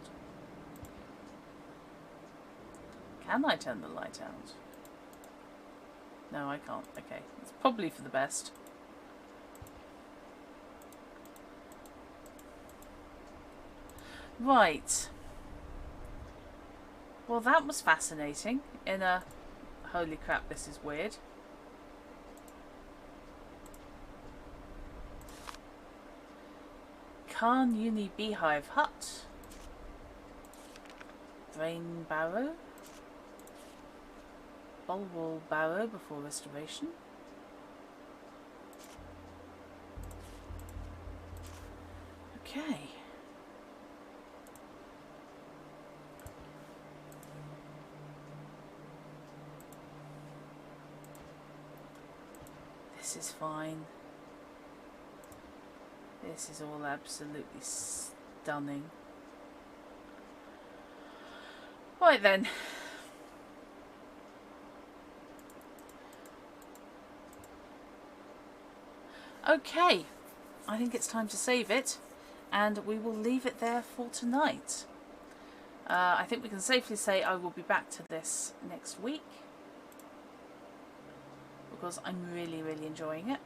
Can I turn the light out? No, I can't. Okay, it's probably for the best. Right. Well, that was fascinating. In a... Holy crap, this is weird. Khan Uni Beehive Hut. Drain Barrow. Bulwall Barrow before restoration. Okay. This is fine. This is all absolutely stunning. Right then. Okay, I think it's time to save it, and we will leave it there for tonight. I think we can safely say I will be back to this next week, because I'm really, really enjoying it.